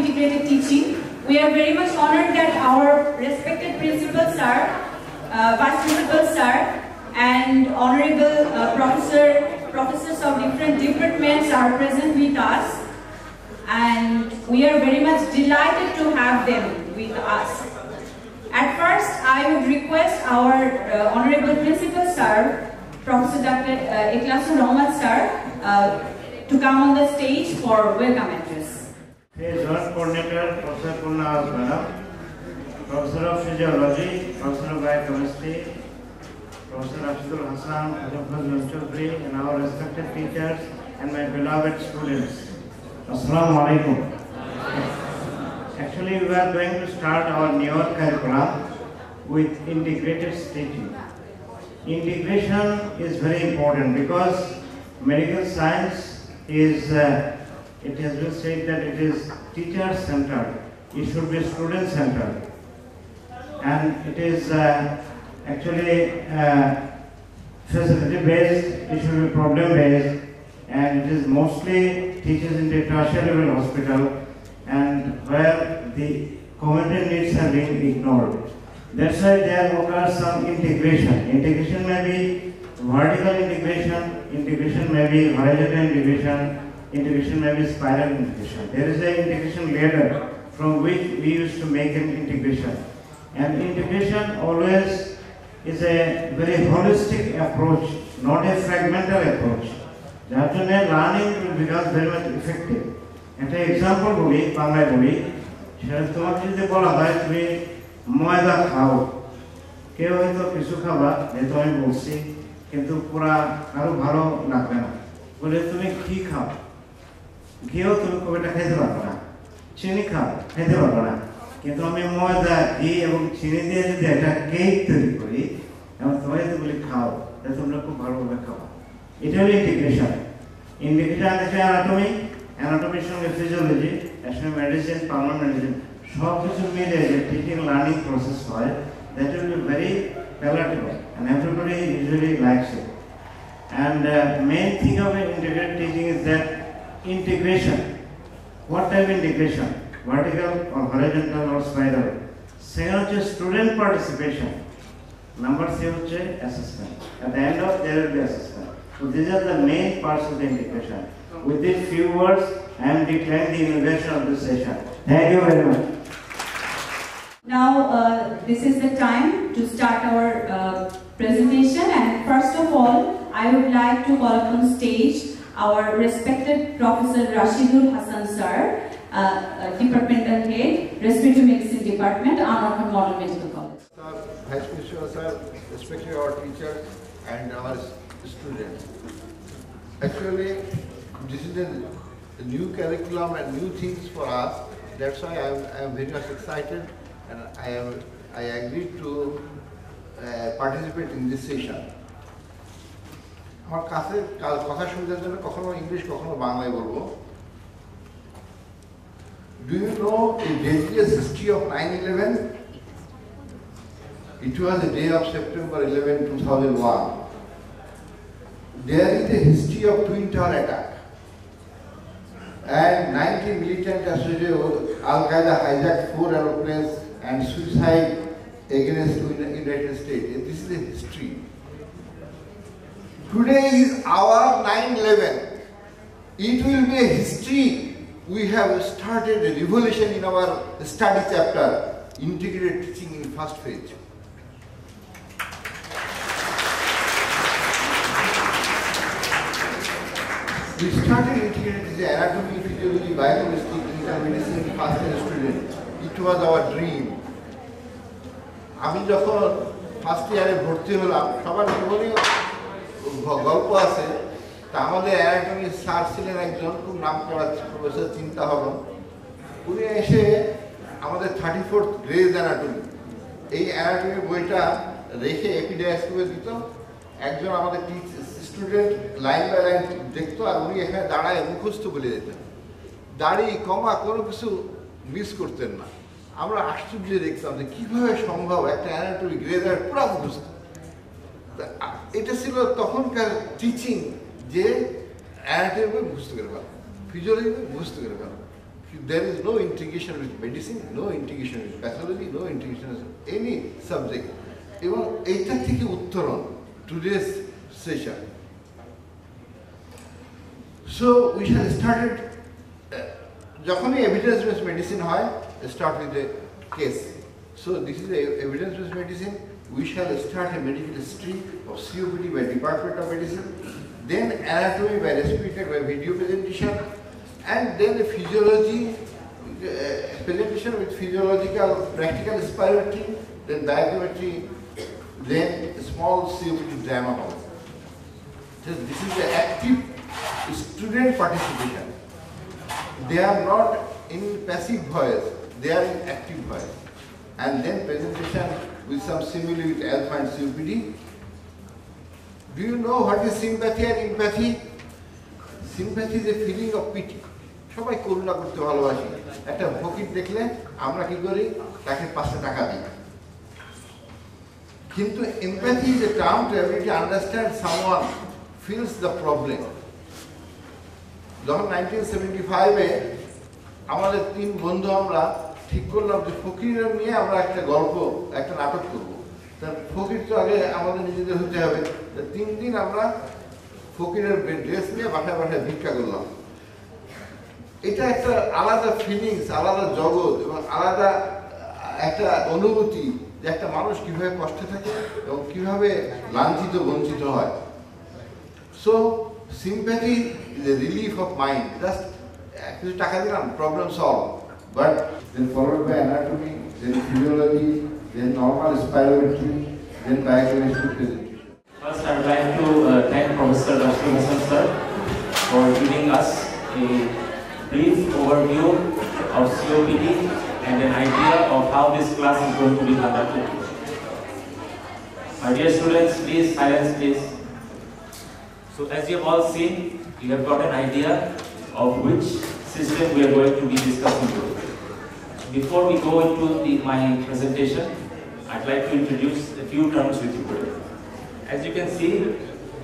integrated teaching. We are very much honored that our respected principal sir, vice principal sir, and honorable professors of different departments are present with us, and we are very much delighted to have them with us. At first, I would request our honorable principal sir, Professor Dr. Ikhlasul Rahman sir, to come on the stage for welcome address. Joint Coordinator, Professor Pulmo-FIT, Professor of Physiology, Professor of Biochemistry, Professor Abdul Hassan, Professor and our respected teachers and my beloved students. Assalamu alaikum. Actually, we are going to start our newer curriculum with integrated teaching. Integration is very important because medical science is, it has been said that it is teacher-centered. It should be student-centered. And it is actually facility-based, it should be problem-based, and it is mostly teaches in the tertiary level hospital and where the community needs are being ignored. That's why there occurs some integration. Integration may be vertical integration, integration may be horizontal integration, integration may be spiral integration. There is an integration ladder from which we used to make an integration. And integration always is a very holistic approach, not a fragmental approach. That learning will become very much effective. And an example boli, Bangla boli, তোমার যদি বলা হয় তুমি ময়দা খাও, কেউ হয়তো কিছু খাবা যেহেতু আমি বলছি কিন্তু পুরা আরো ভালো লাগবে না, বলে তুমি ঘি খাও, ঘিও তুমি খুব একটা খেতে পারবে না, চিনি খাও খেতে পারবে না, কিন্তু আমি ময়দা ঘি এবং চিনি দিয়ে যদি একটা কেক তৈরি করি এবং তোমায় যদি বলি খাও তাহলে তোমরা খুব ভালোভাবে খাও। এটা হলো ইন্টিগ্রেশন। ইন্টিগ্রেশন আছে অ্যানাটমি, অ্যানাটমির সঙ্গে ফিজিওলজি, এর সঙ্গে মেডিসিন, পার্মানেন্ট মেডিসিন সব কিছু মিলে যে টিচিং লার্নিং প্রসেস হয়, that will be very palatable and everybody usually likes it. And main thing of integrated teaching is that integration. What type of integration? Vertical or horizontal or spiral? Second is student participation. Number 3 is assessment. At the end of there will be assessment. So these are the main parts of the integration. With these few words, I am declaring the inauguration of this session. Thank you very much. Now, this is the time to start our presentation, and first of all, I would like to call upon stage our respected Professor Rashidul Hassan sir, Departmental Head, Respiratory Medicine Department, Anwer Model Medical College. Sir, Vice Principal sir, respected our teachers and our students. Actually, this is a new curriculum and new things for us. That's why I am very much excited, and I agreed to participate in this session. আমার কাছে কথা শুনতে জন্য কখনো English কখনো বাংলায় বলবো। Do you know the dangerous history of 9/11? It was the day of September 11, 2001. There is a history of Twin Tower attack, and 90 militant associated with Al-Qaeda hijacked 4 aeroplanes and suicide against the United States. This is the history. Today is our 9/11. It will be a history. We have started a revolution in our study chapter, integrated teaching in first phase. We started integrated the anatomy, physiology, biochemistry, clinical medicine, first year student. It was our dream. আমি যখন first ইয়ারে ভর্তি হলাম, সবার জীবনে গল্প আছে। তা আমাদের অ্যানাটমি স্যার ছিলেন একজন, খুব নাম করা প্রফেসর চিন্তা হলো। উনি এসে আমাদের 34th গ্রেজ অ্যানাটমি, এই অ্যানাটমি বইটা রেখে এপিডায়াস করে দিত। একজন আমাদের স্টুডেন্ট লাইন বাই লাইন দেখতো, আর উনি এখানে দাঁড়ায় মুখস্থ বলে দিতেন। দাড়ি কমা কোনো কিছু মিস করতেন না। আমরা আশ্চর্য দেখতাম যে কীভাবে সম্ভব একটা অ্যানাটমি গ্রেজার পুরো মুখস্থ। এটা ছিল তখনকার টিচিং, যে অ্যানাটমি মুখস্থ করে ফেলো, ফিজিওলজি মুখস্থ করে ফেলো, there is no integration with medicine, no integration with pathology, no integration with any subject. এবং এইটা থেকে উত্তরণ today's session. So we shall started যখনই evidence-based medicine হয়, start with a case. So this is a evidence-based medicine. We shall start a medical history of COPD by Department of Medicine, then anatomy by respirator by video presentation, and then a physiology presentation with physiological practical spirometry, then diagnometry, then small COPD drama. So this is the active student participation. They are not in passive voice, they are in active voice. And then presentation with some simile with asthma and COPD. Do you know what is sympathy and empathy? Sympathy is a feeling of pity. সবাই করুণা করতে ভালোবাসি। একটা ফকির দেখলে আমরা কি করি? তাকে 500 টাকা দিই। কিন্তু empathy is a term to ability to understand someone feels the problem. যখন 1975-এ আমাদের 3 বন্ধু আমরা ঠিক করলাম যে ফকিরের নিয়ে আমরা একটা গল্প, একটা নাটক করব। তার ফকির তো আগে আমাদের নিজেদের হতে হবে। 3 দিন আমরা ফকিরের ড্রেস নিয়ে বাসায় বাসায় ভিক্ষা করলাম। এটা একটা আলাদা ফিলিংস, আলাদা জগৎ এবং আলাদা একটা অনুভূতি যে একটা মানুষ কিভাবে কষ্টে থাকে এবং কিভাবে লাঞ্ছিত বঞ্চিত হয়। So sympathy is a relief of mind, just কিছু টাকা দিলাম, problem solve. But then followed by anatomy, then physiology, then normal spirometry, then diagnostic presentation. First, I would like to thank Professor Rashmi Hassan sir for giving us a brief overview of COPD and an idea of how this class is going to be conducted. My dear students, please silence please. So as you have all seen, you have got an idea of which system we are going to be discussing today. Before we go into my presentation, I'd like to introduce a few terms with you today. As you can see,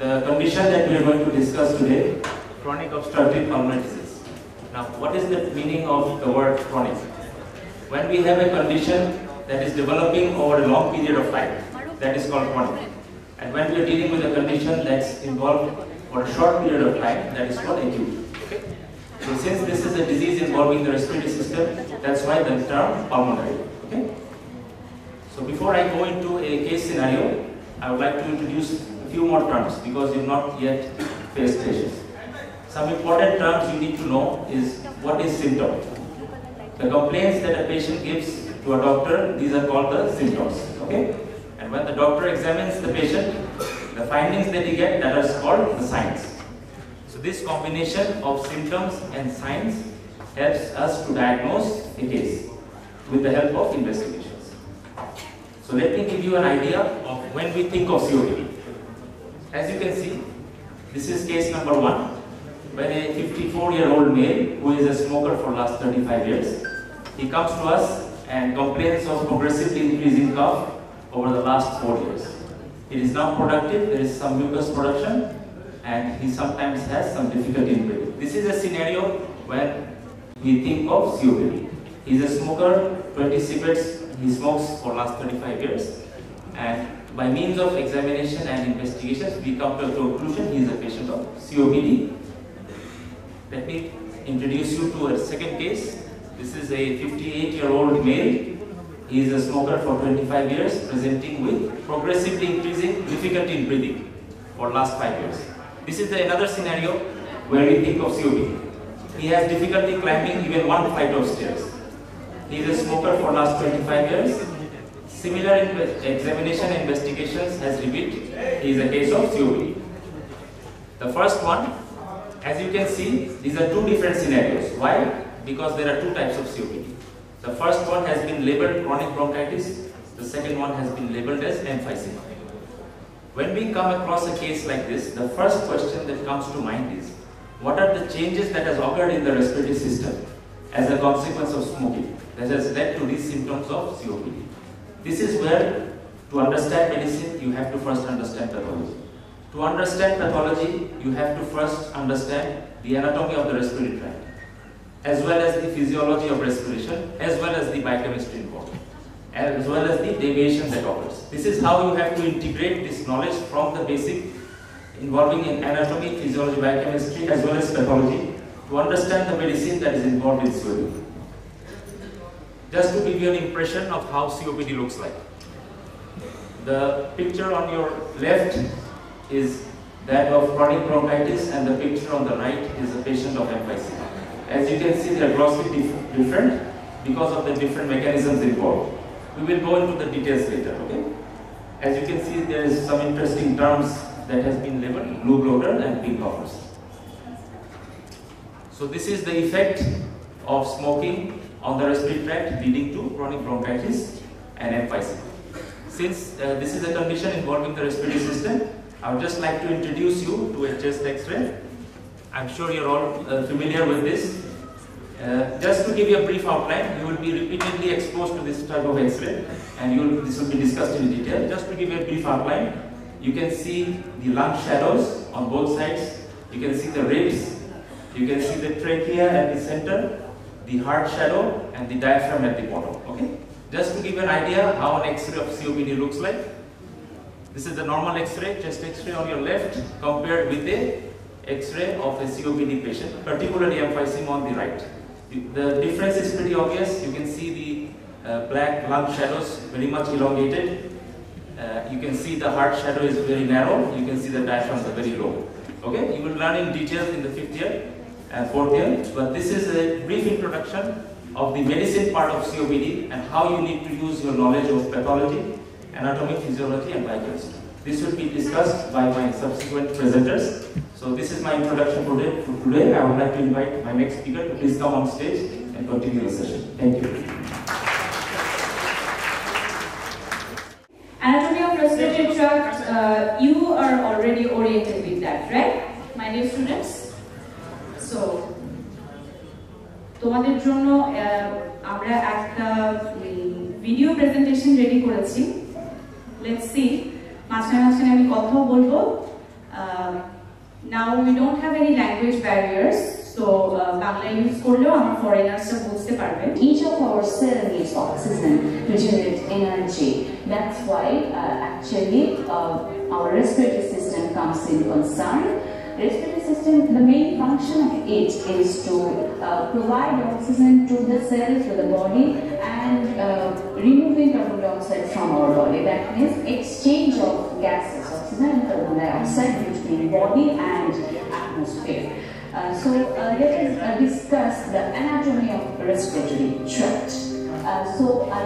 the condition that we are going to discuss today, chronic obstructive pulmonary disease. Now, what is the meaning of the word chronic? When we have a condition that is developing over a long period of time, that is called chronic. And when we are dealing with a condition that's involved for a short period of time, that is called acute. So since this is a disease involving the respiratory system, that's why the term pulmonary. Okay? So before I go into a case scenario, I would like to introduce a few more terms because you've not yet faced patients. Some important terms you need to know is what is symptom. The complaints that a patient gives to a doctor, these are called the symptoms. Okay? And when the doctor examines the patient, the findings that he gets, that is called the signs. So this combination of symptoms and signs helps us to diagnose a case with the help of investigations. So let me give you an idea of when we think of COPD. As you can see, this is case number 1, when a 54-year-old male who is a smoker for last 35 years, he comes to us and complains of progressively increasing cough over the last 4 years. It is now productive, there is some mucus production, and he sometimes has some difficulty in breathing. This is a scenario when we think of COPD. He is a smoker, 20 cigarettes, he smokes for last 35 years, and by means of examination and investigations, we come to a conclusion he is a patient of COPD. Let me introduce you to a second case. This is a 58-year-old male. He is a smoker for 25 years, presenting with progressively increasing difficulty in breathing for last 5 years. This is another scenario where we think of COPD. He has difficulty climbing even 1 flight of stairs. He is a smoker for last 25 years. Similar examination and investigations has revealed he is a case of COPD. The first one, as you can see, these are 2 different scenarios. Why? Because there are 2 types of COPD. The first one has been labeled chronic bronchitis. The second one has been labeled as emphysema. When we come across a case like this, the first question that comes to mind is, what are the changes that has occurred in the respiratory system as a consequence of smoking that has led to these symptoms of COPD? This is where, to understand medicine, you have to first understand pathology. To understand pathology, you have to first understand the anatomy of the respiratory tract. as well as the physiology of respiration, as well as the biochemistry involved, as well as the deviation that occurs. This is how you have to integrate this knowledge from the basic involving in anatomy, physiology, biochemistry, as well as pathology to understand the medicine that is involved in COPD. Just to give you an impression of how COPD looks like. The picture on your left is that of chronic bronchitis, and the picture on the right is a patient of emphysema. As you can see, they are grossly different because of the different mechanisms involved. We will go into the details later, okay? As you can see, there is some interesting terms that has been labeled: blue bloater and pink coughers. So this is the effect of smoking on the respiratory tract leading to chronic bronchitis and emphysema. Since this is a condition involving the respiratory system, I would just like to introduce you to a chest X-ray. I'm sure you're all familiar with this. Just to give you a brief outline, you will be repeatedly exposed to this type of X-ray, and this will be discussed in detail. Just to give you a brief outline, you can see the lung shadows on both sides. You can see the ribs. You can see the trachea at the center, the heart shadow, and the diaphragm at the bottom. Okay. Just to give you an idea how an X-ray of COPD looks like. This is the normal X-ray, chest X-ray on your left, compared with the X-ray of a COPD patient, particularly emphysema on the right. The difference is pretty obvious. You can see the black lung shadows very much elongated. You can see the heart shadow is very narrow. You can see the diaphragms are very low. Okay, you will learn in detail in the 5th year and 4th year, but this is a brief introduction of the medicine part of COPD and how you need to use your knowledge of pathology, anatomy, physiology, and biochemistry. This will be discussed by my subsequent presenters. So this is my introduction for today. I would like to invite my next speaker to please come on stage and continue the session. Thank you. Anatomy of respiratory tract, you are already oriented with that, right, my dear students? So, তোমাদের জন্য আমরা একটা video presentation ready করেছি। Let's see, মাঝখানে আমি কথাও বলবো। Now we don't have any language barriers, so Bangla use করলেও আমার ফরেনার্সরা বুঝতে পারবে। Each of our cells needs oxygen to generate energy. That's why actually our respiratory system comes in concern. Respiratory system, the main function of it is to provide oxygen to the cell, to the body, and removing carbon dioxide from our body. That means exchange of gases, oxygen and carbon dioxide, between body and atmosphere. So let us discuss the anatomy of respiratory tract.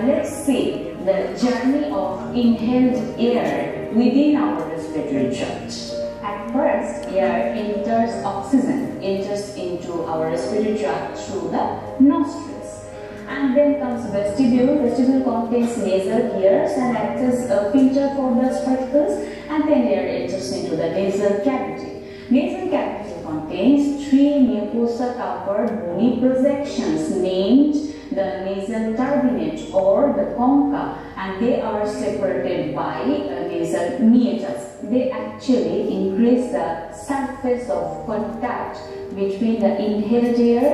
Let's see the journey of inhaled air within our respiratory tract. At first, air enters into our respiratory tract through the nostrils. And then comes vestibule. Vestibule contains nasal hairs and acts as a filter for the particles. And then air enters into the nasal cavity. Nasal cavity contains 3 mucosa-covered bony projections named the nasal turbinate or the concha, and they are separated by nasal meatus. They actually increase the surface of contact between the inhaled air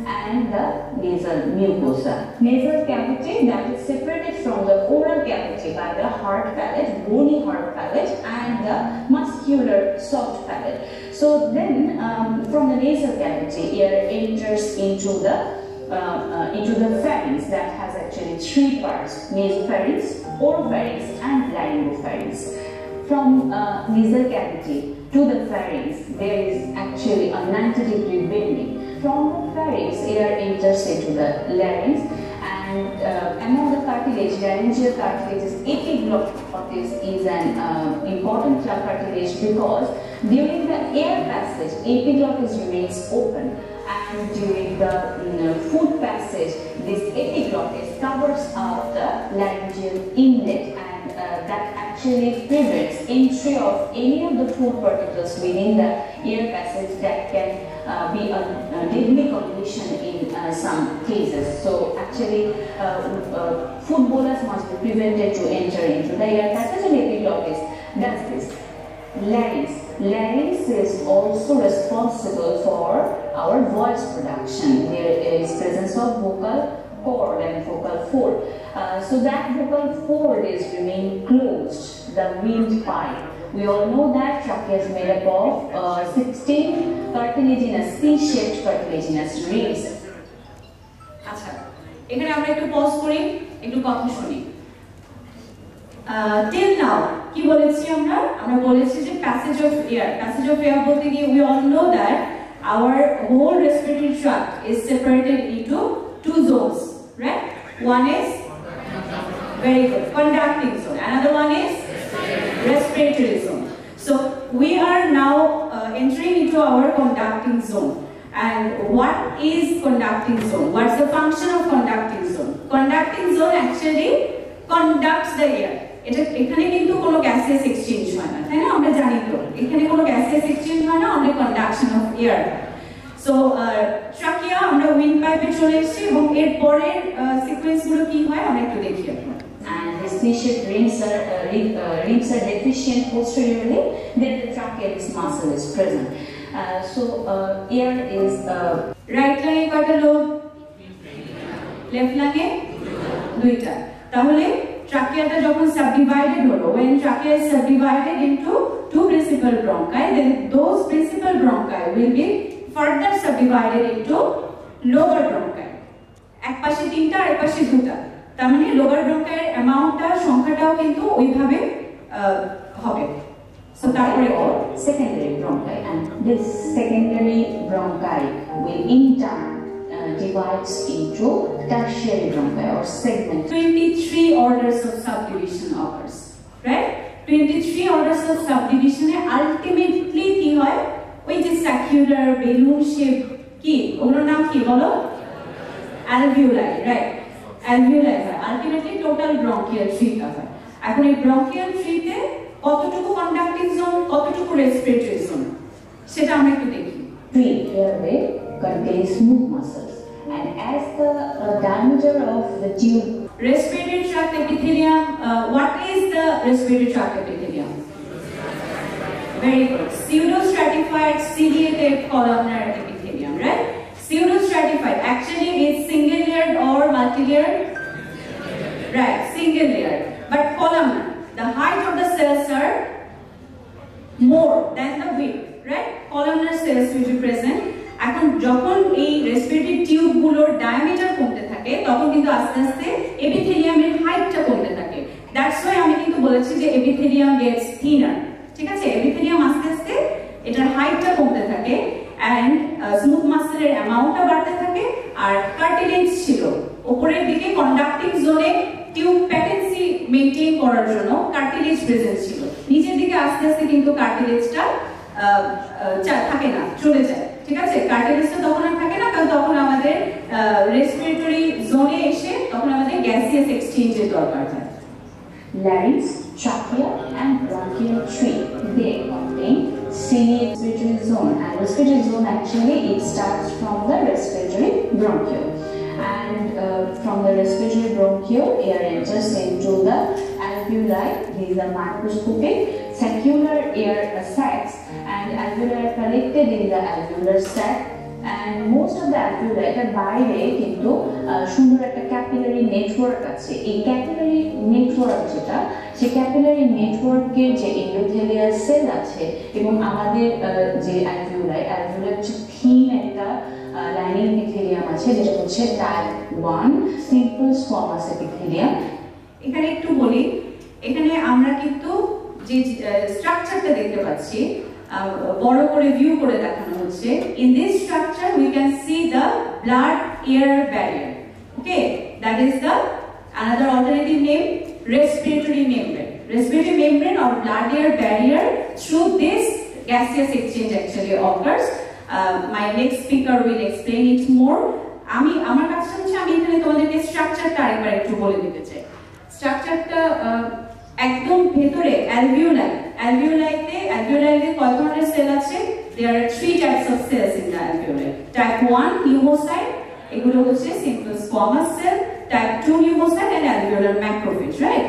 and the nasal mucosa. Nasal cavity that is separated from the oral cavity by the hard palate, bony hard palate, and the muscular soft palate. So then from the nasal cavity, air enters into the pharynx that has actually 3 parts: nasopharynx, oropharynx, and laryngopharynx. From nasal cavity to the pharynx, there is actually a 90-degree bending. From the pharynx, air enters into the larynx, and among the cartilage, laryngeal cartilages, epiglottis is an important cartilage because during the air passage, epiglottis remains open. And during the food passage, this epiglottis covers up the laryngeal inlet, and that actually prevents entry of any of the food particles within the air passage that can be a deadly condition in some cases. So actually, food bolus must be prevented to enter into the air passage, and epiglottis does this. Larynx. Larynx is also responsible for our voice production. There of vocal cord and vocal fold. So that vocal fold is remain closed, the windpipe. We all know that trachea is made up of 16 cartilaginous, C-shaped cartilaginous ribs. আচ্ছা, এখানে আমরা একটু pause করি, একটু কথা শুনি। Till now, কি বলেছি আমরা? আমরা বলেছি যে passage of air. Passage of air বলতে গিয়ে we all know that our whole respiratory tract is separated into two zones, right? One is very good, conducting zone. Another one is respiratory zone. So we are now entering into our conducting zone. And what is conducting zone? What's the function of conducting zone? Conducting zone actually conducts the air. এখানে কিন্তু কোনো gaseous exchange হয় না, তাই না? আমরা জানি তো এখানে কোনো গ্যাসিয়াস এক্সচেঞ্জ হয় না, only conduction of air. So trachea আমরা উইন্ড পাইপে চলে এসেছি এবং এর পরের সিকোয়েন্সগুলো কি হয় আমরা একটু দেখি এখন। And the C-shaped ribs are deficient posteriorly, then the trachealis muscle is present. So air is right লাঙে কয়টা লোব? লেফট লাঙে দুইটা। তাহলে ট্রাকিয়াটা যখন সাবডিভাইডেড হলো, when trachea is subdivided into two principal bronchi, then those principal bronchi will be further subdivided into lower bronchi. এক পাশে তিনটা আর এক পাশে দুটা, তার মানে লোয়ার ব্রঙ্কাইয়ের অ্যামাউন্টটা সংখ্যাটাও কিন্তু ওইভাবে হবে। সো তারপরে secondary bronchi, and this secondary bronchi will in turn divides into tertiary bronchi or segment. 23 orders of subdivision occurs, right? 23 orders of subdivision A ultimately কি হয়? ওই যে সার্কুলার বেলুন শেপ কি ওগুলোর নাম কি বলো? alveoli, right? alveoli হয় আলটিমেটলি টোটাল ব্রঙ্কিয়াল ট্রিটা হয়। এখন এই ব্রঙ্কিয়াল ট্রিতে কতটুকু কন্ডাক্টিং জোন, কতটুকু রেসপিরেটরি জোন সেটা আমরা একটু দেখি। Tree airway contains smooth muscles, and as the diameter of the tube. Respiratory tract epithelium. What is the respiratory tract epithelium? Very good. Pseudostratified ciliated columnar epithelium, right? Pseudostratified. Actually, it's single layered or multi-layered? Right, single layered. But columnar. The height of the cells are more than the width, right? Columnar cells will be present. এখন যখন এই respiratory টিউবগুলোর diameter কমতে থাকে তখন কিন্তু আস্তে আস্তে এপিথেলিয়ামের হাইটটা কমতে থাকে। দ্যাটস ওয়াই আমি কিন্তু বলেছি যে এপিথেলিয়াম গেটস থিনার, ঠিক আছে? এপিথেলিয়াম আস্তে আস্তে এটার হাইটটা কমতে থাকে এন্ড স্মুথ মাসেলের অ্যামাউন্টটা বাড়তে থাকে। আর কার্টিলেজ ছিল উপরের দিকে কন্ডাক্টিং জোনে টিউব প্যাটেন্সি মেইনটেইন করার জন্য কার্টিলেজ প্রেজেন্ট ছিল। নিচের দিকে আস্তে আস্তে কিন্তু কার্টিলেজটা থাকে না, চলে যায়, ঠিক আছে? কার্টিলেজটা তখন আর থাকে না, কারণ তখন আমাদের রেসপিরেটরি জোনে এসে তখন আমাদের গ্যাসিয়াস এক্সচেঞ্জের দরকার হয়। Larynx, trachea, and bronchial tree. They contain ciliate respiratory zone, and respiratory zone actually it starts from the respiratory bronchiole, and from the respiratory bronchiole air enters into the alveoli. These are microscopic circular air sacs, and alveoli are collected in the alveolar sac, and most of the alveoli এর বাইরে কিন্তু সুন্দর একটা capillary network আছে। এই capillary network যেটা, সেই capillary নেটওয়ার্কের যে এন্ডোথেলিয়াল সেল আছে এবং আমাদের যে alveoli হচ্ছে থিন একটা লাইনিং এপিথেলিয়াম আছে যেটা হচ্ছে টাইপ 1 সিম্পল স্কোয়ামাস এপিথেলিয়াম। এখানে একটু বলি, এখানে আমরা কিন্তু যে স্ট্রাকচারটা দেখতে পাচ্ছি বড় করে ভিউ করে দেখানো হচ্ছে। In this structure we can see the blood air barrier, okay? That is the another alternative name, respiratory membrane. Respiratory membrane or blood air barrier, through this gaseous exchange actually occurs. My next speaker will explain it more. আমার কাছে হচ্ছে আমি এখানে তোমাদেরকে স্ট্রাকচারটা আরেকবার একটু বলে দিতে চাই। স্ট্রাকচারটা একদম ভেতরে alveoli-তে কয় ধরনের সেল আছে? There are 3 types of cells in the alveoli. Type 1 pneumocyte, এগুলো হচ্ছে simple squamous cell, type 2 pneumocyte and alveolar macrophage, right?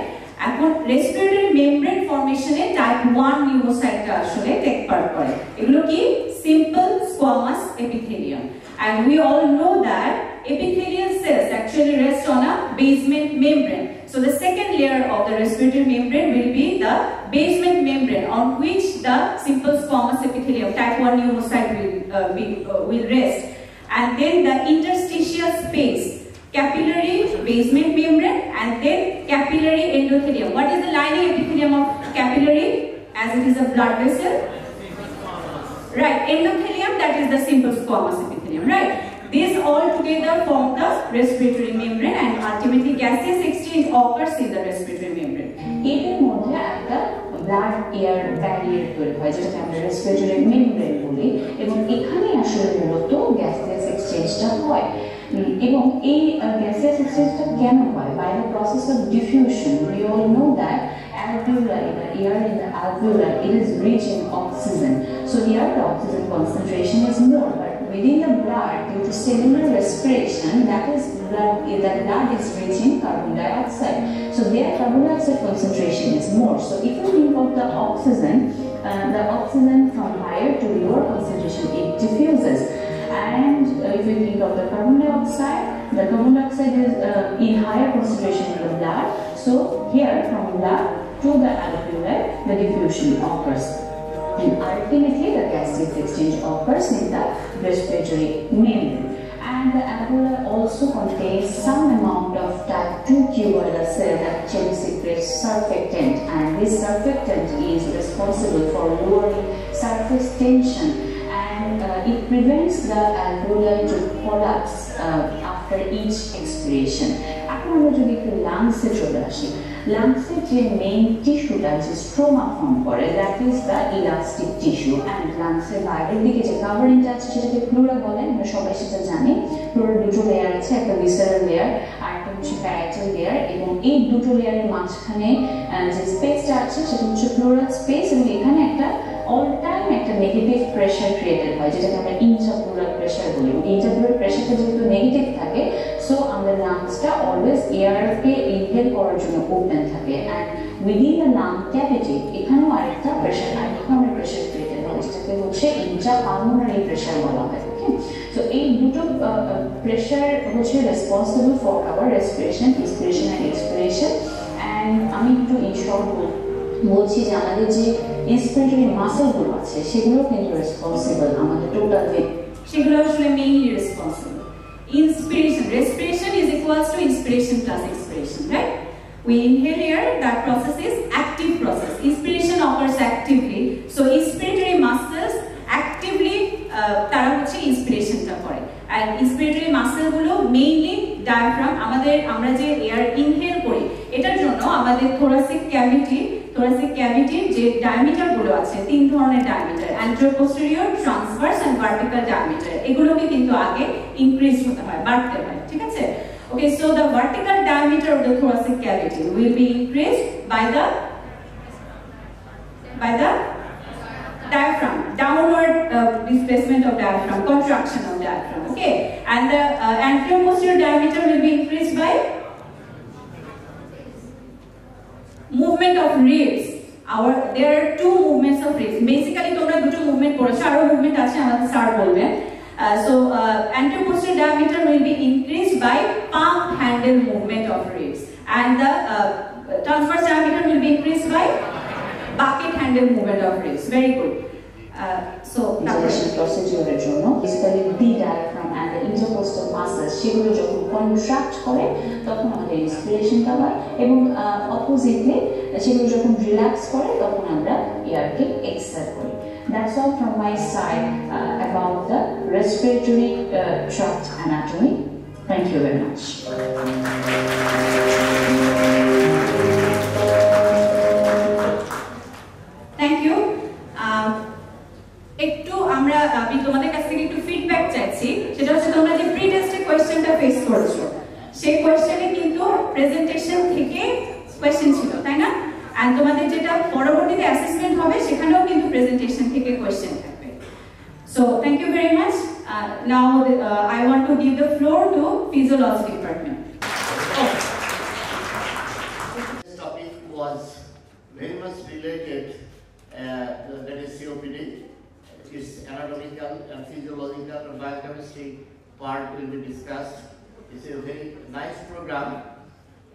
এখন রেসপিরেটরি মেমব্রেন ফর্মেশনে টাইপ 1 pneumocyte আসলে টেক পার্ট করে। এগুলো কি? Simple squamous epithelium. And we all know that epithelial actually rests on a basement membrane. So the second layer of the respiratory membrane will be the basement membrane on which the simple squamous epithelium type 1 pneumocyte will rest. And then the interstitial space, capillary basement membrane and then capillary endothelium. What is the lining epithelium of capillary? As it is a blood vessel. Right, endothelium, that is the simple squamous epithelium, right? These all together form the respiratory membrane and ultimately gaseous exchange occurs in the respiratory membrane. এর মধ্যে একটা blood air barrier তৈরি হয় যেটাকে আমরা respiratory membrane বলি এবং এখানে আসলে মূলত গ্যাসিয়াস এক্সচেঞ্জটা হয় এবং এই গ্যাসিয়াস এক্সচেঞ্জটা কেন হয় by the process of diffusion we all know that alveoli, the air in the alveoli, it is rich in oxygen. So here the oxygen concentration is more, but within the blood, due to cellular respiration, the blood is rich in carbon dioxide. So their carbon dioxide concentration is more. So if you think of the oxygen from higher to lower concentration, it diffuses. And if you think of the carbon dioxide is in higher concentration in the blood. So here from blood to the alveoli, the diffusion occurs. And ultimately, the gaseous exchange occurs in the respiratory membrane. And the alveoli also contains some amount of type 2 cuboidal cell that actually secretes surfactant, and this surfactant is responsible for lowering surface tension. It prevents the alveoli to collapse after each expiration. এখন আমরা যদি একটু লাংসে চলে আসি লাংসের যে main টিস্যুটা যে stroma form করে that is the elastic tissue and লাংসের বাইরের দিকে যে কাভারিংটা আছে সেটাকে প্লুরা বলে আমরা সবাই সেটা জানি প্লুরার দুটো লেয়ার আছে একটা ভিসারাল লেয়ার আর একটা হচ্ছে প্যারাইটাল লেয়ার এবং এই দুটো লেয়ারের মাঝখানে যে স্পেসটা আছে সেটা হচ্ছে প্লুরাল স্পেস এবং এখানে একটা all time একটা নেগেটিভ প্রেসার ক্রিয়েটেড হয় যেটাকে আমরা ইন্ট্রাপ্লুরাল প্রেসার বলি ইন্ট্রাপ্লুরাল প্রেসারটা যেহেতু নেগেটিভ থাকে সো আমাদের লাংসটা অলওয়েজ এয়ারকে ইনহেল করার জন্য ওপেন থাকে and within the lung cavity এখানেও আরেকটা প্রেসার আরেক ধরনের প্রেসার ক্রিয়েটেড হয় যেটাকে হচ্ছে ইন্ট্রাপালমোনারি প্রেসার বলা হয় ওকে সো এই দুটো প্রেসার হচ্ছে responsible for our respiration inspiration and expiration and আমি একটু এই শর্ট বলছি যে আমাদের যে ইন্সপিরেটরি মাসলগুলো আছে সেগুলো কিন্তু রেসপন্সিবল আমাদের টোটাল সেগুলো আসলে mainly responsible respiration is equals to inspiration plus expiration, right? We inhale air, that process is active process. Inspiration occurs actively, so inspiratory muscles actively তারা হচ্ছে ইন্সপিরেশনটা করে and inspiratory muscle গুলো মেইনলি ডায়াফ্রাম আমরা যে air inhale করি এটার জন্য আমাদের thoracic cavity যে ডায়ামিটার গুলো আছে তিন ধরনের diameter anterior posterior transverse and vertical diameter এগুলোকে কিন্তু আগে ইনক্রিজ হতে হয় বাড়তে হয় ঠিক আছে okay so the vertical diameter of the thoracic cavity will be increased by the diaphragm downward displacement of diaphragm contraction of diaphragm okay and the anterior posterior diameter will be increased by movement of ribs there are two movements of ribs basically তোমরা দুটো movement করেছো আরো movement আছে আমাদের sir বলবেন so anterior posterior diameter will be increased by palm handle movement of ribs and the transverse diameter will be increased by bucket handle movement of ribs very good so inhalation procedure এর জন্য basically the diaphragm and the intercostal muscles সেগুলো যখন contract করে তখন আমাদের ইন্সপিরেশনটা হয় এবং অপোজিটলি সেগুলো যখন রিল্যাক্স করে তখন আমরা এয়ারকে এক্সহেল করি that's all from my side about the respiratory tract anatomy thank you very much thank you একটু আমি তোমাদের কাছ থেকে একটু ফিডব্যাক চাইছি সেটা হচ্ছে তোমরা যে প্রি টেস্টে কোশ্চেনটা ফেস করেছো সেই কোশ্চেনে কিন্তু প্রেজেন্টেশন থেকে কোশ্চেন ছিল তাই না এন্ড তোমাদের যেটা পরবর্তীতে অ্যাসেসমেন্ট হবে সেখানেও কিন্তু প্রেজেন্টেশন থেকে কোশ্চেন থাকবে so thank you very much now I want to give the floor to physiology department This topic was very much related that is COPD. Its anatomical and physiological and biochemistry part will be discussed. It's a very nice program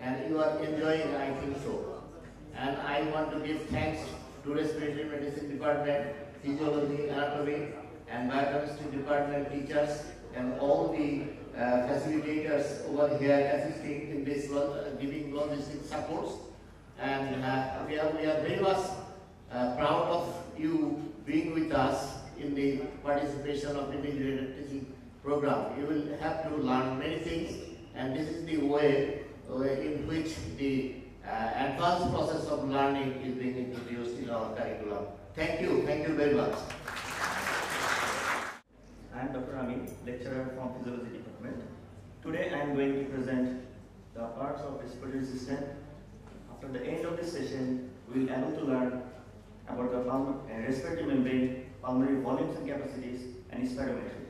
and you are enjoying, I think so. And I want to give thanks to Respiratory Medicine Department, Physiology, Anatomy and Biochemistry Department teachers and all the facilitators over here assisting in this giving logistic supports. And we are very much proud of you being with us in the participation of the integrated teaching program. You will have to learn many things, and this is the way in which the advanced process of learning is being introduced in our curriculum. Thank you very much. I am Dr. Ami, lecturer from Physiology Department. Today I am going to present the parts of respiratory system. After the end of this session, we will be able to learn about the respiratory membrane, pulmonary volumes and capacities, and spirometry.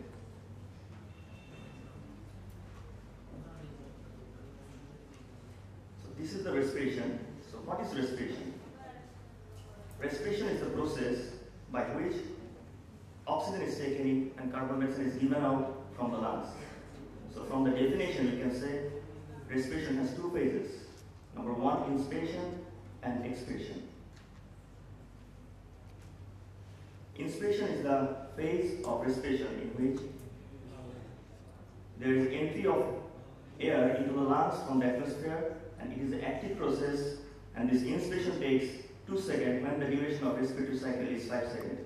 So this is the respiration. So what is respiration? Respiration is the process by which oxygen is taken in and carbon dioxide is given out from the lungs. So from the definition, you can say respiration has two phases. Number one, inspiration and expiration. Inspiration is the phase of respiration in which there is entry of air into the lungs from the atmosphere, and it is an active process, and this inspiration takes 2 seconds when the duration of respiratory cycle is 5 seconds.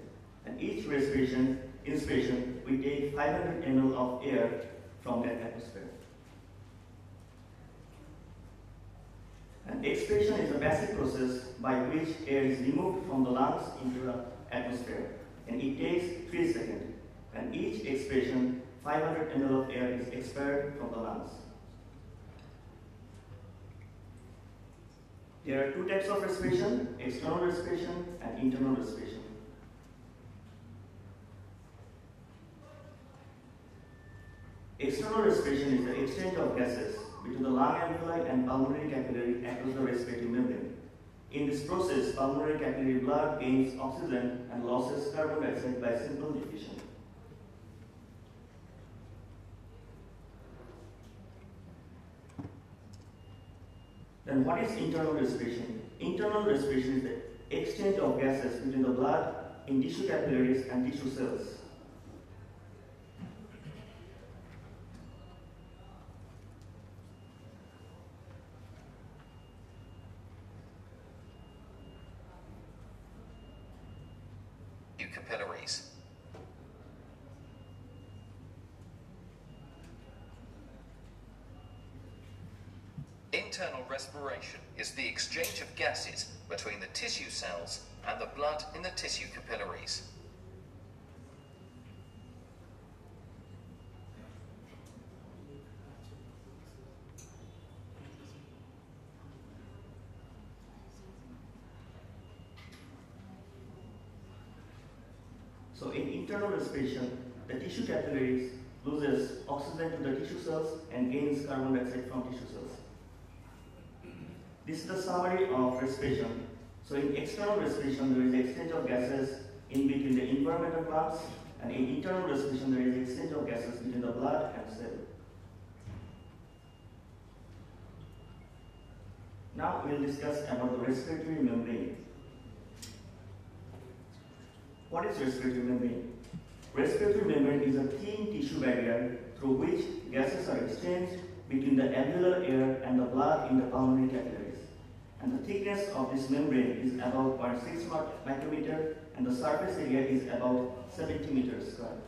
And each inspiration, we take 500 ml of air from that atmosphere. And expiration is a basic process by which air is removed from the lungs into the atmosphere, and it takes 3 seconds. And each expiration, 500 ml of air is expired from the lungs. There are two types of respiration: external respiration and internal respiration. External respiration is the exchange of gases between the lung alveoli and pulmonary capillary across the respiratory membrane. In this process, pulmonary capillary blood gains oxygen and loses carbon dioxide by simple diffusion. Then what is internal respiration? Internal respiration is the exchange of gases between the blood in tissue capillaries and tissue cells. Capillaries. Internal respiration is the exchange of gases between the tissue cells and the blood in the tissue capillaries. So in internal respiration, the tissue capillaries loses oxygen to the tissue cells and gains carbon dioxide from tissue cells. This is the summary of respiration. So in external respiration, there is exchange of gases in between the environmental parts, and in internal respiration, there is exchange of gases between the blood and cell. Now we will discuss about the respiratory membrane. What is respiratory membrane? Respiratory membrane is a thin tissue barrier through which gases are exchanged between the alveolar air and the blood in the pulmonary capillaries. And the thickness of this membrane is about 0.6 micrometer, and the surface area is about 70 meters square.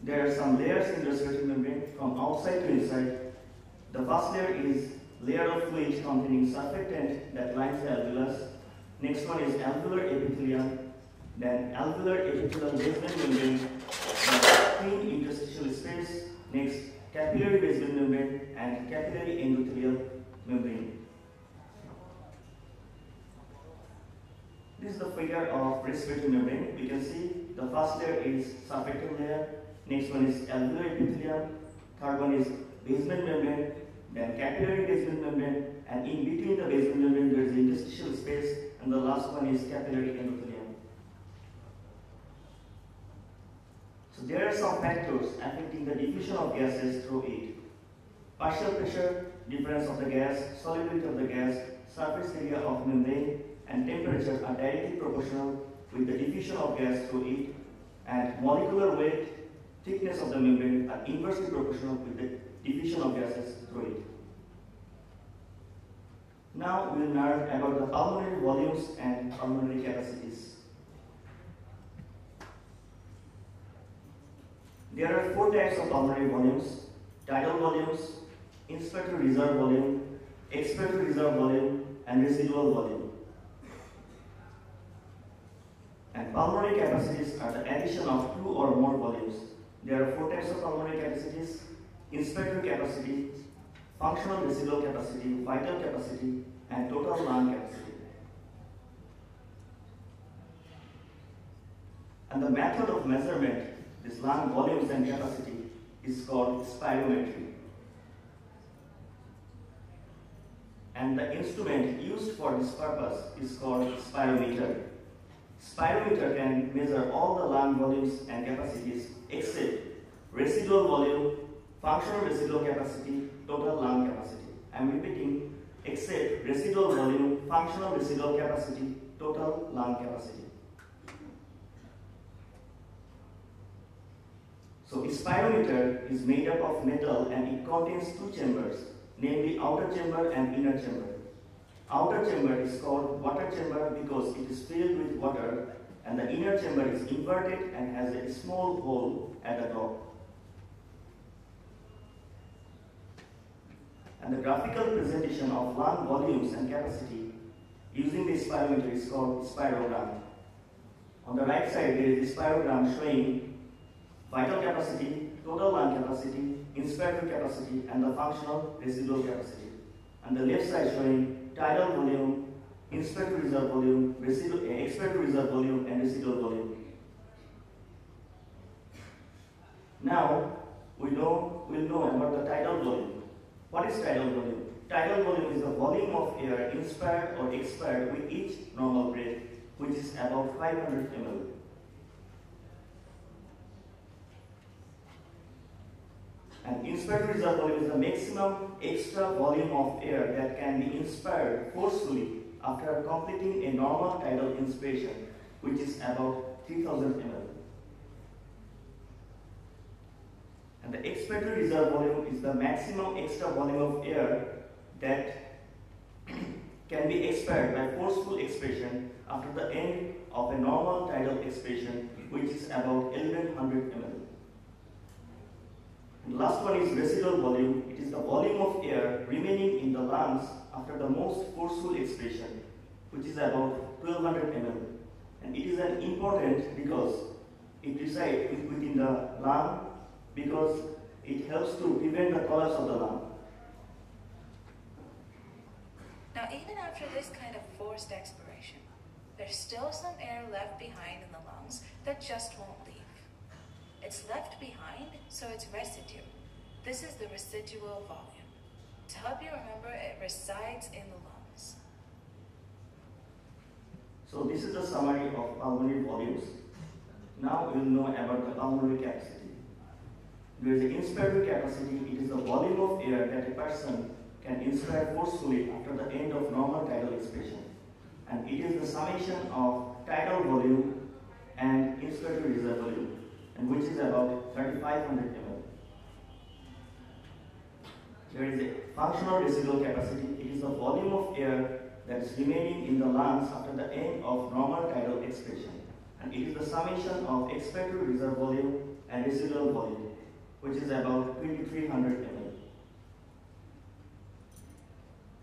There are some layers in the respiratory membrane from outside to inside. The first layer is layer of fluid containing surfactant that lines the alveolus. Next one is alveolar epithelium, then alveolar epithelial basement membrane, then thin interstitial space, next capillary basement membrane and capillary endothelial membrane. This is the figure of respiratory membrane. We can see the first layer is surfactant layer, next one is alveolar epithelium, third one is basement membrane, then capillary basement membrane, and in between the basement membrane there is interstitial space, and the last one is capillary endothelium. So there are some factors affecting the diffusion of gases through it. Partial pressure, difference of the gas, solubility of the gas, surface area of membrane, and temperature are directly proportional with the diffusion of gas through it, and molecular weight, thickness of the membrane are inversely proportional with the diffusion of gases through it. Now we will learn about the pulmonary volumes and pulmonary capacities. There are 4 types of pulmonary volumes: tidal volumes, inspiratory reserve volume, expiratory reserve volume, and residual volume. And pulmonary capacities are the addition of 2 or more volumes. There are 4 types of pulmonary capacities: inspiratory capacity, functional residual capacity, vital capacity, and total lung capacity. And the method of measurement, this lung volumes and capacity, is called spirometry. And the instrument used for this purpose is called spirometer. Spirometer can measure all the lung volumes and capacities except residual volume, functional residual capacity, total lung capacity. I am repeating, except residual volume, functional residual capacity, total lung capacity. So a spirometer is made up of metal and it contains 2 chambers, namely outer chamber and inner chamber. Outer chamber is called water chamber because it is filled with water, and the inner chamber is inverted and has a small hole at the top. And the graphical presentation of lung volumes and capacity using the spirometer is called spirogram. On the right side there is a spirogram showing vital capacity, total lung capacity, inspiratory capacity, and the functional residual capacity. And the left side showing tidal volume, inspiratory reserve volume, expiratory reserve volume, and residual volume. Now we'll know about the tidal volume. What is tidal volume? Tidal volume is the volume of air inspired or expired with each normal breath, which is about 500 ml. And inspiratory reserve volume is the maximum extra volume of air that can be inspired forcefully after completing a normal tidal inspiration, which is about 3000 ml. And the expiratory reserve volume is the maximum extra volume of air that can be expired by forceful expiration after the end of a normal tidal expiration, which is about 1100 ml. The last one is residual volume. It is the volume of air remaining in the lungs after the most forceful expiration, which is about 1200 ml. And it is an important because it resides within the lung, because it helps to prevent the collapse of the lung. Now, even after this kind of forced expiration, there's still some air left behind in the lungs that just won't leave. It's left behind, so it's residue. This is the residual volume. To help you remember, it resides in the lungs. So this is a summary of pulmonary volumes. Now we'll know about the pulmonary capacity. There is an inspiratory capacity. It is the volume of air that a person can inspire forcefully after the end of normal tidal expiration. And it is the summation of tidal volume and inspiratory reserve volume, and which is about 3500 ml. There is a functional residual capacity. It is the volume of air that is remaining in the lungs after the end of normal tidal expiration. And it is the summation of expiratory reserve volume and residual volume, which is about 2300 ml.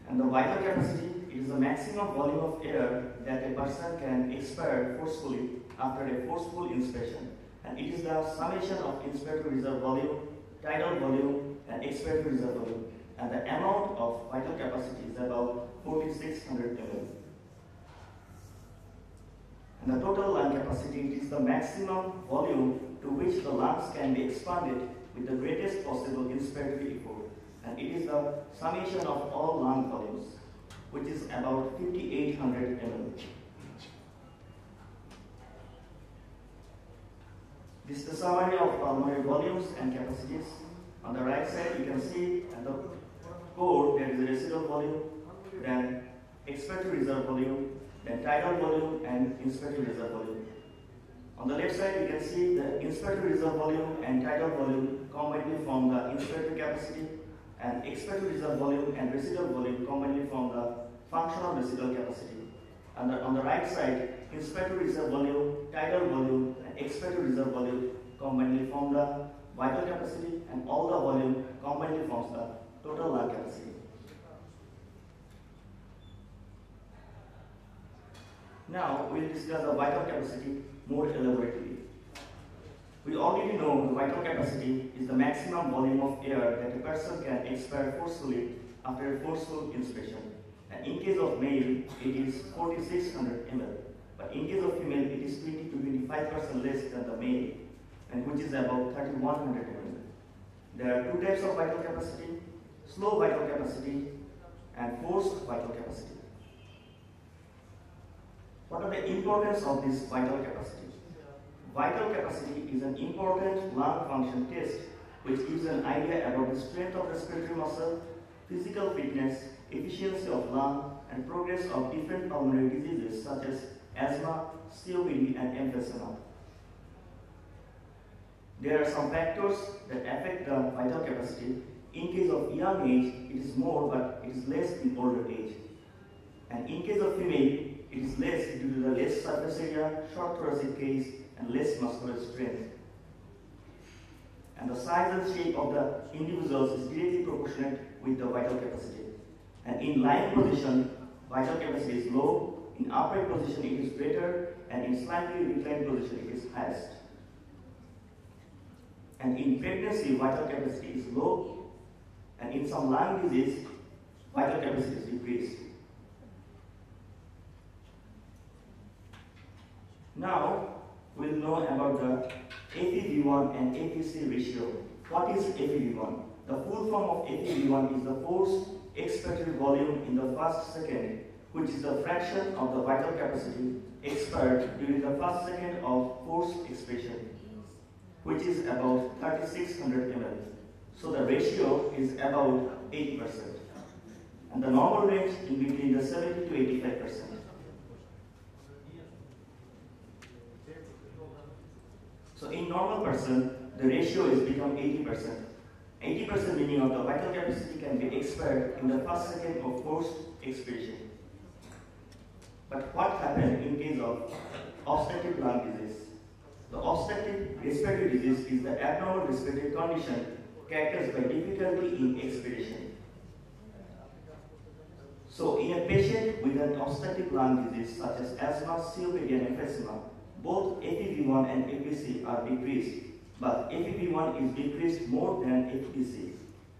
And the vital capacity, it is the maximum volume of air that a person can expire forcefully after a forceful inspiration. And it is the summation of inspiratory reserve volume, tidal volume, and expiratory reserve volume. And the amount of vital capacity is about 4600 ml. And the total lung capacity, it is the maximum volume to which the lungs can be expanded with the greatest possible inspiratory effort. And it is the summation of all lung volumes, which is about 5800 ml. This is the summary of pulmonary volumes and capacities. On the right side, you can see at the core there is a residual volume, then expiratory reserve volume, then tidal volume and inspiratory reserve volume. On the left side, you can see the inspiratory reserve volume and tidal volume combinedly form the inspiratory capacity, and expiratory reserve volume and residual volume combinedly form the functional residual capacity. And on the right side, inspiratory reserve volume, tidal volume, and expiratory reserve volume combinedly form the vital capacity, and all the volume combinedly forms the total lung capacity. Now we will discuss the vital capacity more elaborately. We already know the vital capacity is the maximum volume of air that a person can expire forcefully after a forceful inspiration. And in case of male, it is 4600 ml. But in case of female, it is 20 to 25% less than the male, and which is about 3100 ml. There are two types of vital capacity: slow vital capacity and forced vital capacity. What are the importance of this vital capacity? Vital capacity is an important lung function test which gives an idea about the strength of respiratory muscle, physical fitness, efficiency of lung, and progress of different pulmonary diseases such as asthma, COPD, and emphysema. There are some factors that affect the vital capacity. In case of young age, it is more, but it is less in older age. And in case of female, it is less due to the less surface area, short thoracic case, and less muscular strength. And the size and shape of the individuals is directly proportionate with the vital capacity. And in lying position, vital capacity is low. In upright position, it is greater, and in slightly reclined position, it is highest. And in pregnancy, vital capacity is low, and in some lung disease, vital capacity is decreased. Now, we'll know about the FEV1 and APC ratio. What is FEV1? The full form of FEV1 is the forced expiratory volume in the first second, which is the fraction of the vital capacity expired during the first second of forced expiration, which is about 3600 ml. So the ratio is about 80%. And the normal range in between the 70 to 85%. So in normal person, the ratio is become 80%. 80% meaning of the vital capacity can be expired in the first second of forced expiration. But what happens in case of obstructive lung disease? The obstructive respiratory disease is the abnormal respiratory condition characterized by difficulty in expiration. So in a patient with an obstructive lung disease such as asthma, COPD, and emphysema, both FEV1 and APC are decreased, but FEV1 is decreased more than APC.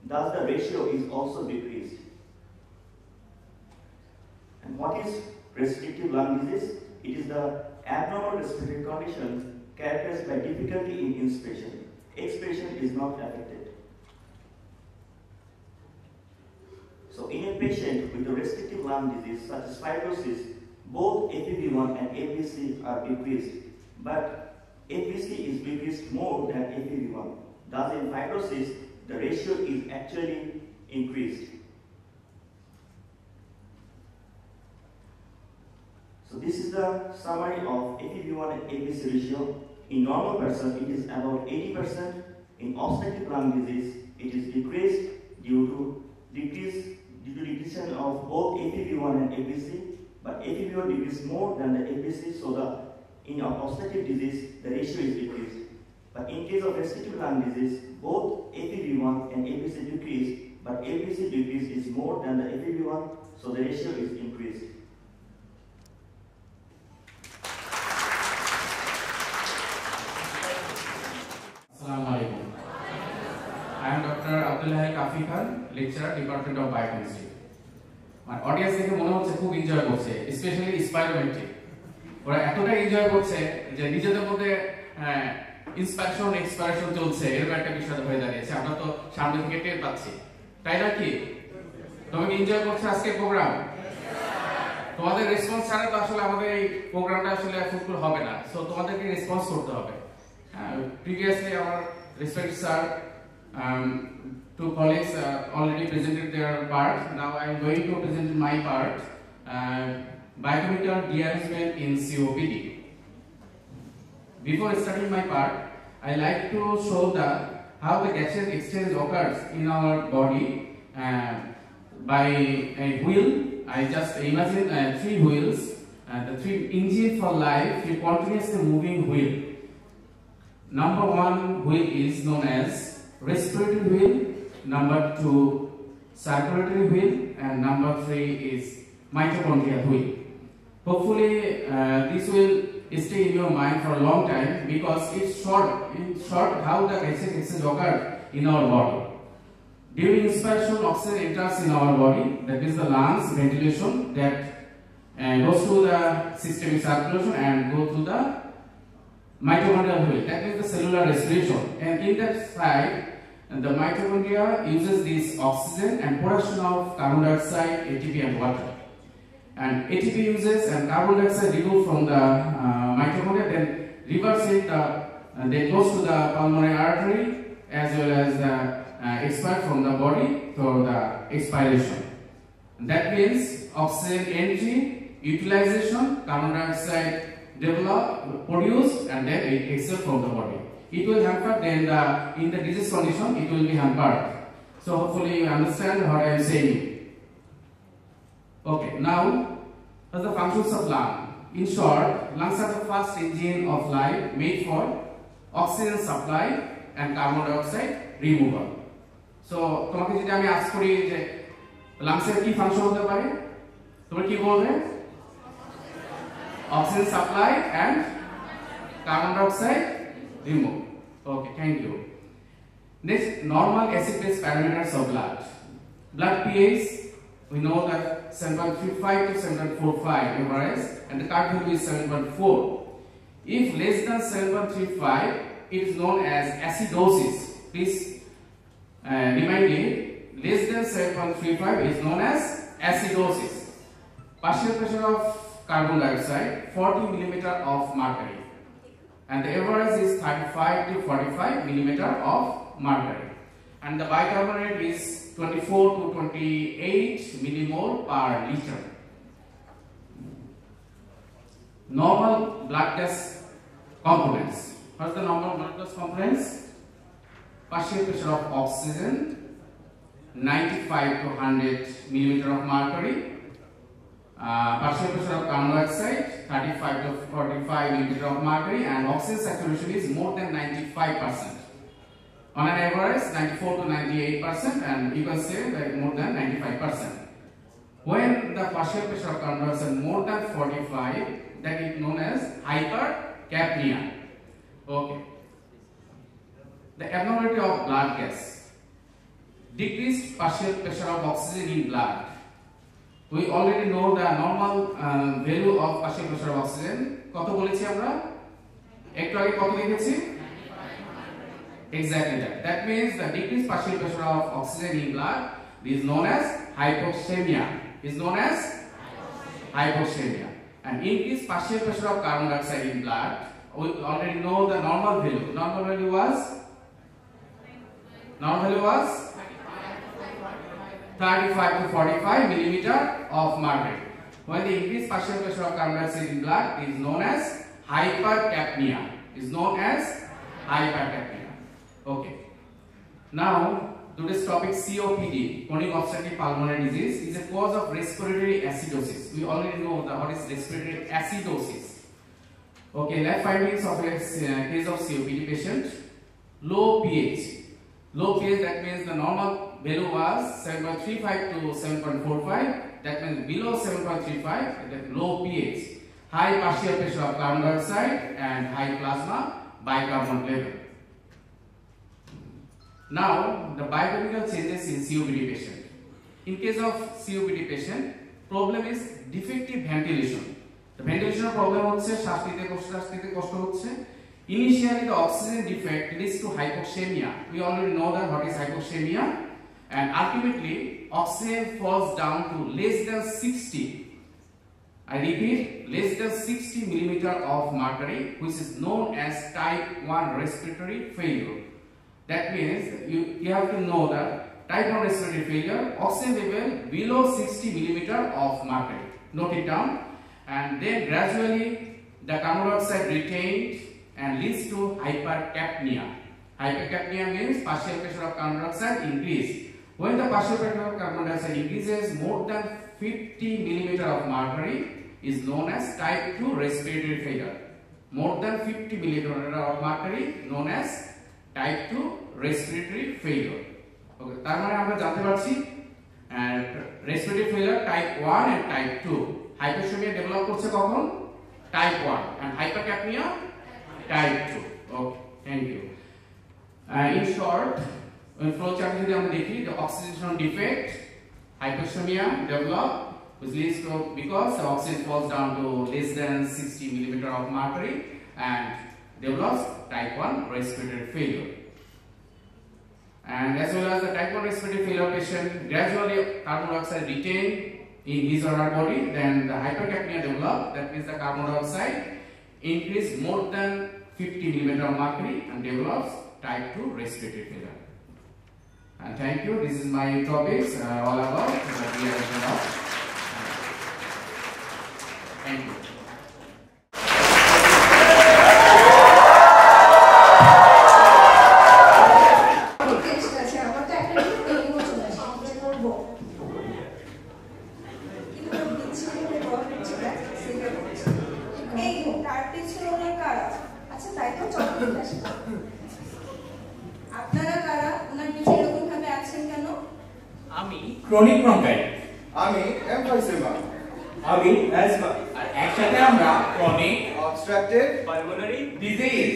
Thus, the ratio is also decreased. And what is restrictive lung disease? It is the abnormal respiratory condition characterized by difficulty in inspiration. Expiration is not affected. So, in a patient with a restrictive lung disease such as fibrosis, both FEV1 and APC are decreased, but APC is decreased more than FEV1. Thus, in fibrosis, the ratio is actually increased. So, this is the summary of FEV1 and APC ratio. In normal person, it is about 80%. In obstructive lung disease, it is decreased due to depletion of both FEV1 and APC. But FEV1 decreases more than the APC, so in obstructive disease, the ratio is decreased. But in case of restrictive lung disease, both FEV1 and APC decrease, but APC decrease is more than the FEV1, so the ratio is increased. Assalamu alaikum. I am Dr. Abdullah Kafi Khan, lecturer, Department of Biochemistry. My audience দেখে মনে হচ্ছে খুব enjoy করছে, specially spirometry. ওরা এতটা enjoy করছে যে নিজেদের মধ্যে ইন্সপাইরেশন এক্সপাইরেশন চলছে, এরকম একটা বিষয় হয়ে দাঁড়িয়েছে। আমরা তো সামনে থেকে টের পাচ্ছি, তাই না কি? তুমি কি এনজয় করছো আজকের প্রোগ্রাম? তোমাদের রেসপন্স ছাড়া তো আসলে আমাদের এই প্রোগ্রামটা আসলে ফুলফিল হবে না। সো তোমাদেরকে রেসপন্স করতে হবে। Previously, our respected sir, two colleagues already presented their part. Now I am going to present my part, biochemical rearrangement in COPD. Before starting my part, I like to show how the gaseous exchange occurs in our body by a wheel. I just imagine 3 wheels, the 3 engine for life, a continuously moving wheel. Number 1 wheel is known as respiratory wheel, number 2 circulatory wheel, and number 3 is mitochondrial wheel. Hopefully this will stay in your mind for a long time because it's short how the gaseous exchange occurs in our body. During inspiration, oxygen enters in our body, that is the lungs, ventilation, that goes to the systemic circulation and go to the mitochondrial wheel, that is the cellular respiration. And in that side, the mitochondria uses this oxygen and production of carbon dioxide, ATP and water. And ATP uses and carbon dioxide removed from the mitochondria, then reverse it, then goes to the pulmonary artery as well as the expire from the body for the expiration. That means oxygen entry, utilization, carbon dioxide developed, produced, and then it exhale from the body. It will hamper, then in the disease condition it will be hampered. So hopefully you understand what I am saying. Okay, now what's the functions of lung? In short, lungs are the first engine of life made for oxygen supply and carbon dioxide removal. So তোমাকে যদি আমি ask করি যে লাংসের কি function হতে পারে, তোমরা কি বলবে? Oxygen supply and carbon dioxide remove. Okay, thank you. Next, normal acid-base parameters of blood. Blood pH, we know that 7.35 to 7.45 average, and the cut value is 7.4. If less than 7.35, it is known as acidosis. Please remind me, less than 7.35 is known as acidosis. Partial pressure of carbon dioxide 40 mm of mercury, and the average is 35 to 45 mm of mercury, and the bicarbonate is 24 to 28 millimole per liter. Normal blood gas components. What are the normal blood gas components? Partial pressure of oxygen 95 to 100 mm of mercury. Partial pressure of carbon dioxide 35 to 45 mm of mercury, and oxygen saturation is more than 95%. On an average 94 to 98%, and you can say that more than 95%. When the partial pressure of carbon dioxide more than 45, that is known as hypercapnia. Okay. The abnormality of blood gas. Decreased partial pressure of oxygen in blood. We already know the normal value of partial pressure of oxygen. কত বলেছি আমরা? একটু আগে কত লিখেছি? Exactly that. That means the decreased partial pressure of oxygen in blood is known as hypoxemia. And increased partial pressure of carbon dioxide in blood. We already know the normal value. Normal value was 35 to 45 millimeter of mercury. When the increased partial pressure of carbon dioxide in blood is known as hypercapnia. Okay. Now, today's topic COPD, chronic obstructive pulmonary disease, is a cause of respiratory acidosis. We already know what is respiratory acidosis. Okay, lab findings of a case of COPD patient. Low pH. Low pH, that means the normal value was 7.35 to 7.45. That means below 7.35, that low pH. High partial pressure of carbon dioxide and high plasma bicarbonate level. Now, the biochemical changes in COPD patient. In case of COPD patient, problem is defective ventilation. The ventilation problem হচ্ছে শ্বাস নিতে কষ্ট হচ্ছে. Initially, the oxygen defect leads to hypoxemia. We already know that what is hypoxemia, and ultimately oxygen falls down to less than 60. I repeat, less than 60 millimeter of mercury, which is known as type 1 respiratory failure. That means you have to know that type 1 respiratory failure, oxygen level below 60 millimeter of mercury. Note it down. And then gradually the carbon dioxide retained and leads to hypercapnia. Hypercapnia means partial pressure of carbon dioxide increase. When the partial pressure of carbon dioxide increases more than 50 millimeter of mercury is known as type 2 respiratory failure. More than 50 millimeter of mercury known as type 2 respiratory failure. Okay, তার মানে আমরা জানতে পারছি respiratory failure type 1 and type 2. Hypoxemia develop করছে কখন? Type 1 and hypercapnia type 2. Okay, thank you. In short, in flow chart যদি আমরা দেখি the oxidation defect, hypoxemia develop which leads to because the oxygen falls down to less than 60 millimeter of mercury and develops type 1 respiratory failure. And as well as the type 1 respiratory failure patient gradually carbon dioxide retained in his or her body, then the hypercapnia develop. That means the carbon dioxide increase more than 50 millimeter of mercury and develops type 2 respiratory failure. And thank you. This is my topics all about the reaction of. Thank you. Chronic bronchitis, আমি emphysema, আমি asthma, আর একসাথে আমরা chronic obstructive pulmonary disease.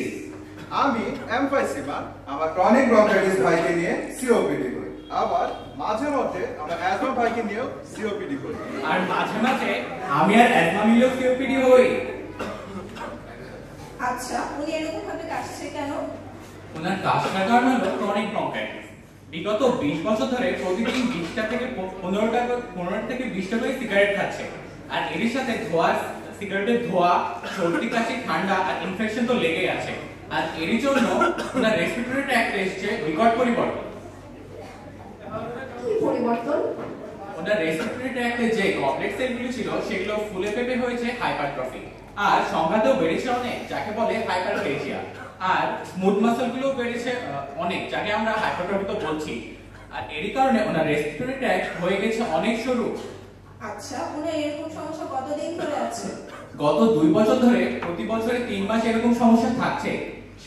আমি emphysema, আমার chronic bronchitis ভাইকে নিয়ে COPD করি। আবার মাঝে মধ্যে আমরা অ্যাজমা ভাইকে নিয়েও সিওপিডি করি। আর মাঝে মাঝে আমি আর অ্যাজমা মিলেও সিওপিডি হই। আচ্ছা, উনি এরকম ভাবে কাশছে কেন? ওনার কাশটার কারণ হলো ক্রনিক ব্রঙ্কাইটিস। বিগত 20 বছর ধরে প্রতিদিন 20টা থেকে 15 থেকে 20টা করে সিগারেট খাচ্ছে। আর এর সাথে ধোঁয়া, সিগারেটের ধোঁয়া, সর্দি কাশি, ঠান্ডা আর ইনফেকশন তো লেগেই আছে। আর এরই জন্য ওনার রেসপিরেটরি ট্র্যাক্টে এসেছে বিকট পরিবর্তন। কি পরিবর্তন? ওনার রেসপিরেটরি ট্র্যাক্টে যে গবলেট সেলগুলো ছিল সেগুলো ফুলে ফেপে হয়েছে হাইপারট্রফি। আর সংখ্যাতেও বেড়েছে অনেক, যাকে বলে হাইপারপ্লেজিয়া। আর স্মুথ মাসলগুলো বেড়েছে অনেক, যাকে আমরা হাইপারট্রফি তো বলছি। আর এরই কারণে ওনার রেসপিরেটরি ট্র্যাক্ট হয়ে গেছে অনেক সরু। আচ্ছা, ওনার এরকম সমস্যা কতদিন ধরে আছে? গত 2 বছর ধরে প্রতি বছরে 3 মাস এরকম সমস্যা থাকছে।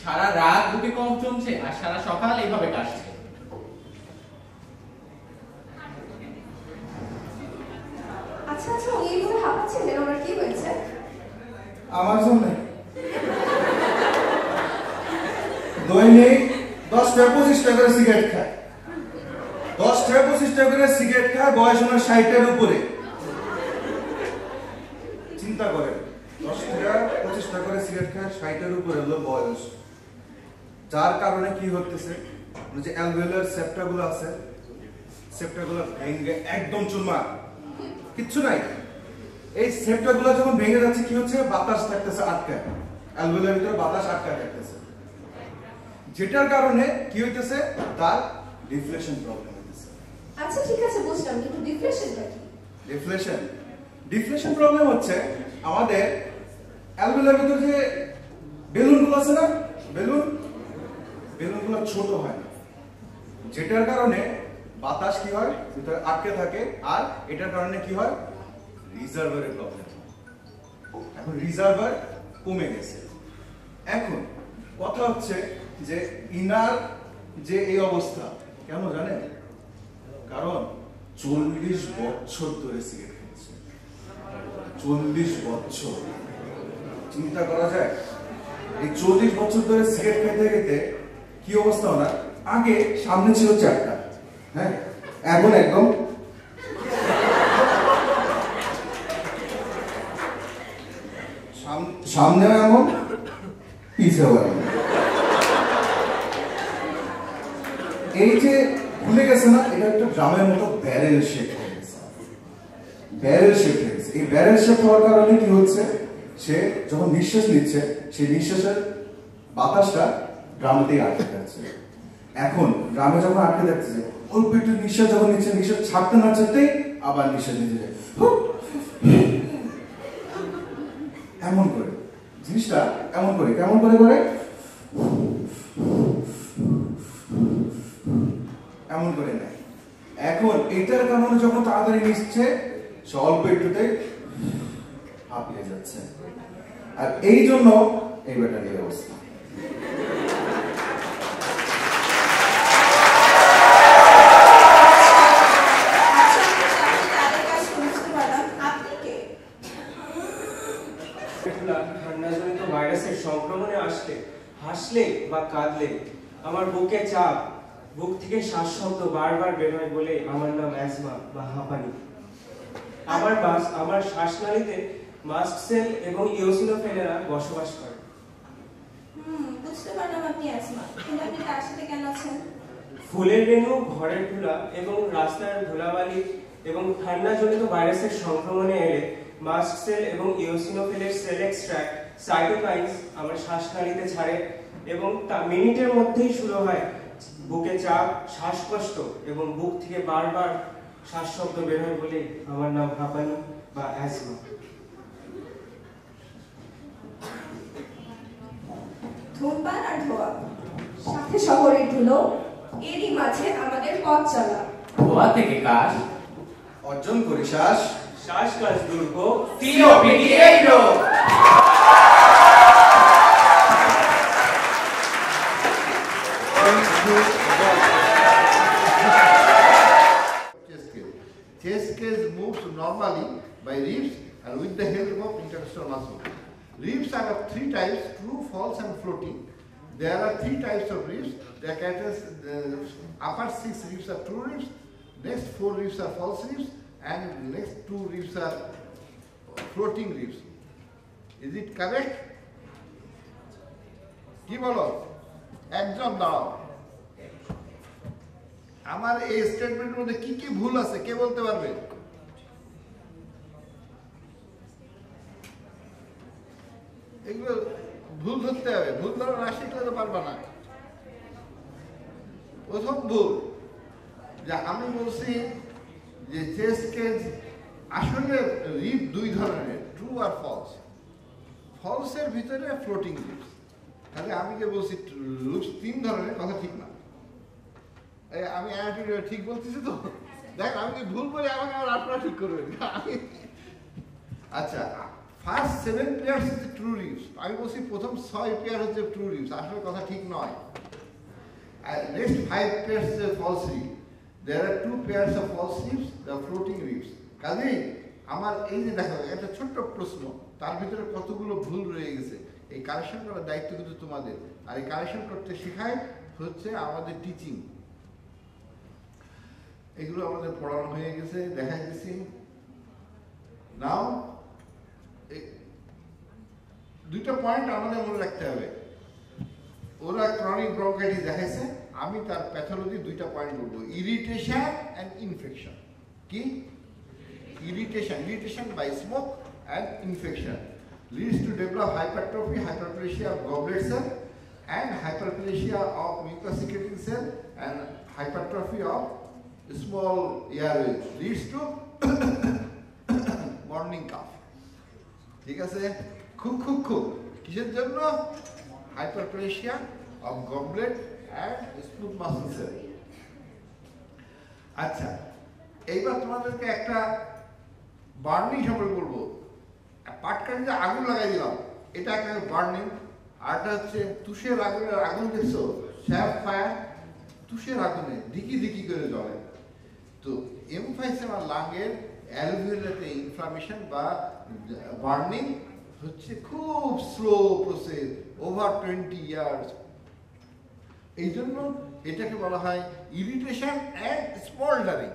সারা রাত বুকে কফ জমছে আর সারা সকাল এইভাবে কাশছে। আচ্ছা আচ্ছা, উনি এইভাবে হাঁপাচ্ছেন কেন? ওনার কি হয়েছে? আমার জন্য দৈনিক 10-25টা করে সিগারেট খায়। 10-25টা করে সিগারেট খায়, বয়স ওনার 60-এর উপরে। চিন্তা করেন, 10-25টা করে সিগারেট খায়, 60-এর উপরে হলো বয়স। যার কারণে কি হতেছে, যে অ্যালভিওলার সেপ্টাগুলো আছে, সেপ্টাগুলো ভেঙে একদম চুরমার, কিচ্ছু নাই। এই সেপ্টাগুলো যখন ভেঙে যাচ্ছে কি হচ্ছে, বাতাস থাকতেছে আটকায়, অ্যালভিওলার ভিতরে বাতাস আটকায় থাকতেছে, যেটার কারণে কি হইতেছে, তার ডিফ্লেশন প্রবলেম হইতেছে। আচ্ছা ঠিক আছে, বুঝলাম, কিন্তু ডিফ্লেশনটা কি? ডিফ্লেশন প্রবলেম হচ্ছে আমাদের অ্যালভিওলার ভিতরে যে বেলুনগুলো আছে না, বেলুনগুলো ছোট হয় না, যেটার কারণে বাতাস কি হয়, ভিতরে আটকে থাকে। আর এটার কারণে কি হয়, রিজার্ভারের প্রবলেম। এখন রিজার্ভার কমে গেছে। এখন কথা হচ্ছে যে ইনার যে এই অবস্থা কেন জানেন? কারণ 40 বছর ধরে সিগারেট খাচ্ছে। 40 বছর, চিন্তা করা যায় এই 40 বছর ধরে সিগারেট খেতে খেতে কি অবস্থা ওনার। আগে সামনে ছিল 4টা, হ্যাঁ, এখন একদম সামনে এমন, পিছেও এমন। এই যে খুলে গেছে না, এটা একটা ড্রামের মতো ব্যারেল শেপ হয়ে গেছে, ব্যারেল শেপ হয়ে গেছে। এই ব্যারেল শেপ হওয়ার কারণে কি হচ্ছে, সে যখন নিঃশ্বাস নিচ্ছে সেই নিঃশ্বাসের বাতাসটা ড্রামতেই আটকে যাচ্ছে। এখন ড্রামে যখন আটকে যাচ্ছে, অল্প একটু নিঃশ্বাস যখন নিচ্ছে, নিঃশ্বাস ছাড়তে না ছাড়তেই আবার নিঃশ্বাস নিতে যায়, এমন করে জিনিসটা এমন করে কেমন করে করে এমন করে নেয়। এখন এটার কারণে যখন তাড়াতাড়ি নিচ্ছে, সে অল্প একটুতে হাঁপিয়ে যাচ্ছে, আর এই জন্য এই ব্যাটারির অবস্থা। ঠান্ডাজনিত ভাইরাসের সংক্রমণে আসলে, হাসলে বা কাঁদলে আমার বুকে চাপ, বুক থেকে শ্বাসশব্দ বারবার বের হয় বলে আমার নাম অ্যাজমা বা হাঁপানি। আমার শ্বাসনালীতে মাস্ট সেল এবং ইওসিনোফিলেরা বসবাস করে। বুঝতে পারলাম আপনি অ্যাজমা, কিন্তু আপনি তার সাথে কেন আছেন? ফুলের রেণু, ঘরের ধুলা এবং রাস্তার ধুলাবালি এবং ঠান্ডাজনিত ভাইরাসের সংক্রমণে এলে মাস্ট সেল এবং ইওসিনোফিলের সেল এক্সট্রাক্ট সাইটোকাইনস আমার শ্বাসনালীতে ছাড়ে এবং তা মিনিটের মধ্যেই শুরু হয় বুকে চাপ, শ্বাসকষ্ট এবং বুক থেকে বারবার শ্বাসশব্দ বের হয় বলে আমার নাম হাঁপানি বা অ্যাজমা। ধূমপান আর ধোয়া, সাথে শহরের ধুলো, এরই মাঝে আমাদের পথ চলা। ধোয়া থেকে কাশ, অর্জন করি শ্বাস, শ্বাসকাশ দুর্গ, COPD এই রোগ। Chest cage moves normally by ribs and with the help of intercostal muscle. Ribs are of three types: true, false, and floating. There are three types of ribs. The upper 6 ribs are true ribs, next 4 ribs are false ribs, and next 2 ribs are floating ribs. Is it correct? কি বলো? একজন দাও। আমার এই স্টেটমেন্টের মধ্যে কি কি ভুল আছে কে বলতে পারবে? এগুলো ভুল ধরতে হবে, ভুল ধরা না শিখলে তো পারবা না। প্রথম ভুল যে আমি বলছি যে চেস্ট কেজ আসলে রিব দুই ধরনের, ট্রু আর ফলস। ফলসের ভিতরে ফ্লোটিং রিবস, তাহলে আমি যে বলছি রিবস 3 ধরনের, কথা ঠিক না। আমি ঠিক বলতেছি তো? দেখ আমি কি ভুল বলি আমাকে আবার আপনারা ঠিক করবেন। আচ্ছা, ফার্স্ট 7 পেয়ার্স হচ্ছে ট্রু রিবস। আমি বলছি প্রথম 6 পেয়ার হচ্ছে ট্রু রিবস, আসলে কথা ঠিক নয়। আর নেক্সট 5 পেয়ার্স হচ্ছে false rib. There are 2 pairs of false ribs, the floating ribs. কাজেই আমার এই যে দেখো একটা ছোট্ট প্রশ্ন, তার ভিতরে কতগুলো ভুল রয়ে গেছে, এই কারেকশন করার দায়িত্ব কিন্তু তোমাদের। আর এই কারেকশন করতে শেখায় হচ্ছে আমাদের টিচিং। এগুলো আমাদের পড়ানো হয়ে গেছে, দেখাই দিচ্ছি। নাও দুইটা পয়েন্ট আমাদের মনে রাখতে হবে। ওরা ক্রনিক ব্রঙ্কাইটিস দেখাইছে, আমি তার প্যাথোলজি দুইটা পয়েন্ট বলবো, ইরিটেশন এন্ড ইনফেকশন। কি? Irritation by smoke and infection leads to develop hypertrophy, hyperplasia of goblet cell and hyperplasia of mucous secreting cell and hypertrophy of small airways, leads to morning cough. ঠিক আছে? খুব কিসের জন্য? hyperplasia of goblet and smooth muscle cell. আচ্ছা, এইবার তোমাদেরকে একটা burning সম্পর্কে বলবো। পাটকাঠিতে আগুন লাগাই দিলাম, এটা একটা বার্নিং। আরটা হচ্ছে তুষের আগুনের আগুন, দেখছো? স্যাপ ফায়ার, তুষের আগুনে দিকি করে জ্বলে। তো এমফাইসেমা লাংয়ের অ্যালভিওলাতে ইনফ্লামেশন বা বার্নিং হচ্ছে খুব স্লো প্রসেস, ওভার 20 ইয়ার্স। এই জন্য এটাকে বলা হয় ইরিটেশন অ্যান্ড স্মোল্ডারিং।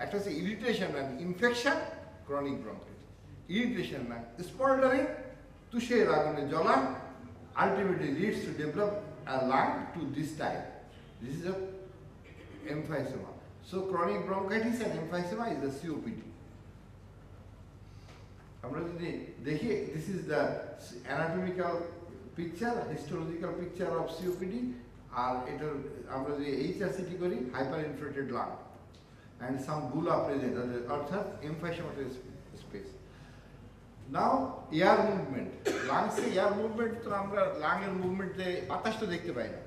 একটা হচ্ছে irritation and infection, chronic bronchitis. Irritation and smouldering, তুষের আগুনে জ্বলা, ultimately leads to develop a lung to this type. This is a emphysema. So chronic bronchitis and emphysema is a COPD. আমরা যদি দেখি, this is the anatomical picture, histological picture of COPD, আর এটার আমরা যদি HRCT করি hyperinflated lung and some bulla present, অর্থাৎ emphysematic space. Now air movement, lungs এ air movement তো আমরা লাংয়ের মুভমেন্টে বাতাস তো দেখতে পাই না,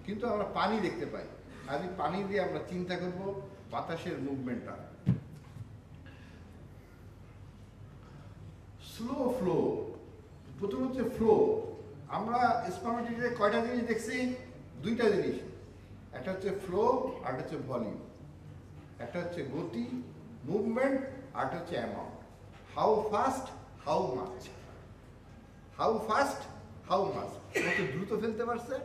কিন্তু আমরা পানি দেখতে পাই। আমি পানি দিয়ে আমরা চিন্তা করব বাতাসের মুভমেন্টটা। স্লো ফ্লো, প্রথম হচ্ছে ফ্লো। আমরা স্পার্মেটিকে কয়টা জিনিস দেখছি? দুইটা জিনিস, একটা হচ্ছে ফ্লো আর একটা হচ্ছে ভলিউম। একটা হচ্ছে গতি মুভমেন্ট আর একটা হচ্ছে amount. How fast, how much, how fast, how much, কত দ্রুত ফেলতে পারছে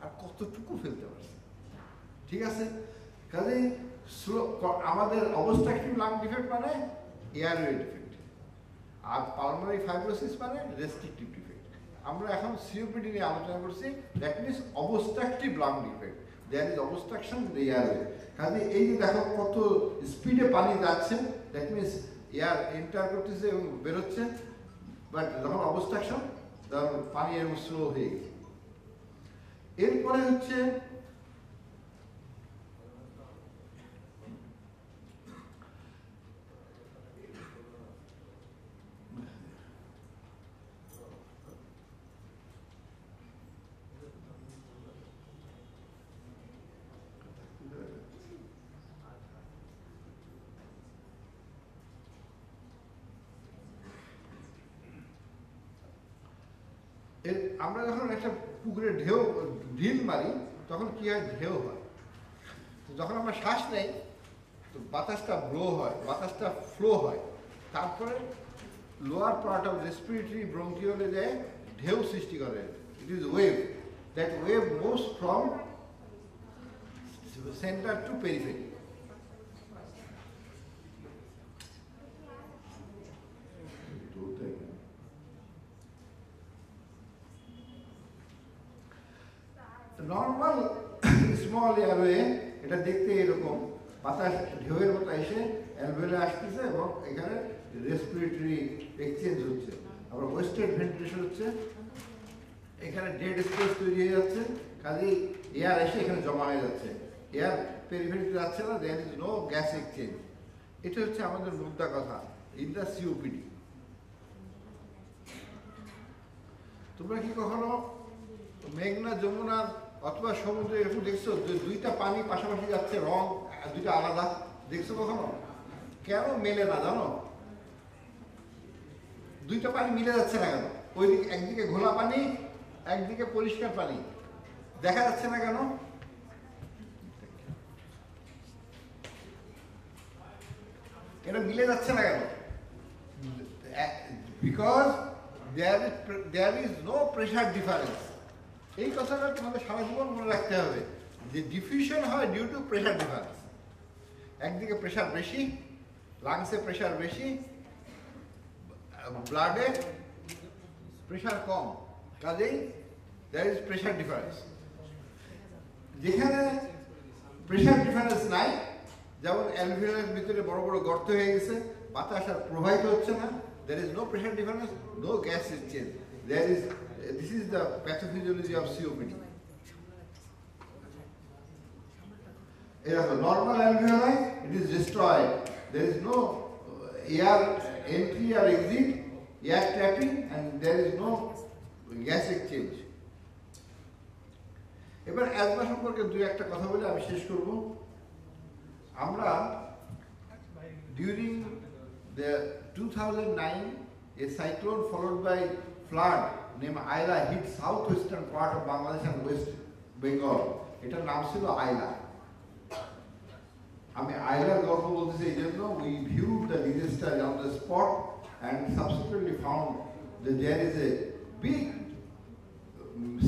আর কতটুকু ফেলতে পারছে। ঠিক আছে, কাজে স্লো আমাদের অবস্ট্রাকটিভ লাং ডিফেক্ট মানে এয়ারওয়ে ডিফেক্ট, আর পালমোনারি ফাইব্রোসিস মানে রেস্ট্রিকটিভ ডিফেক্ট। আমরা এখন সিওপিডি নিয়ে আলোচনা করছি, that means obstructive lung defect, there is obstruction in the airway. কাজে এই যে দেখো কত স্পিডে পানি যাচ্ছে, দ্যাট মিনস এয়ার এন্টার করতেছে এবং বেরোচ্ছে, বাট যখন অবস্ট্রাকশন তখন পানি এরকম স্লো হয়ে গেছে। এরপরে হচ্ছে আমরা যখন একটা পুকুরে ঢিল মারি তখন কি হয়? ঢেউ হয়। যখন আমরা শ্বাস নেই তো বাতাসটা ব্লো হয়, বাতাসটা ফ্লো হয়, তারপরে লোয়ার পার্ট অফ রেসপিরেটরি ব্রঙ্কিওলে যায় ঢেউ সৃষ্টি করে। It is wave, that wave moves from centre to periphery. Normal small airway এটা দেখতে এরকম, বাতাস ঢেউয়ের মতো এসে অ্যালভেলে আসতেছে এবং এখানে রেসপিরেটরি এক্সচেঞ্জ হচ্ছে, আবার ওয়েস্টেড ভেন্টিলেশন হচ্ছে, এখানে ডেড স্পেস তৈরি হয়ে যাচ্ছে, কাজেই এয়ার এসে এখানে জমা হয়ে যাচ্ছে, এয়ার পেরিফেরিতে যাচ্ছে না, there is no gas exchange. এটা হচ্ছে আমাদের মুদ্রা কথা ইন দ্য সিওপিডি। তোমরা কি কখনো মেঘনা যমুনার অথবা সমুদ্রে এরকম দেখছো যে দুইটা পানি পাশাপাশি যাচ্ছে, রং দুইটা আলাদা, দেখছো কখনো? কেন মেলে না জানো? দুইটা পানি মিলে যাচ্ছে না কেন? ওইদিকে একদিকে ঘোলা পানি, একদিকে পরিষ্কার পানি, দেখা যাচ্ছে না কেন? এটা মিলে যাচ্ছে না কেন? Because there is no pressure difference. এই কথাটা তোমাদের সারা জীবন মনে রাখতে হবে যে ডিফিউশন হয় ডিউ টু প্রেশার ডিফারেন্স। একদিকে প্রেশার বেশি, লাংসে প্রেশার বেশি, ব্লাডে প্রেশার কম, কাজেই দেয়ার ইজ প্রেশার ডিফারেন্স। যেখানে প্রেশার ডিফারেন্স নাই, যেমন অ্যালভিওলার ভিতরে বড় বড় গর্ত হয়ে গেছে, বাতাস আর প্রবাহিত হচ্ছে না, there is no pressure difference, no gas exchange. This is the pathophysiology of COPD. Normal alveoli, it is destroyed. There is no air entry or exit, air trapping, and there is no gas exchange. এবার asthma সম্পর্কে দুই একটা কথা বলে আমি শেষ করব। আমরা during the 2009 a cyclone followed by flood named Ayla hit southwestern part of Bangladesh and West Bengal. এটার নাম ছিল আইলা। আমি আইলার গল্প বলতেছি এই জন্য, we viewed the disaster on the spot and subsequently found that there is a big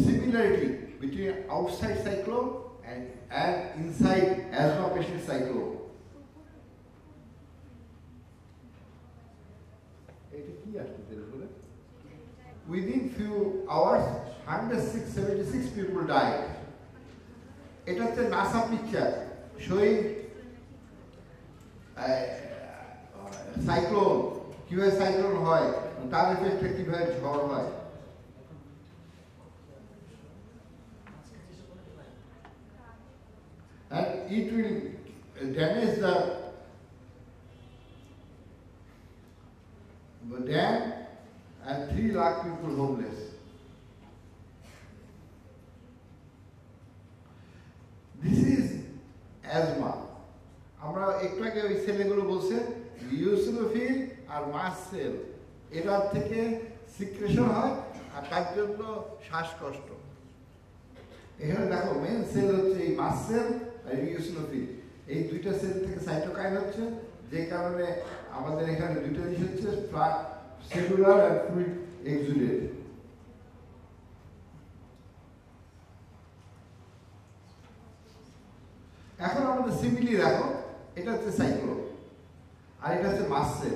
similarity between outside cyclone and inside asthma patient cyclone. Within few hours, 176 people died. It was a NASA picture showing cyclone, কিভাবে cyclone হয়, তার এফেক্টে কিভাবে ঝড় হয়। And it will damage the dam and 3 lakh people homeless. This is asthma. আমরা একটু আগে ওই সেলগুলো বলছে ইওসিনোফিল আর মাস্ট সেল, এটার থেকে সিক্রেশন হয় আর তার জন্য শ্বাসকষ্ট। এখানে দেখো মেন সেল হচ্ছে এই মাস্ট সেল আর ইওসিনোফিল, এই দুইটা সেল থেকে সাইটোকাইন হচ্ছে, যে কারণে আমাদের এখানে দুইটা জিনিস হচ্ছে সেলুলার আর ফ্লুইড এক্সুডেড। এখন আমাদের সিমিলি দেখো, এটা হচ্ছে সাইক্লো আর এটা হচ্ছে মাসসেল।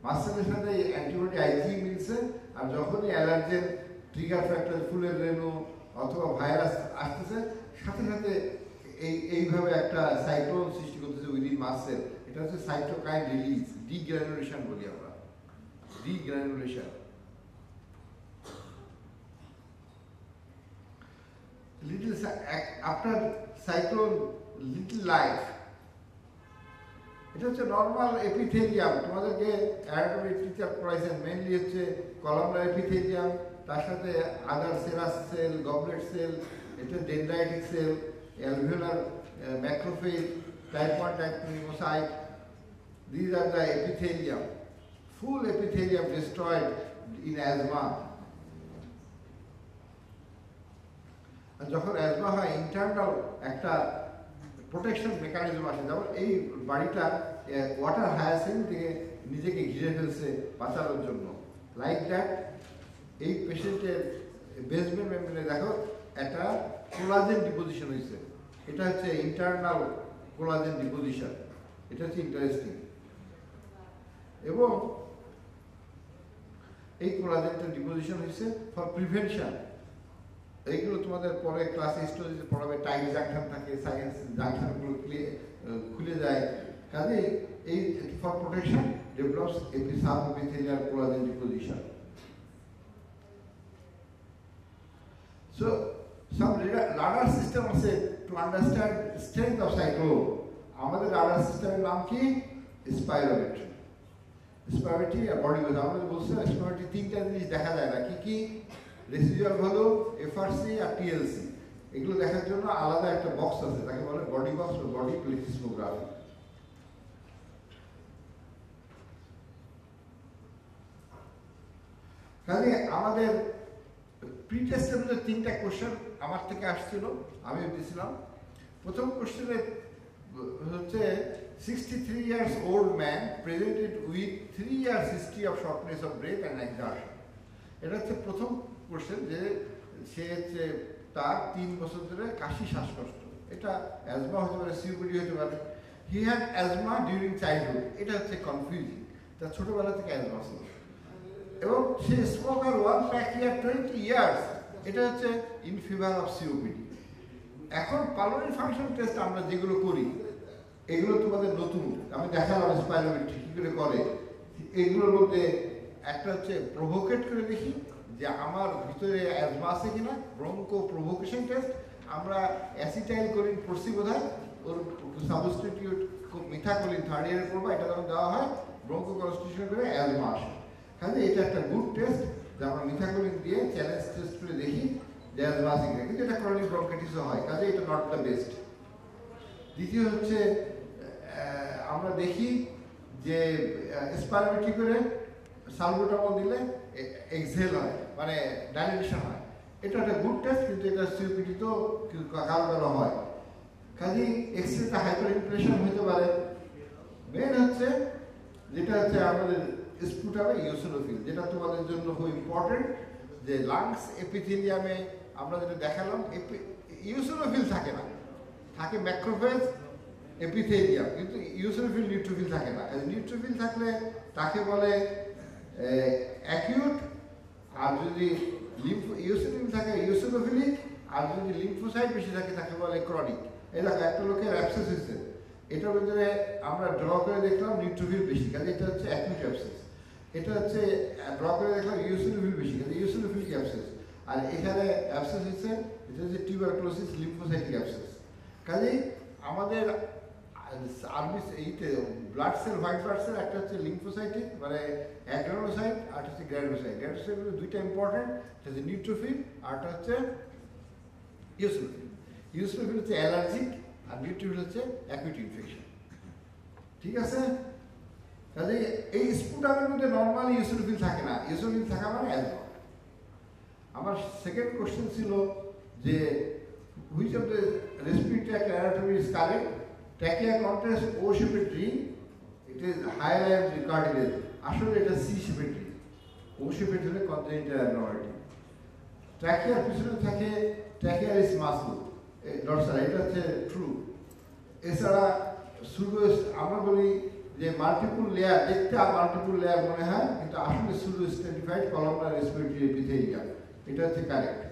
মাসসেলের সাথে অ্যান্টিবডি আইজি মিলছে, আর যখনই অ্যালার্জেন ট্রিগার ফ্যাক্টর ফুলের রেণু অথবা ভাইরাস আসতেছে, সাথে সাথে এইভাবে একটা সাইক্লোন সৃষ্টি করতেছে উইদিন মাসসেল। এটা হচ্ছে সাইটোকাইন রিলিজ, ডিগ্রানুলেশন বলি আমরা, degranulation. Little after cyclone little life, এটা হচ্ছে নর্মাল এপিথেলিয়াম। তোমাদেরকে অ্যানাটমি টিচার পড়াইছেন, মেইনলি হচ্ছে কলামনার এপিথেলিয়াম, তার সাথে other serous cell, goblet cell, এটা dendritic cell, alveolar macrophage, type 1 type 2 lymphocyte. These are the epithelium, full epithelium destroyed in asthma. আর যখন অ্যাজমা হয় ইন্টারনাল একটা প্রোটেকশন মেকানিজম আসে, যেমন এই বাড়িটা ওয়াটার হায়াসিন থেকে নিজেকে ঘিরে ফেলছে বাঁচানোর জন্য, লাইক দ্যাট এই পেশেন্টের বেসমেন্ট মেমব্রেনে দেখো একটা কোলাজেন ডিপোজিশন হয়েছে। এটা হচ্ছে ইন্টারনাল কোলাজেন ডিপোজিশন, এটা হচ্ছে ইন্টারেস্টিং। এবং এই কোলাজেনটা ডিপোজিশন হয়েছে ফর প্রিভেনশন। এইগুলো তোমাদের পরে ক্লাস হিস্টোরিতে পড়াবে, টাইম জাংশন থাকে, সায়েন্স জাংশনগুলো খুলে যায়। কাজেই এই for protection develops subepithelial collagen deposition. So some radar system আছে to understand strength of cyclone. আমাদের radar সিস্টেমের নাম কি? স্পাইরোমেট্রি। স্পাইরোমেট্রি আর বডি ওয়েট। আমাদের বলছে স্পাইরোমেট্রি তিনটা জিনিস দেখা যায় না, কি কি? রেসিডুয়াল ভ্যালু, এফআরসি আর টিএলসি। এগুলো দেখার জন্য আলাদা একটা বক্স আছে, তাকে বলে বডি বক্স বা বডি প্লেথিসমোগ্রাফি। কাজে আমাদের প্রি টেস্টের মধ্যে 3টা কোশ্চেন আমার থেকে আসছিল, আমি দিয়েছিলাম। প্রথম কোশ্চেনে হচ্ছে 63 years old man presented with 3 years history of shortness of breath and exhaustion. এটা হচ্ছে প্রথম কোশ্চেন, যে সে হচ্ছে তার 3 বছর ধরে কাশি শ্বাসকষ্ট। এটা অ্যাজমা হতে পারে, সিওপিডি হতে পারে। He had asthma during childhood, এটা হচ্ছে কনফিউজিং। তার ছোটবেলা থেকে অ্যাজমা ছিল। এবং সে স্মোকার 1 pack ইয়ার 20 years, এটা হচ্ছে ইন ফিভার অফ সিওপিডি। এখন পালমোনারি ফাংশন টেস্ট আমরা যেগুলো করি এগুলো তোমাদের নতুন, আমি দেখালাম স্পাইরোমেট্রি কি করে করে। এগুলোর মধ্যে একটা হচ্ছে প্রভোকেট করে দেখি যে আমার ভিতরে অ্যাজমা আছে কিনা, ব্রঙ্কো প্রভোকেশন টেস্ট। আমরা অ্যাসিটাইল কোলিন পড়ছি বোধহয়, ওর সাবস্টিটিউট মিথাকোলিন 3rd ইয়ারে পড়বা, এটা যখন দেওয়া হয় ব্রঙ্কো কনস্টিটিউশন করে অ্যাজমা আসে। কাজে এটা একটা গুড টেস্ট, যে আমরা মিথাকোলিন দিয়ে চ্যালেঞ্জ টেস্ট করে দেখি যে অ্যাজমা আছে কিনা, কিন্তু এটা ক্রনিক ব্রঙ্কাইটিসও হয়। কাজে এটা নট দ্য বেস্ট। দ্বিতীয় হচ্ছে আমরা দেখি যে স্পাইরোমেট্রি করে সালবুটামল দিলে এক্সহেল হয়, মানে ডাইলেশন হয়। এটা একটা গুড টেস্ট, কিন্তু এটা সিওপিডি তো কারো কারো হয়। কাজে এক্সরেতে হাইপার ইমপ্রেশন হতে পারে। মেন হচ্ছে যেটা হচ্ছে আমাদের স্পুটামে ইওসিনোফিল, যেটা তোমাদের জন্য খুব ইম্পর্টেন্ট। যে লাংস এপিথেলিয়ামে আমরা যেটা দেখালাম, ইওসিনোফিল থাকে না, থাকে ম্যাক্রোফেজ এপিথেলিয়াম, কিন্তু ইওসিনোফিল নিউট্রোফিল থাকে না। নিউট্রোফিল থাকলে তাকে বলে অ্যাকিউট, আর যদি ইওসিনোফিল থাকে ইওসিনোফিলিক, আর যদি লিম্ফোসাইট বেশি থাকে তাকে বলে ক্রনিক। এই দেখো একটা লোকের অ্যাবসেস হয়েছে, এটার ভিতরে আমরা ড্র করে দেখলাম নিউট্রোফিল বেশি, কাজে এটা হচ্ছে অ্যাকিউট অ্যাবসেস। এটা হচ্ছে ব্রকেটে দেখলাম ইওসিনোফিল বেশি, কিন্তু ইওসিনোফিলিক অ্যাবসেস। আর এখানে অ্যাবসেস হচ্ছে এটা হচ্ছে টিউবারকুলোসিস লিম্ফোসাইটিক অ্যাবসেস। কাজেই আমাদের আর্মি এইতে blood cell, white blood cell, একটা হচ্ছে লিম্ফোসাইটিক মানে অ্যাগ্রানোসাইট, আর হচ্ছে গ্র্যানুলোসাইট। গ্র্যানুলোসাইট দুইটা ইম্পর্টেন্ট, একটা হচ্ছে নিউট্রোফিল আরটা হচ্ছে ইওসিনোফিল। ইওসিনোফিল হচ্ছে অ্যালার্জিক আর নিউট্রোফিল হচ্ছে অ্যাকুইট ইনফেকশন। ঠিক আছে? কাজে এই স্পুটামের মধ্যে নর্মাল ইওসিনোফিল থাকে না, ইওসিনোফিল থাকা মানে অ্যাজমা। আমার সেকেন্ড কোশ্চেন ছিল যে which of the respiratory tract anatomy is correct? Trachea contrast O shaped ring, it is higher and cartilage. আসলে এটা C shaped ring, O shaped হলে কনজেনিটাল অ্যাবনর্মালিটি। ট্র্যাকিয়ার পিছনে থাকে ট্র্যাকিয়ার ইজ মাসল ডরসাল, এটা হচ্ছে ট্রু। এছাড়া সুডো আমরা বলি যে মাল্টিপল লেয়ার, দেখতে মাল্টিপল লেয়ার মনে হয়, কিন্তু আসলে pseudo stratified columnar respiratory epithelium, এটা হচ্ছে কারেক্ট।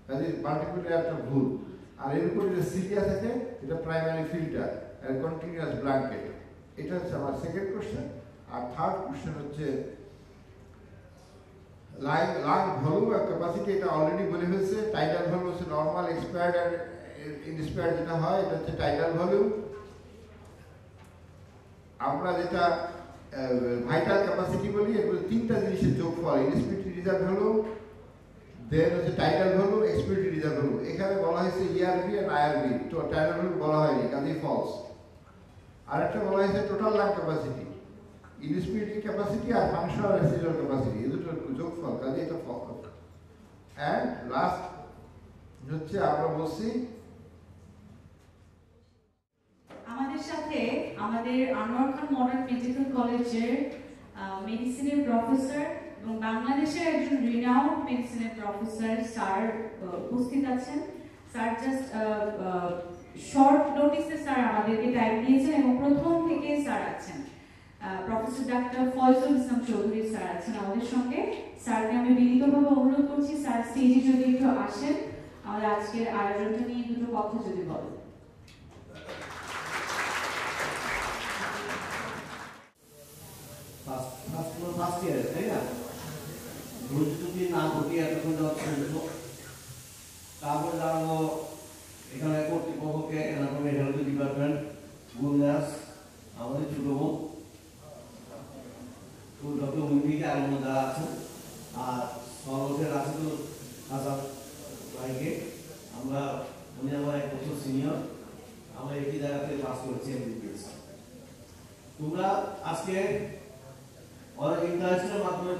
কাজে মাল্টিপল লেয়ারটা ভুল। আর এর উপরে যে সিলিয়া থাকে এটা প্রাইমারি ফিল্টার আর কন্টিনিউয়াস ব্ল্যাঙ্কেট। এটা হচ্ছে আমার সেকেন্ড কোশ্চেন। আর থার্ড কোশ্চেন হচ্ছে লাং ভলিউম আর ক্যাপাসিটি, এটা অলরেডি বলে ফেলছে। টাইডাল ভলিউম হচ্ছে নর্মাল, এক্সপায়ার্ড আর ইনস্পায়ার্ড যেটা হয় এটা হচ্ছে টাইডাল ভলিউম। আমরা যেটা ভাইটাল ক্যাপাসিটি বলি, এগুলো তিনটা জিনিসের যোগফল, ইনস্পিরেটরি রিজার্ভ ভলিউম, দেন হচ্ছে tidal volume, expiratory reserve volume. এখানে বলা হয়েছে ইআরভি আর আইআরভি, তো টাইডাল ভলিউম বলা হয়নি, কাজেই ফলস। আরেকটা বলা হয়েছে টোটাল লাং ক্যাপাসিটি, ইনস্পিরেটরি ক্যাপাসিটি আর ফাংশনাল রেসিডুয়াল ক্যাপাসিটি, এই দুটোর যোগফল, কাজে এটা ফলস। অ্যান্ড লাস্ট হচ্ছে আমরা বলছি আমাদের সাথে আমাদের আনোয়ার খান মডার্ন মেডিকেল কলেজের মেডিসিনের প্রফেসর এবং বাংলাদেশের একজন রিনাউন্ড মেডিসিনের প্রফেসর স্যার উপস্থিত আছেন। স্যার জাস্ট শর্ট নোটিসে স্যার আমাদেরকে টাইম দিয়েছেন এবং প্রথম থেকে স্যার আছেন। Professor doctor Faizul Islam Chowdhury sir আছেন আমাদের সঙ্গে। স্যারকে আমি বিনীতভাবে অনুরোধ করছি স্যার স্টেজে যদি একটু আসেন, আমাদের আজকের আয়োজনটা নিয়ে দুটো কথা যদি বলেন। ফার্স্ট ইয়ারে তাই না, ভুল যদি না ঘটি এতক্ষণ যাওয়া শুনছো। তারপরে জানাবো এখানে কর্তৃপক্ষকে, এরকম হেলথ ডিপার্টমেন্ট, গুলনাস, আমাদের ছোট বোন, যত উইপিকে আরো যারা আছেন, আর সর্বশেষ আছে তো আসাদ ভাইকে। উনি আমার 1 বছর সিনিয়র, আমরা একই জায়গাতে পাস করেছি এমবিবিএস। তোমরা আজকে ইন্টারেস্টের মাধ্যমে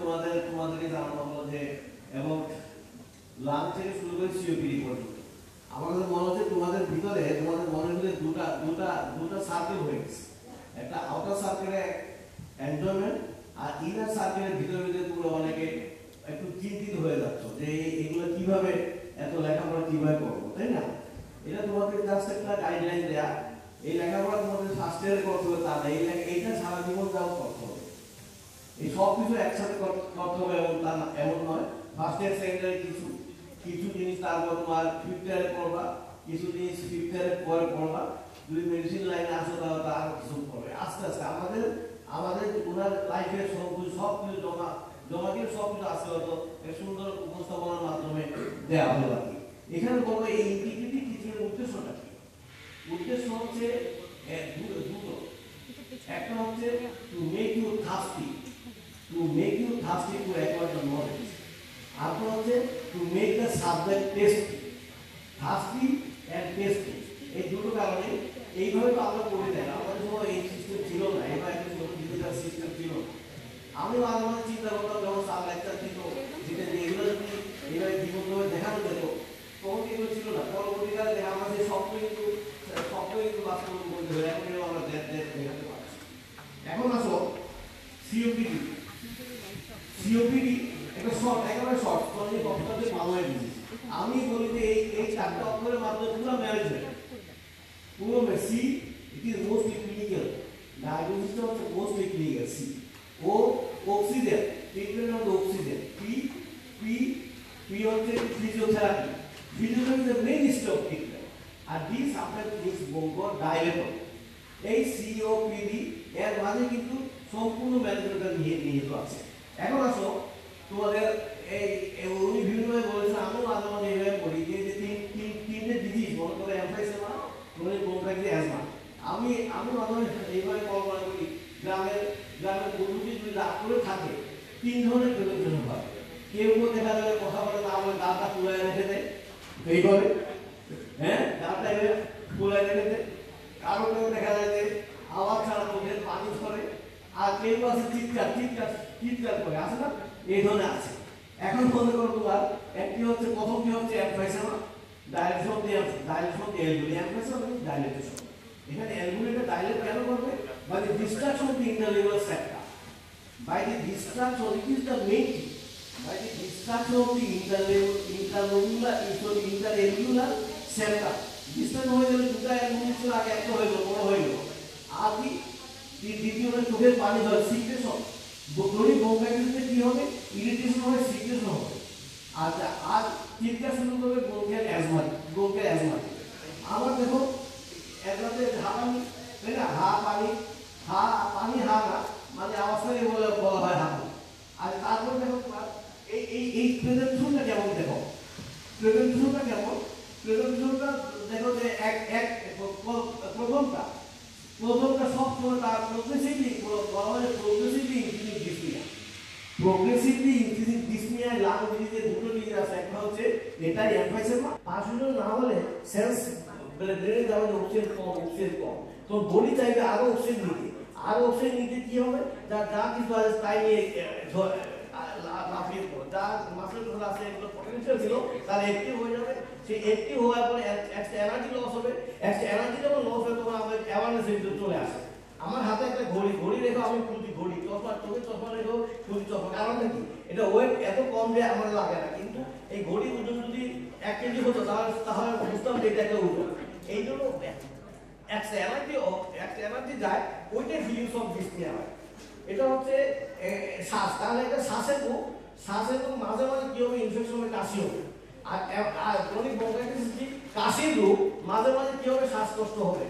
তোমাদেরকে জানানো হলো যে এবং লাং থেকে শুরু করে সিওপিডি পর্যন্ত আমার কাছে মনে হচ্ছে তোমাদের ভিতরে, তোমাদের মনের ভিতরে দুটা সার্কেল হয়ে গেছে। একটা আউটার সার্কেলে এনজয়মেন্ট আর ইনার সার্কেলের ভিতরে তোমরা অনেকে একটু চিন্তিত হয়ে যাচ্ছ যে এগুলো কিভাবে, এত লেখাপড়া কিভাবে করবো, তাই না? এটা তোমাদের জাস্ট একটা গাইডলাইন দেয়া। এই লেখাপড়া তোমাদের ফার্স্ট ইয়ারে করতে হবে তা না, এইটা সারা জীবন যাও করতে হবে। এই সব কিছু একসাথে করতে হবে এমন নয়। ফার্স্ট ইয়ার সেকেন্ড ইয়ারে কিছু জিনিস তারপর তোমার ফিফথ ইয়ারে পড়বা, কিছু জিনিস ফিফথ ইয়ারে পরে পড়বা। যদি মেডিসিন লাইনে আসো তাহলে আরো কিছু পড়বে। আস্তে আস্তে আমাদের ওনার লাইফের সব কিছু জমা দিয়ে সব কিছু আস্তে হতো সুন্দর উপস্থাপনার মাধ্যমে দেওয়া হলো আর কি। এখানে বলবো এই ইন্টিগ্রিটি টিচিংয়ের উদ্দেশ্যটা কি? উদ্দেশ্য হচ্ছে দুটো। একটা হচ্ছে to make you thirsty, to acquire the knowledge. After হচ্ছে to make the subject tasty, thirsty and tasty. এই দুটো কারণে এইভাবে তো আমরা পড়ে যাই। আমাদের সময় এই সিস্টেম ছিল না, এবার একটা ডিজিটাল সিস্টেম ছিল। আমি মাঝে মাঝে চিন্তা করতাম যখন স্যার লেকচার দিত, যেটা এগুলো যদি এইভাবে জীবনভাবে দেখানো যেত, তখন এগুলো ছিল না। পরবর্তীকালে দেখা আমাদের সবটাই কিন্তু বাস্তবায়ন করতে হবে। এখন আমরা দেখাতে পারছি। এখন আসো সিওপিডি একটা শর্ট, একেবারে শর্ট করে কতটাতে ভালো হয়ে গেছে। আমি বলি যে এই চারটা অক্ষরের মাধ্যমে পুরো ম্যানেজমেন্ট, পুরো C it is mostly clinical, ডায়াগনোসিসটা হচ্ছে mostly clinical. C O oxygen, treatment of oxygen. P হচ্ছে physiotherapy, physiotherapy is the mainstay of treatment. আর D supply this bronchodilator. এই সিওপিডি এর মাঝে কিন্তু সম্পূর্ণ ম্যানেজমেন্টটা নিহিত আছে। এখন আসো তোমাদের এই উনি বিভিন্নভাবে বলেছেন, আমিও মাঝে মাঝে এইভাবে বলি যে তিনটে ডিজিজ মনে করে এমফাইসেমা, ব্রঙ্কাইটিস, অ্যাজমা। আমি মাঝে মাঝে এইভাবে কল্পনা করি গ্রামের বন্ধুটি যদি রাগ করে থাকে 3 ধরনের প্রেজেন্টেশন হয়। কেউ দেখা যাবে কথা বলে না বলে গালটা ফুলায় রেখে দেয় এইভাবে, হ্যাঁ গালটা এভাবে ফুলায় রেখে দেয়। কারো কেউ দেখা যায় যে আওয়াজ ছাড়া চোখের পানি ধরে, আর কেউ আছে চিৎকার করে, আছে না? এই ধরনের আছে। এখন মনে করো তোমার একটি হচ্ছে, প্রথমটি হচ্ছে এমফাইসেমা, ডাইলেশন দিয়ে এলবুলি, এমফাইসেমা ডাইলেটেশন। এখানে এলবুলিটা ডাইলেট কেন করবে? By the destruction of the interalveolar septa, by the destruction, it is the main thing, by the destruction of the interalveolar septa. Destruction হয়ে গেলে দুটো এলবুলি ছিল আগে একটা হয়ে গেল, বড় হয়ে গেল। আর দ্বিতীয়টা চোখের পানি ধরে, সিক্রেশন। ক্রনিক ব্রঙ্কাইটিসে কি হবে? ইরিটেশন হবে, সিক্রেশন হবে। আর চিৎকার শুরু করবে ব্রঙ্কিয়াল অ্যাজমা। আমার দেখো একসাথে হাঁপানি, তাই না? পানি হা না, মানে আওয়াজটাকে বলা হয় হাঁপানি। আর তারপর দেখো এই প্রেজেন্টেশনটা কেমন, দেখো প্রেজেন্টেশনটা দেখো যে প্রথমটা সবসময় তার প্রগ্রেসিভলি ইনক্রিজিং ডিসনিয়া, লাং ডিজিজের দুটো ডিজিজ আছে। একটা হচ্ছে এটা এমফাইসেমা, পাঁচজন না হলে সেন্স ব্রেনে যাবে অক্সিজেন কম, তো বডি চাইবে আরো অক্সিজেন নিতে কি হবে? যা কিছু আছে তাই নিয়ে লাফিয়ে পড়ে, যা মাসেল ধরা আছে এগুলো পটেনশিয়াল ছিল তার অ্যাক্টিভ হয়ে যাবে। সেই অ্যাক্টিভ হওয়ার পরে একটা এনার্জি লস হবে, একটা এনার্জি যখন লস হবে তখন আমাদের অ্যাওয়ারনেস চলে আসে। আমার হাতে একটা ঘড়ি রেখো, আমি খুঁজি ঘড়ি, চোখের চশমা রেখো খুঁজি চশমা। কারণটা কি? এটা ওয়েট এত কম যে আমার লাগে না, কিন্তু এই ঘড়ি ওজন যদি 1 কেজি হতো তাহলে বুঝতাম যে এটা একটা ওজন। এই জন্য একটা এনার্জি যায়, ওইটা ফিলিংস অফ ডিসনিয়া হয়। এটা হচ্ছে শ্বাস, তাহলে এটা শ্বাসের রোগ মাঝে মাঝে কি হবে? ইনফেকশন হবে, কাশি হবে। আর ক্রনিক ব্রঙ্কাইটিস কি? কাশির রোগ, মাঝে মাঝে কি হবে? শ্বাসকষ্ট হবে।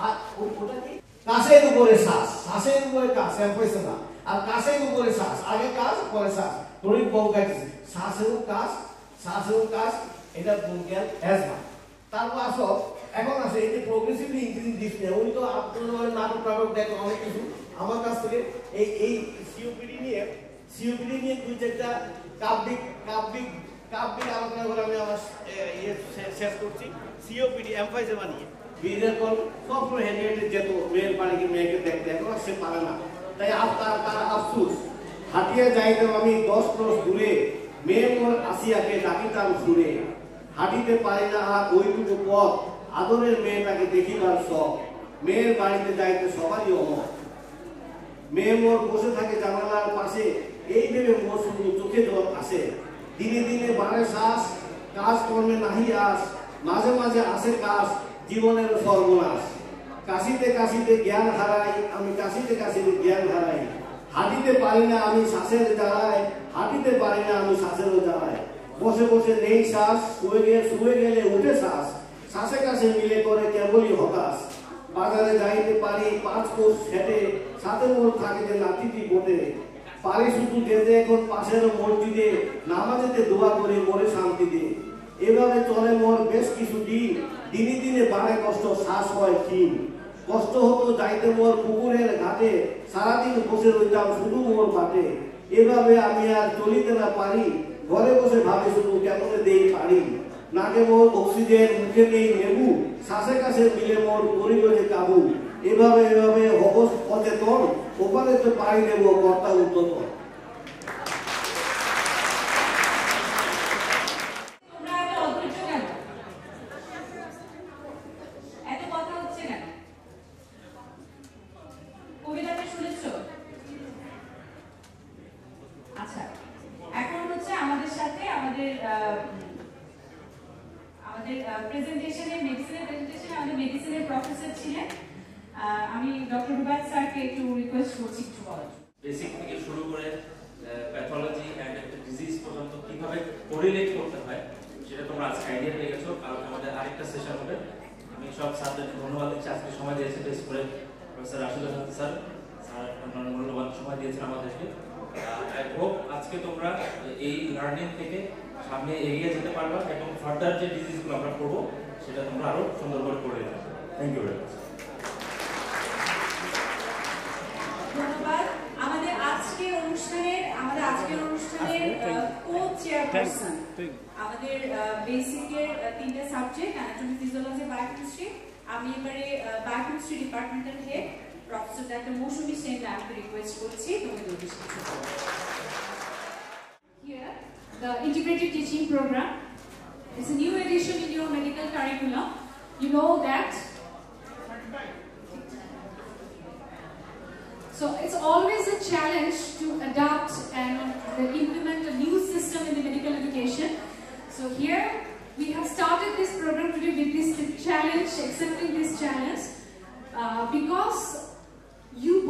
আর ওটা কি? কাশের উপরে শ্বাসের উপরে কাশ, এমফাইসেমা। আর কাশের উপরে শ্বাস, আগে কাশ পরে শ্বাস, ক্রনিক ব্রঙ্কাইটিস। শ্বাসেরও কাশ, এটা ব্রঙ্কিয়াল অ্যাজমা। তারপর আসো, এখন আসে এই যে প্রগ্রেসিভলি ইনক্রিজিং ডিসনিয়া। উনি তো আপনাদের নাটক দেখো অনেক কিছু আমার কাছ থেকে এই সিওপিডি নিয়ে 2-4টা কাব্যিক আলোচনা করে আমি আমার শেষ করছি। সিওপিডি এমফাইসেমা নিয়ে বিয়ের পর সবসময় হেঁটে যেত মেয়ের বাড়িকে, মেয়েকে দেখতে, এখন সে পারে না। তাই তার আফসুস, হাঁটিয়া যাইতাম আমি 10 ক্রোশ দূরে, মেয়ে মোর আসিয়াকে ডাকিতাম সুরে। হাঁটিতে পারি না আর ওইটুকু পথ, আদরের মেয়েটাকে দেখিবার শখ। মেয়ের বাড়িতে যাইতে সবারই অমত। মেয়ে মোর বসে থাকে জানালার পাশে, এই ভেবে মোর শুধু চোখে জল আসে। দিনে দিনে বাড়ে শ্বাস, কাজ কর্মে নাহি আস, মাঝে মাঝে আসে কাজ, জীবনের সর্বনাশ। কাশিতে জ্ঞান হারাই, আমি কাশিতে জ্ঞান হারাই। হাঁটিতে পারি না আমি শ্বাসের জ্বালায়, শ্বাসেরও জ্বালায়। বসে বসে নেই শ্বাস, শুয়ে গেলে উঠে শ্বাস। শ্বাসে কাছে মিলে করে কেবলই হতাশ। বাজারে যাইতে পারি 5 কোষ হেঁটে, সাথে মোর থাকিতে লাঠিটি বোটে। পারি শুধু যেতে এখন পাশের মসজিদে, নামাজেতে দোয়া করে মোরে শান্তিতে। এভাবে চলে মোর বেশ কিছু দিন, দিনে বাড়ে কষ্ট, শ্বাস হয় ক্ষীণ। কষ্ট হতো যাইতে মোর পুকুরের ঘাটে, সারাদিন বসে রইতাম শুধু মোর বাটে। এভাবে আমি আর চলিতে না পারি, ঘরে বসে ভাবে শুধু কেমনে দেই পারি। নাকে মোর অক্সিজেন, মুখে নেই নেবু, শ্বাসে কাছে মিলে মোর করিল যে কাবু। এভাবে হবস অচেতন, ওপারে তো পাই নেব কর্তা উদ্যতন। প্রেজেন্টেশনে আমাদের মেডিসিনের প্রফেসর ছিলেন, আমি ডক্টর রুবাত স্যারকে একটু রিকোয়েস্ট করছি একটু বলার। বেসিক থেকে শুরু করে প্যাথোলজি এন্ড একটা ডিজিজ পর্যন্ত কিভাবে কোরিলেট করতে হয় সেটা তোমরা আজকে আইডিয়া পেয়ে গেছো। কারণ আমাদের আরেকটা সেশন হবে। আমি সব স্যারদেরকে ধন্যবাদ দিচ্ছি আজকে সময় দিয়েছে, বেশ করে প্রফেসর রাশিদ স্যার, আপনারা মূল্যবান সময় দিয়েছেন আমাদেরকে। আই হোপ আজকে তোমরা এই লার্নিং থেকে সামনে এগিয়ে যেতে পারবা এবং ফার্দার যে ডিজিজগুলো আমরা করবো সেটা তোমরা আরো সুন্দর করে করে দেবে। Thank you very much. ধন্যবাদ। আমাদের আজকের অনুষ্ঠানের কো-চেয়ারপারসন আমাদের বেসিকের 3টে সাবজেক্ট অ্যানাটমি, ফিজিওলজি, বায়োকেমিস্ট্রি। আমি এবারে biochemistry departmental head professor doctor Mousumi Sen ম্যামকে রিকোয়েস্ট করছি তোমাদের উদ্দেশ্যে। Here, the integrated teaching program is a new addition in your medical curriculum. You know that. So it's always a challenge to adapt and implement a new system in the medical education. So here we have started this program today with this challenge, accepting this challenge, because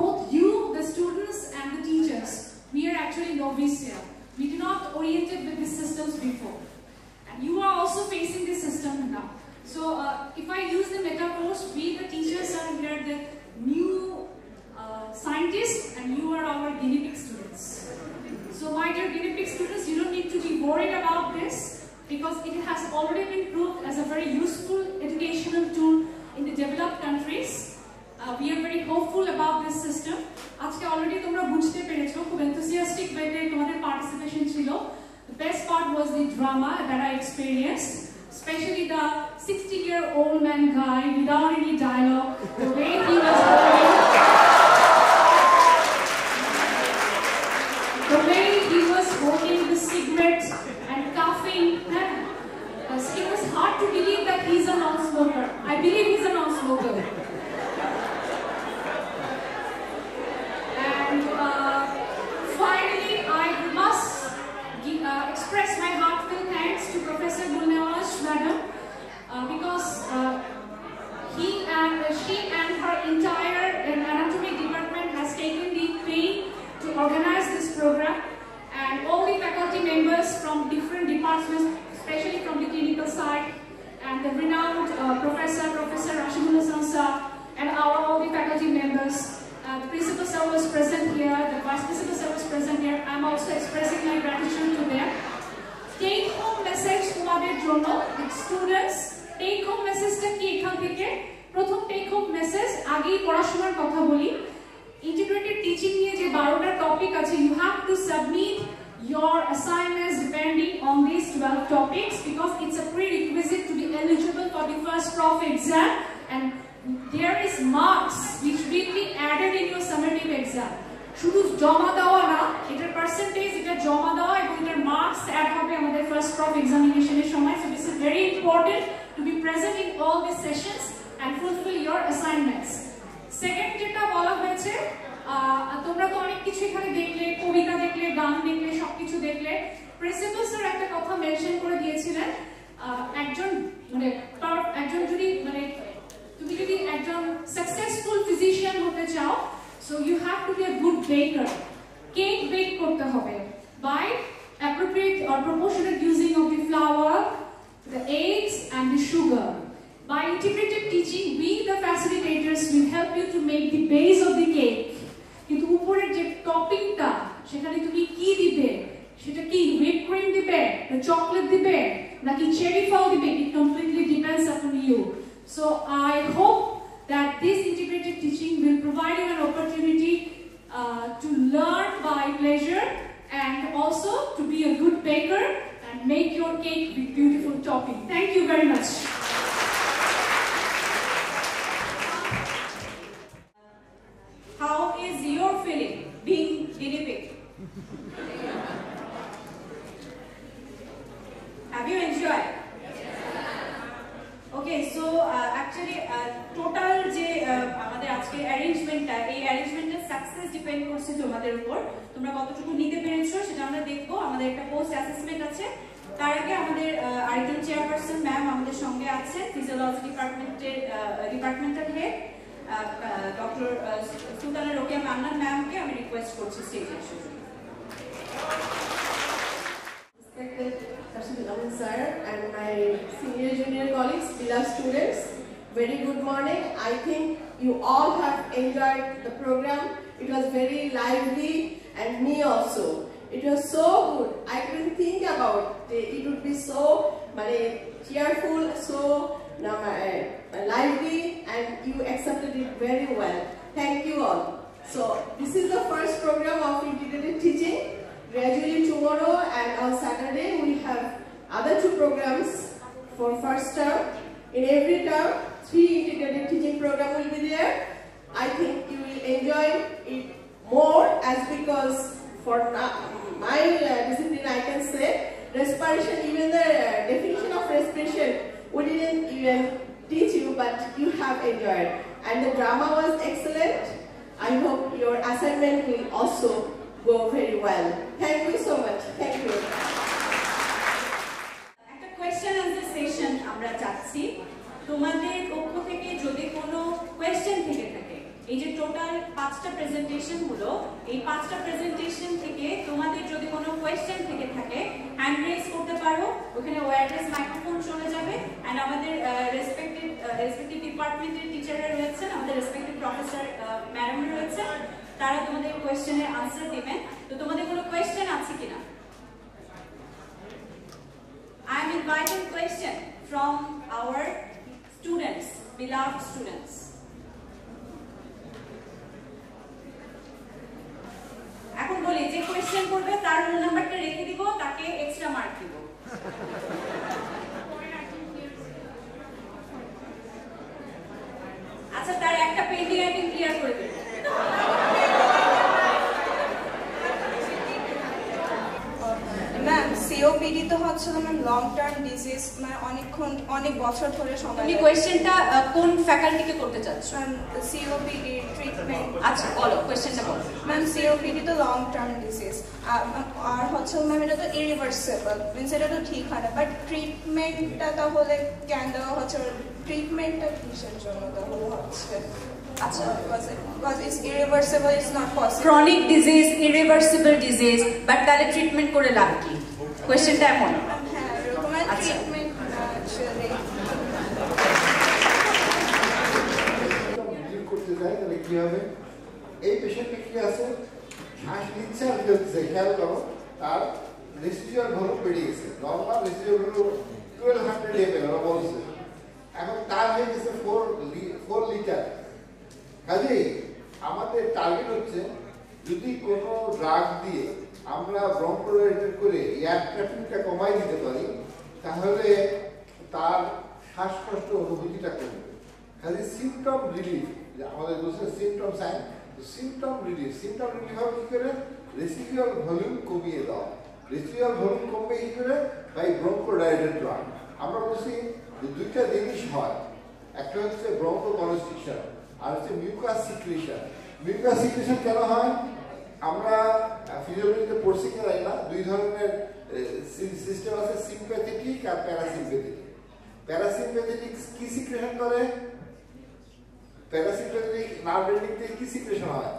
both you, the students and the teachers, we are actually novice here. We do not oriented with these systems before, and you are also facing this system now. So if I use the metaphors, we the teachers are here the new scientists, and you are our guinea pig students. So my dear guinea pig students, you don't need to be worried about this, because it has already been proved as a very useful educational tool in the developed countries. We are very hopeful about this system. আজকে already তোমরা বুঝতে পেরেছো, খুব enthusiastic ওয়েতে তোমাদের participation ছিল. The best part was the drama that I experienced, especially the 60-year-old man guy without any dialogue, the way he was holding the cigarette and coughing. It was hard to believe that he's a non-smoker. I believe he's a non-smoker. And finally, I must express my heartfelt thanks to Professor Gulnawaz Madam, because she and her entire anatomy department has taken the pain to organize this program, and all the faculty members from different departments, especially from the clinical side, and the renowned Professor Rashidul Sansa, and all the faculty members. The principal sir was present here, the vice principal sir was present here. I'm also expressing my gratitude to them. Take home message তোমাদের জন্য, students, take home message টা কি এখান থেকে? প্রথম take home message, আগেই পড়াশোনার কথা বলি। Integrated teaching নিয়ে যে 12টা টপিক আছে, you have to submit your assignments depending on these 12 topics, because it's a prerequisite to be eligible for the first prof exam, and there is marks which will be added in your summative exam. শুধু জমা দেওয়া না, এটার percentage, এটা জমা দেওয়া এবং এটার মার্কস অ্যাড হবে আমাদের ফার্স্ট প্রফ এক্সামিনেশনের সময়. So this is very important to be present in all these sessions and fulfill your assignments. Second যেটা বলা হয়েছে, তোমরা তো অনেক কিছু এখানে দেখলে, কবিতা দেখলে, গান দেখলে, সবকিছু দেখলে। প্রিন্সিপাল স্যার একটা কথা মেনশন করে দিয়েছিলেন, তুমি যদি একজন সাকসেসফুল ফিজিশিয়ান হতে চাও, so you have to be a good baker. Cake bake করতে হবে by appropriate or proportionate using of the flour, the eggs and the sugar. By integrated teaching, we the facilitators will help you to make the base of the cake. কিন্তু উপরের যে টপিংটা, সেখানে তুমি কি দিবে, সেটা কি whipped cream দিবে, না চকলেট দিবে, নাকি চেরি ফল দিবে, it completely depends upon you. So I hope that this integrated teaching will provide you an opportunity to learn by pleasure, and also to be a good baker and make your cake with beautiful topping. Thank you very much. How is your feeling being guinea pig? Have you enjoyed? Okay, so actually total যে আমাদের আজকে অ্যারেঞ্জমেন্টটা, এই অ্যারেঞ্জমেন্টের success depend করছে তোমাদের উপর। তোমরা কতটুকু নিতে পেরেছো সেটা আমরা দেখবো। আমাদের একটা পোস্ট অ্যাসেসমেন্ট আছে। তার আগে আমাদের আরেকজন চেয়ারপারসন ম্যাম আমাদের সঙ্গে আছেন, physiology departmental head doctor Sultana Rokeya Mannan ম্যামকে আমি রিকোয়েস্ট করছি স্টেজে আসার জন্য। Sir and my senior junior colleagues, beloved students, very good morning. I think you all have enjoyed the program. It was very lively, and me also. It was so good. I couldn't think about it. It would be so cheerful, so lively, and you accepted it very well. Thank you all. So this is the first program of integrated teaching. Gradually tomorrow and on Saturday we have other 2 programs for first term. In every term, 3 integrated teaching program will be there. I think you will enjoy it more, as because for my discipline I can say respiration, even the definition of respiration we didn't even teach you, but you have enjoyed. And the drama was excellent. I hope your assignment will also go very well. Thank you so much. Thank you. একটা question answer session আমরা চাচ্ছি। তোমাদের পক্ষ থেকে যদি কোনো question থেকে থাকে, এই যে টোটাল 5টা প্রেজেন্টেশন হলো, এই 5টা প্রেজেন্টেশন থেকে তোমাদের যদি কোনো কোয়েশ্চেন থেকে থাকে হ্যান্ড রেজ করতে পারো, ওখানে ওয়্যারলেস মাইক্রোফোন চলে যাবে। অ্যান্ড আমাদের রেসপেক্টিভ ডিপার্টমেন্টের টিচাররা রয়েছেন, আমাদের রেসপেক্টিভ প্রফেসর ম্যাডাম রয়েছেন, তারা তোমাদের কোয়েশ্চেনের আনসার দেবেন। তো তোমাদের কোনো কোয়েশ্চেন আছে কিনা? I am inviting question from our students, beloved students. এখন বলি যে কোয়েশ্চেন করবে তার রোল নাম্বারটা রেখে দিব, তাকে এক্সট্রা মার্ক দিব। আচ্ছা, তার একটা পেন্ডিং আইটেম ক্লিয়ার করে দেব। ম্যাম, COPD তো হচ্ছে ম্যাম লং টার্ম ডিজিজ, মানে অনেক বছর ধরে সময়। তুমি কোয়েশ্চেনটা কোন ফ্যাকাল্টিকে করতে চাচ্ছ? COPD treatment. আচ্ছা বলো, কোয়েশ্চেনটা বলো। ম্যাম, COPD তো লং টার্ম ডিজিজ, আর হচ্ছে ম্যাম এটা তো ইরিভার্সিবল, মিনস এটা তো ঠিক হয় না, বাট ট্রিটমেন্টটা তাহলে কেন দেওয়া হচ্ছে? ট্রিটমেন্টটা কিসের জন্য তাহলে হচ্ছে? আচ্ছা, because it's irreversible, it's not possible. Chronic disease, irreversible disease, but তাহলে ট্রিটমেন্ট করে লাভ কি? কোয়েশ্চেনটা এমন। হ্যাঁ, এরকম ট্রিটমেন্ট অ্যাকচুয়ালি করতে যায় তাহলে কি হবে? এই পেশেন্টে কি আছে, শ্বাস নিচ্ছে আর ফেলছে, খেয়াল করো তার রেসিডুয়াল ভলিউম বেড়ে গেছে। নর্মাল রেসিডুয়াল ভলিউম 1200 ml ওরা বলছে, এখন তার হয়ে গেছে 4 লিটার। কাজেই আমাদের টার্গেট হচ্ছে যদি কোনো ড্রাগ দিয়ে আমরা ব্রঙ্কোডাইলেট করে এয়ার ট্রাফিকটা কমাই দিতে পারি, তাহলে তার শ্বাসকষ্ট অনুভূতিটা কমবে। কাজে সিমটম রিলিফ, আমাদের বলছে সিমটম সাইন, সিমটম রিলিফ হবে কি করে? রেসিডুয়াল ভলিউম কমিয়ে দাও। রেসিডুয়াল ভলিউম কমবে কি করে? By bronchodilate drug. আমরা বলছি যে 2টা জিনিস হয়, একটা হচ্ছে ব্রঙ্কোকনস্ট্রিকশন আর হচ্ছে মিউকাস সিক্রেশন। মিউকাস সিক্রেশন কেন হয়? আমরা ফিজিওলজিতে পড়ছি কিনা জানি না, 2 ধরনের সিস্টেম আছে, সিম্প্যাথেটিক আর প্যারাসিম্প্যাথেটিক। প্যারাসিম্প্যাথেটিক কি সিক্রেশন করে? প্যারাসিম্প্যাথেটিক নার্ভ এন্ডিং থেকে কি সিক্রেশন হয়?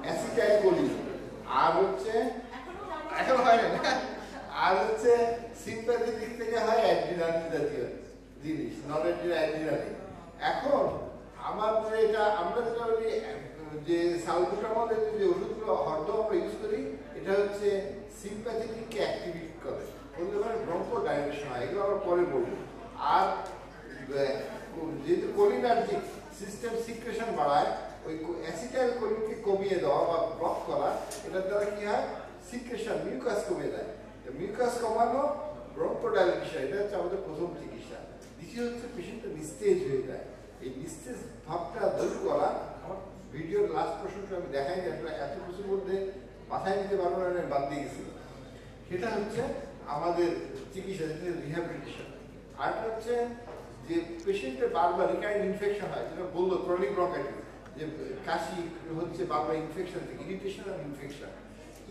অ্যাসিটাইলকোলিন। আর হচ্ছে এখন হয় না, আর হচ্ছে সিম্প্যাথেটিক থেকে হয় অ্যাড্রিনালিন জাতীয় জিনিস, নন অ্যাড্রিনালিন। এখন আমাদের এটা আমরা যেটা বলি যে সালবুটামলের যে ওষুধগুলো হরদম আমরা ইউজ করি, এটা হচ্ছে সিম্প্যাথেটিককে অ্যাক্টিভেট করে, বলতে পারেন ব্রঙ্কোডাইলেশন হয়, এগুলো আমরা পরে বলবো। আর যেহেতু কোলিনার্জিক সিস্টেম সিক্রেশন বাড়ায়, ওই অ্যাসিটাইলকোলিনকে কমিয়ে দেওয়া বা ব্লক করা, এটার দ্বারা কি হয়? সিক্রেশন, মিউকাস কমে যায়। মিউকাস কমানো, ব্রঙ্কোডাইলেশন, এটা হচ্ছে আমাদের প্রথম চিকিৎসা। দ্বিতীয় হচ্ছে পেশেন্টটা নিস্তেজ হয়ে যায়। এই নিস্তেজ ভাবটা দূর করা, আমার ভিডিওর লাস্ট প্রশ্নটা আমি দেখাই যে এত কিছুর মধ্যে মাথায় নিতে পারবো না, আমি বাদ দিয়ে গেছি। সেটা হচ্ছে আমাদের চিকিৎসা, যেটা রিহ্যাবিলিটেশন। আরেকটা হচ্ছে যে পেশেন্টের বারবার রিকারেন্ট ইনফেকশন হয়, যেটা বললো ক্রনিক ব্রঙ্কাইটিস, যে কাশি হচ্ছে বারবার ইনফেকশন থেকে, ইরিটেশন আর ইনফেকশন।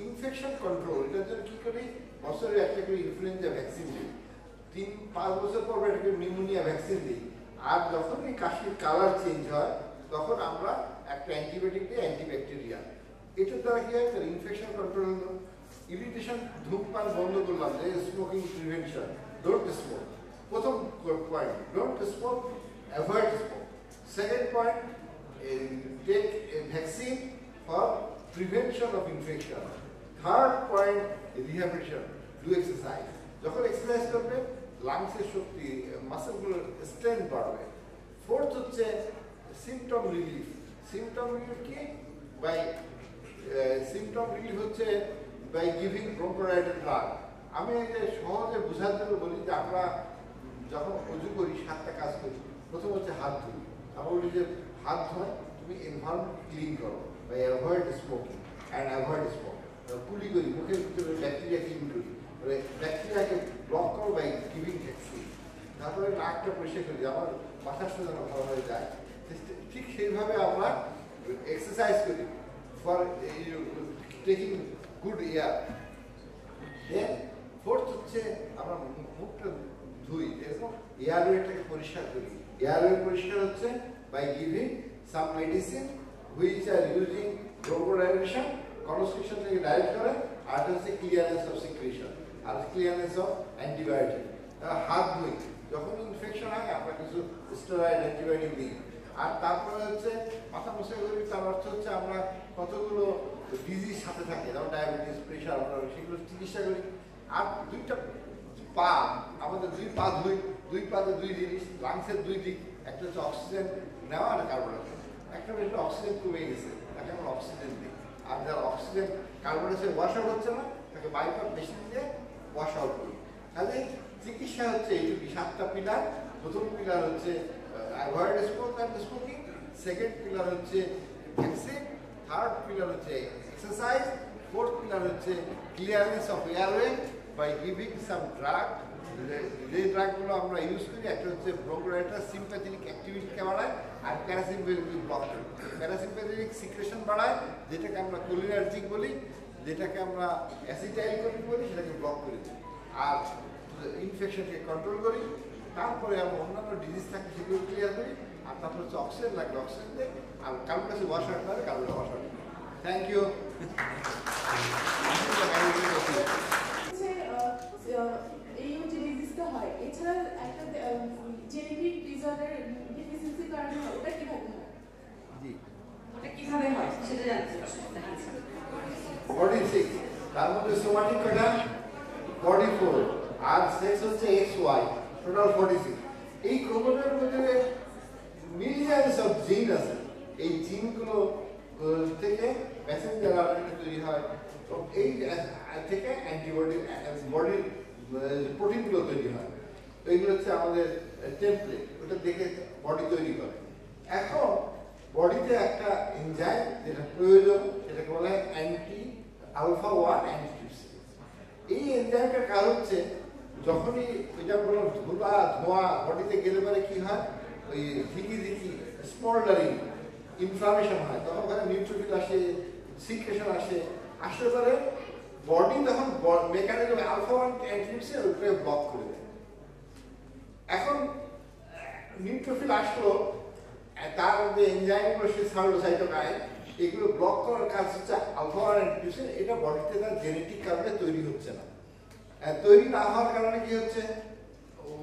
ইনফেকশন কন্ট্রোল, এটার জন্য কি করি? বছরে একটা করে ইনফ্লুয়েঞ্জা ভ্যাকসিন দিই, 3-5 বছর পর একটা করে নিউমোনিয়া ভ্যাকসিন দিই। আর যখন এই কাশির কালার চেঞ্জ হয়, তখন আমরা একটা অ্যান্টিবায়োটিক দিই, অ্যান্টিব্যাকটেরিয়াল। এটার দ্বারা কি হয়? ইনফেকশন কন্ট্রোল হলো। ইরিটেশন, ধূমপান বন্ধ করলাম, যে স্মোকিং প্রিভেনশন, ডোন্ট স্মোক। প্রথম point, don't smoke avoid smoke. Second point, take a vaccine for prevention of infection. Third point, rehabilitation, do exercise. যখন এক্সারসাইজ করবে লাংসের শক্তি মাসেলগুলোর স্ট্রেংথ বাড়বে। ফোর্থ হচ্ছে সিমটম রিলিফ। সিমটম রিলিফ কি? বাই সিমটম রিলিফ হচ্ছে by giving ব্রঙ্কোরাইটিস drug. আমি এটা সহজে বোঝার জন্য বলি যে আমরা যখন অজু করি 7টা কাজ করি। প্রথম হচ্ছে হাত ধুই। আমরা বলি যে হাত ধোয় তুমি এনভায়রনমেন্ট ক্লিন করো by avoid smoking and avoid smoke. কুলি করি মুখের ভিতরে ব্যাকটেরিয়া ক্লিন করি, মানে ব্যাকটেরিয়াকে ব্লক করো বাই গিভিং ভ্যাকসিন। তারপরে নাকটা পরিষ্কার করি, আমার বাতাসটা যেন ভালো হয়ে যায়। ঠিক সেইভাবে আমরা এক্সারসাইজ করি for taking good air. Then fourth হচ্ছে আমরা মুখটা ধুই, এয়ারওয়েটাকে পরিষ্কার করি। এয়ারওয়ে পরিষ্কার হচ্ছে by giving some medicine which are using bronchodilation, constriction থেকে ডাইরেক্ট করে, আর হচ্ছে ক্লিয়ারেন্স অফ সিক্রেশন আর ক্লিয়ারেন্স অফ অ্যান্টিবায়োটিক। হাত ধুই, যখন ইনফেকশন হয় আমরা কিছু স্টেরয়েড অ্যান্টিবায়োটিক দিই। আর তারপরে হচ্ছে মাথা মুছে করি, তার অর্থ হচ্ছে আমরা কতগুলো ডিজিজ সাথে থাকে, যেমন ডায়াবেটিস, প্রেশার, সেগুলো চিকিৎসা করি। আর দুইটা পা, আমাদের দুই পা ধুই, দুই পাতে দুই জিনিস, লাংসের দুই দিক, একটা হচ্ছে অক্সিজেন নেওয়া আর কার্বন ডাইঅক্সাইড। একটা হচ্ছে অক্সিজেন কমে গেছে, তাকে আমরা অক্সিজেন দিই। আর যারা oxygen carbon dioxide wash out হচ্ছে না, তাকে বাইপাস মেশিন দিয়ে ওয়াশ আউট করি। কাজে চিকিৎসা হচ্ছে এইটুকু 7টা পিলার। প্রথম পিলার হচ্ছে avoid smoke and smoking, second pillar হচ্ছে ভ্যাকসিন, থার্ড পিলার হচ্ছে এক্সারসাইজ, ফোর্থ পিলার হচ্ছে clearance of airway by giving some drug. যে ড্রাগগুলো আমরা ইউজ করি, একটা হচ্ছে ব্রঙ্কোরাইটিস সিম্প্যাথেটিক অ্যাক্টিভিটিকে বাড়ায়, আর প্যারাসিম্প্যাথেটিক ব্লক করে। প্যারাসিম্প্যাথেটিক সিক্রেশন বাড়ায়, যেটাকে আমরা কোলিনার্জিক বলি, যেটাকে আমরা অ্যাসিটাইলকোলিন বলি, সেটাকে ব্লক করে দিই। আর ইনফেকশনকে কন্ট্রোল করি। তারপরে আমরা অন্যান্য ডিজিজ থাকে সেগুলো ক্লিয়ার করি। আর তারপরে হচ্ছে অক্সিজেন লাগলে অক্সিজেন দেয়, আর কারোর কাছে ওয়াশ আউট করে কারোর ওয়াশ আউট। Thank you. এই যে ডিজিজটা হয়, এছাড়া একটা জেনেটিক ডিসঅর্ডার ডেফিসিয়েন্সির কারণে ওটা কিভাবে হয়? জি, ওটা কিভাবে হয় সেটা জানতে চাচ্ছি। 46, তার মধ্যে সোমাটিক কয়টা? 44, আর সেক্স হচ্ছে XY, টোটাল 46। এই ক্রোমোজোমের মধ্যে মিলিয়নস অফ জিন আছে। এই জিনগুলো থেকে মেসেঞ্জার আরএনএ তৈরি হয়, এই থেকে অ্যান্টিবডি বডির প্রোটিনগুলো তৈরি হয়। তো এইগুলো হচ্ছে আমাদের টেমপ্লেট, ওটা দেখে বডি তৈরি করে। এখন বডিতে একটা এনজাইম যেটা প্রয়োজন, সেটাকে বলা হয় অ্যান্টি আলফা 1 অ্যান্টিটিউসিন। এই এনজাইমটার কাজ হচ্ছে যখনই এটা কোনো ধোঁয়া বডিতে গেলে পরে কি হয়, ওই ঝিকি স্মোল্ডারিং ইনফ্লামেশন হয়, তখন ওখানে নিউট্রোফিল আসে, সিক্রেশন আসে, আসলে পরে বডি তখন মেকানিজম আলফা 1 অ্যান্টিটিউসিন ওইটাকে ব্লক করে দেয়। এখন নিউট্রোফিল আসলো, তার যে এনজাইমগুলো সে সাইটোকাইন, এগুলো ব্লক করার কাজ হচ্ছে আলফা 1 অ্যান্টিটিউসিন। এটা বডিতে তার জেনেটিক কারণে তৈরি হচ্ছে না। তৈরি না হওয়ার কারণে কি হচ্ছে,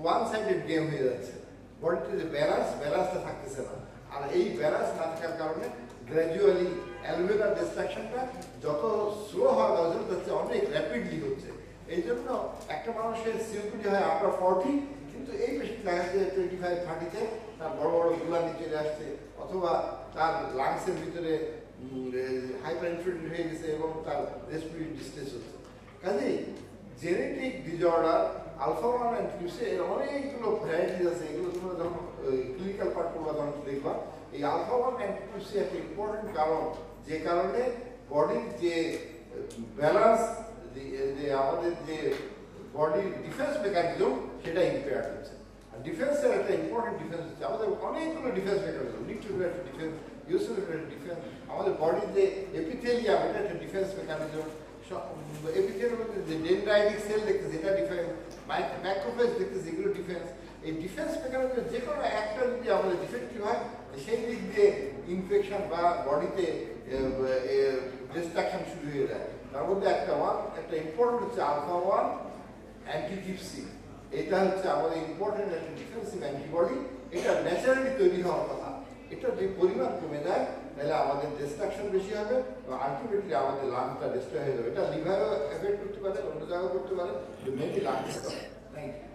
ওয়ান সাইডেড গেম হয়ে যাচ্ছে, বডিতে যে ব্যালেন্সটা থাকতেছে না। আর এই ব্যালেন্স না থাকার কারণে গ্র্যাজুয়ালি অ্যালভিওলার ডিস্ট্রাকশনটা যত স্লো হওয়া দরকার যাচ্ছে অনেক র্যাপিডলি হচ্ছে। এই জন্য একটা মানুষের সিওপিডি হয় আফটার 40, কিন্তু এই পেশেন্ট দেখা যাচ্ছে 25-30-তে তার বড় বড় গুলানি চলে আসছে, অথবা তার লাংসের ভিতরে হাইপার ইনফ্লুয়েন্ট হয়ে গেছে এবং তার রেসপিরেটরি ডিস্ট্রেস হচ্ছে। কাজেই জেনেটিক ডিসঅর্ডার আলফা 1 অ্যান্টিটিউসিন এর অনেকগুলো ভ্যারাইটিস আছে। এগুলো তোমরা যখন ক্লিনিক্যাল পার্ট করবা তখন দেখবা এই আলফা 1 অ্যান্টিটিউসিন একটা ইম্পর্টেন্ট কারণ, যে কারণে বডির যে ব্যালেন্স, যে আমাদের যে বডির ডিফেন্স মেকানিজম সেটা ইম্পেয়ার্ড হচ্ছে। আর ডিফেন্সের একটা ইম্পর্টেন্ট ডিফেন্স হচ্ছে আমাদের অনেকগুলো ডিফেন্স মেকানিজম, নিউট্রিফিল একটা ডিফেন্স, ইউসিফিল একটা ডিফেন্স, আমাদের বডির যে এপিথেলিয়াম এটা একটা ডিফেন্স মেকানিজম, এপিথেলিয়ামের মধ্যে যে ডেনড্রাইটিক সেল দেখতেছে এটা ডিফেন্স, ম্যাক্রোফেজ দেখতেছে এগুলো ডিফেন্স। এই ডিফেন্স মেকানিজম যে কোনো একটা যদি আমাদের ডিফেক্টিভ হয়, সেই দিক দিয়ে ইনফেকশন বা বডিতে ডিস্ট্রাকশন শুরু হয়ে যায়। তার মধ্যে একটা ইম্পর্টেন্ট হচ্ছে আলফা 1 অ্যান্টিটিউসিন। এটা হচ্ছে আমাদের ইম্পর্টেন্ট একটা ডিফেন্সিভ অ্যান্টিবডি, এটা ন্যাচারালি তৈরি হওয়ার কথা। এটা যে পরিমাণ কমে যায় তাহলে আমাদের ডিস্ট্রাকশন বেশি হবে এবং আলটিমেটলি আমাদের লাংসটা ডিস্ট্রয় হয়ে যাবে। এটা লিভারও এফেক্ট করতে পারে, অন্য জায়গাও করতে পারে, মেনলি লাংস করে। Thank you.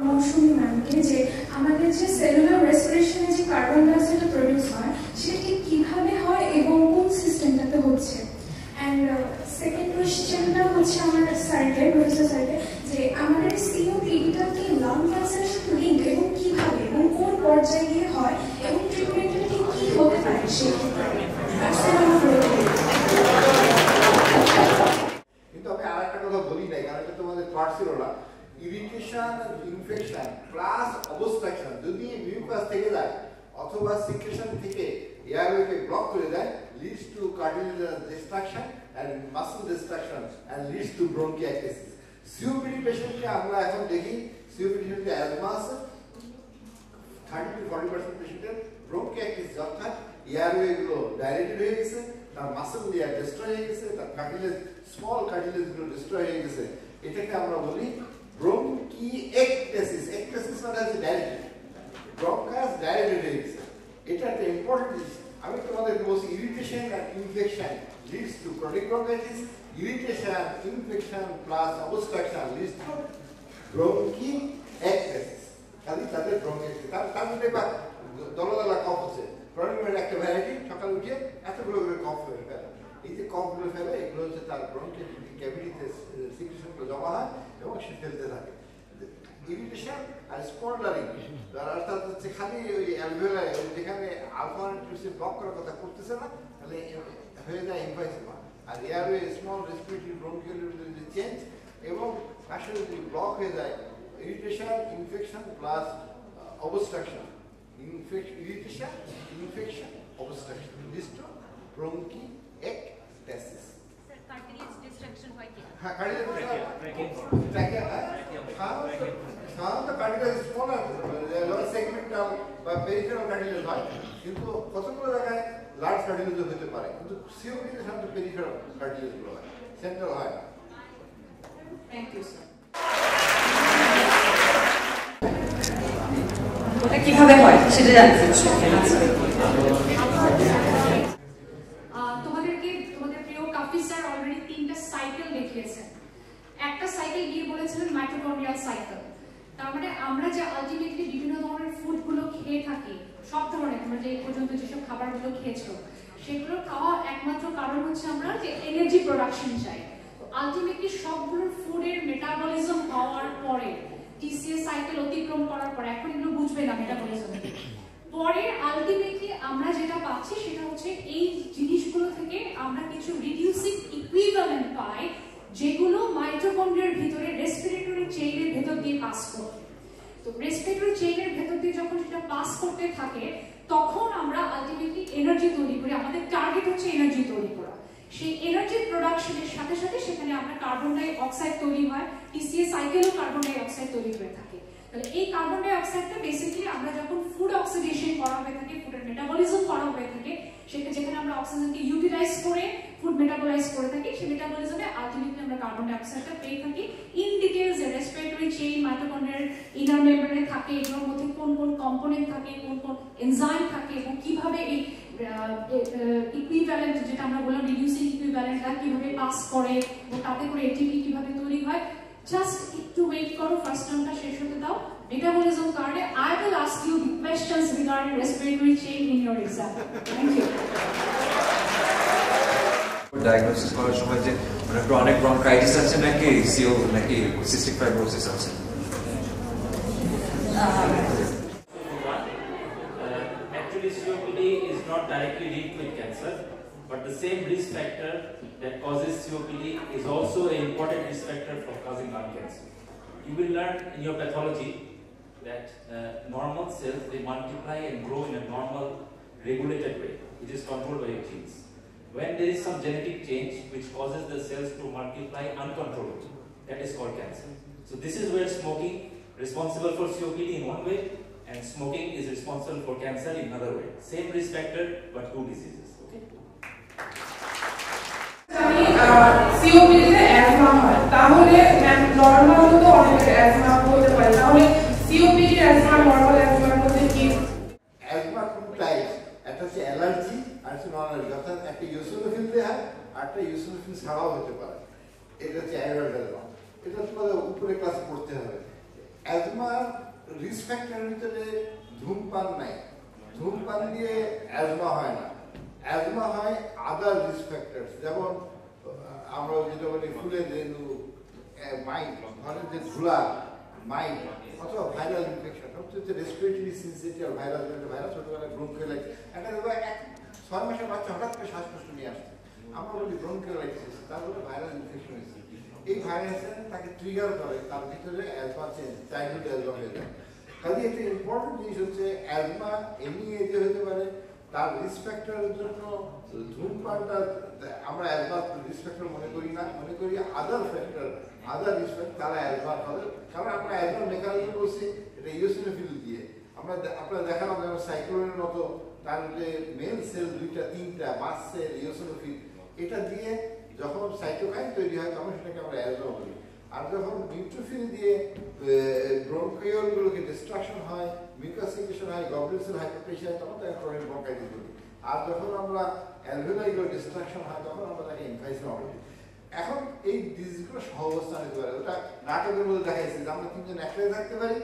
মৌসুমী ম্যামকে যে আমাদের যে সেলুলার রেসপিরেশনে যে কার্বন ডাইঅক্সাইড প্রডিউস হয় সেটা ঠিক কিভাবে হয় এবং কোন সিস্টেমটাতে হচ্ছে। অ্যান্ড সেকেন্ড কোয়েশ্চেনটা হচ্ছে আমার স্যারকে, প্রফেসর স্যারকে, যে আমাদের সিওপিডিটা কি লাং ক্যান্সারের সাথে লিঙ্ক এবং কিভাবে এবং কোন পর্যায়ে গিয়ে হয় এবং ট্রিটমেন্টটা ঠিক কি হতে পারে সেই ক্ষেত্রে। কিন্তু আমি আর একটা কথা বলি নাই, কারণ এটা তোমাদের পার্ট ছিল না। ইরিটেশন, ইনফেকশন প্লাস অবস্ট্রাকশন যদি মিউকাস থেকে যায় অথবা সিক্রেশন থেকে এয়ারওয়েকে ব্লক করে দেয়, leads to cardiac destruction and muscle destruction and leads to bronchiectasis. COPD পেশেন্টকে আমরা এখন দেখি, COPD পেশেন্টে অ্যাজমা আছে, 30 to 40% পেশেন্টের bronchiectasis অর্থাৎ এয়ারওয়ে গুলো ডাইলেটেড হয়ে গেছে, তার মাসল লেয়ার ডিস্ট্রয় হয়ে গেছে, তার কার্টিলেজ, স্মল কার্টিলেজ গুলো ডিস্ট্রয় হয়ে গেছে। এটাকে আমরা বলি bronchiectasis. Ectasis মানে হচ্ছে ডাইলেটেড, ব্রঙ্কাস ডাইলেটেড হয়ে গেছে। এটা একটা ইম্পর্টেন্ট। আমি তোমাদেরকে বলছি ইরিটেশন আর infection leads to chronic bronchitis, irritation, infection plus obstruction leads to bronchiectasis. খালি তাদের ব্রঙ্কিএক্টাসিস তার মধ্যে বা দলা কফ হচ্ছে, ক্রনিক মানে একটা ভ্যারাইটি, সকাল উঠে এতগুলো করে কফ হয়ে ফেলে। এই যে কফগুলো ফেলে এগুলো হচ্ছে তার ব্রঙ্কিয়াল ক্যাভিটিতে সিক্রেশনগুলো জমা হয় এবং সে ফেলতে থাকে। ইরিটেশন আর স্পন্ডারিং অর্থাৎ হচ্ছে খালি ওই অ্যালভেওলাই যেখানে আলফা রিসেপ্টর ব্লক করার কথা করতেছে না, তাহলে হয়ে যায় এমফাইসেমা। আর airway small respiratory bronchial change এবং আসলে যদি ব্লক হয়ে যায়, irritation, infection plus obstruction, irritation, infection, obstruction leads to bronchiectasis. Cartilage destruction হয় কি? হ্যাঁ, কার্টিলেজ সাধারণত কার্টিলেজ স্মলার সেগমেন্টাল বা পেরিফেরাল কার্টিলেজ হয়, কিন্তু কতগুলো জায়গায় লার্জ কার্টিলেজও হতে পারে, কিন্তু সিওপিডিতে সাধারণত পেরিফেরাল কার্টিলেজগুলো হয়, সেন্ট্রাল হয় না। Thank you sir. ওটা কিভাবে হয় সেটা জানতে চাচ্ছি। তোমাদের প্রিয় কাফি স্যার অলরেডি 3টা সাইকেল দেখিয়েছেন। একটা সাইকেল গিয়ে বলেছিলেন মাইটোকন্ড্রিয়াল সাইকেল। তার মানে আমরা যে আলটিমেটলি বিভিন্ন ধরনের ফুডগুলো খেয়ে থাকি, সব ধরনের তোমরা যে পর্যন্ত যেসব খাবারগুলো খেয়েছো সেগুলো খাওয়া একমাত্র কারণ হচ্ছে আমরা যে এনার্জি প্রোডাকশন চাই। আলটিমেটলি সবগুলোর ফুডের মেটাবলিজম হওয়ার পরে, টিসিএ সাইকেল অতিক্রম করার পরে, এখন এগুলো বুঝবে না মেটাবলিজম, পরে আলটিমেটলি আমরা যেটা পাচ্ছি সেটা হচ্ছে এই জিনিসগুলো থেকে আমরা কিছু রিডিউসিং ইকুইভ্যালেন্ট পাই, যেগুলো মাইটোকন্ড্রিয়ার ভিতরে রেসপিরেটরি চেইনের ভেতর দিয়ে পাস করে। তো রেসপিরেটরি চেইনের ভেতর দিয়ে যখন সেটা পাস করতে থাকে তখন আমরা আলটিমেটলি এনার্জি তৈরি করি। আমাদের টার্গেট হচ্ছে এনার্জি তৈরি করা। সেই এনার্জি প্রোডাকশনের সাথে সাথে সেখানে আমরা কার্বন ডাই অক্সাইড তৈরি হয়, টিসিএ সাইকেলও কার্বন ডাই অক্সাইড তৈরি হয়ে থাকে। তাহলে এই কার্বন ডাই অক্সাইডটা বেসিক্যালি আমরা যখন ফুড অক্সিডেশন করা হয়ে থাকে, ফুডের মেটাবলিজম করা হয়ে থাকে, সেটা যেখানে আমরা অক্সিজেনকে ইউটিলাইজ করে ফুড মেটাবলাইজ করে থাকি, সেই মেটাবলিজমে আলটিমেটলি আমরা কার্বন ডাই অক্সাইডটা পেয়ে থাকি। ইন ডিটেইলস রেসপিরেটরি চেইন মাইটোকন্ড্রিয়ার ইনার মেমব্রেনে থাকে, এগুলোর মধ্যে কোন কোন কম্পোনেন্ট থাকে, কোন কোন এনজাইম থাকে এবং কিভাবে এই ইকুইভ্যালেন্ট যেটা আমরা বললাম রিডিউসিং ইকুইভ্যালেন্টটা কিভাবে পাস করে এবং তাতে করে এটিপি কিভাবে তৈরি হয়। জাস্ট একটু ওয়েট করো, ফার্স্ট টার্মটা শেষ হতে দাও। Metabolism card, I will ask you the questions regarding respiratory chain in your exam. Thank you. Diagnosis করার সময় যে মানে ক্রনিক ব্রঙ্কাইটিস আছে নাকি সিস্টিক ফাইব্রোসিস আছে? Actually, COPD is not directly linked with cancer, but the same risk factor that causes COPD is also an important risk factor for causing lung cancer. You will learn in your pathology that normal cells, they multiply and grow in a normal, regulated way, which is controlled by your genes. When there is some genetic change which causes the cells to multiply uncontrollably, that is called cancer. So this is where smoking responsible for COPD in one way, and smoking is responsible for cancer in another way. Same risk factor, but two diseases. Okay. COPD তে asthma হয়, তাহলে normal তো অনেক asthma হতে পারে, তাহলে COPD asthma normal অ্যাজমার মধ্যে কি অ্যালার্জি আর হচ্ছে নন অ্যালার্জি, অর্থাৎ একটা ইওসিনোফিল দেওয়া হয় আর একটা ইওসিনোফিল ছাড়াও হতে পারে। এটা হচ্ছে অ্যানুয়াল অ্যাজমা। এটা তোমাদের উপরে ক্লাস পড়তে হবে। অ্যাজমার রিস্ক ফ্যাক্টরের ভিতরে ধূমপান নাই, ধূমপান দিয়ে অ্যাজমা হয় না। অ্যাজমা হয় আদার রিস্ক ফ্যাক্টরস, যেমন আমরা যেটা বলি ফুলের রেণু, মাইট, ঘরের যে ধুলা, মাইট অথবা ভাইরাল ইনফেকশন, সবচেয়ে রেসপিরেটরি সিনসিটিভ ভাইরাস, ভাইরাস ছোটবেলায় ব্রঙ্কিওলাইটিস, একটা 6 মাসের বাচ্চা হঠাৎ করে শ্বাসকষ্ট নিয়ে আসছে, আমরা বলি ব্রঙ্কিওলাইটিস, তারপরে ভাইরাল ইনফেকশন হয়েছে। এই ভাইরাসে তাকে ট্রিগার করে, তার ভিতরে অ্যাজমা চেঞ্জ, চাইল্ডহুড অ্যাজমা হয়ে যায়। কাজে একটা ইম্পর্টেন্ট জিনিস হচ্ছে অ্যাজমা এমনি এজে হতে পারে, তার রিস্ক ফ্যাক্টরের জন্য ধূমপানটা আমরা অ্যাজমা রিস্ক ফ্যাক্টর মনে করি না, মনে করি আদার ফ্যাক্টর, আদার রিস্ক ফ্যাক্টর তারা অ্যাজমা করে। কারণ আমরা অ্যাজমার মেকানিজম বলছি এটা ইওসিনোফিল দিয়ে। আমরা আপনারা দেখালাম যেমন সাইক্লোনের মতো তার যে মেল সেল 2টা 3টা মাস সেল ইওসিনোফিল, এটা দিয়ে যখন সাইটোকাইন তৈরি হয় তখন সেটাকে আমরা অ্যাজমা বলি। আর যখন নিউট্রোফিল দিয়ে ব্রঙ্কিওলগুলোকে ডিস্ট্রাকশন হয়, মিউকাস সিক্রেশন হয়, গবলেট সেল হাইপারপ্লেসিয়া হয়, তখন তাকে ক্রনিক ব্রঙ্কাইটিস বলি। আর যখন আমরা অ্যালভিওলাইগুলো ডিস্ট্রাকশন হয় তখন আমরা তাকে এমফাইসিমা বলি। এখন এই ডিজিজগুলো সহ অবস্থান হতে পারে। ওটা নাটকের মধ্যে দেখাইছে যে আমরা 3 জন একসাথে থাকতে পারি,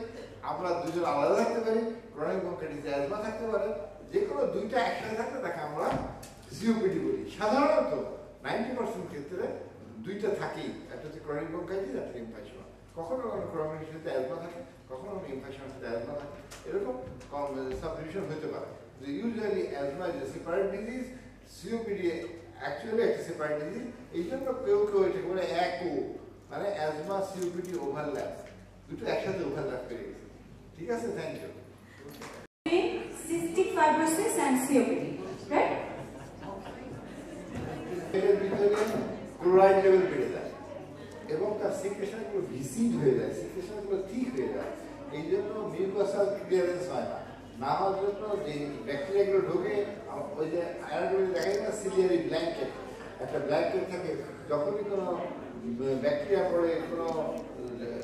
আমরা 2 জন আলাদা থাকতে পারি, ক্রনিক ব্রঙ্কাইটিস অ্যাজমা থাকতে পারে, যে কোনো 2টা একসাথে থাকলে তাকে আমরা সিওপিডি বলি। সাধারণত 90% ক্ষেত্রে 2টা থাকেই, একটা হচ্ছে ক্রনিক ব্রঙ্কাইটিস, একটা এমফাইসিমা। কখনো ক্রনিক সাথে অ্যাজমা থাকে, কখনো এমফাইসিমার সাথে অ্যাজমা থাকে, এরকম সাবডিভিশন হতে পারে। Usually asthma is a separate disease, COPD actually একটা সেপারেট ডিজিজ। এই জন্য কেউ এটাকে বলে একও, মানে অ্যাজমা সিওপিডি ওভারল্যাপ, দুটো একসাথে ওভারল্যাপ করে গেছে। ঠিক আছে, thank you. Cystic fibrosis and COPD, right? এর ভিতরে ক্লোরাইড লেভেল বেড়ে যায় এবং তার সিক্রেশনগুলো ভিসিড হয়ে যায়, সিক্রেশনগুলো ঠিক হয়ে যায়। এই জন্য মিউকাসাল ক্লিয়ারেন্স হয় না, না হওয়ার জন্য যে ব্যাকটেরিয়াগুলো ঢোকে, ওই যে আয়রনগুলো দেখা যায় না সিলিয়ারি ব্ল্যাঙ্কেট, একটা ব্ল্যাঙ্কেট থাকে, যখনই কোনো ব্যাকটেরিয়া পড়ে কোনো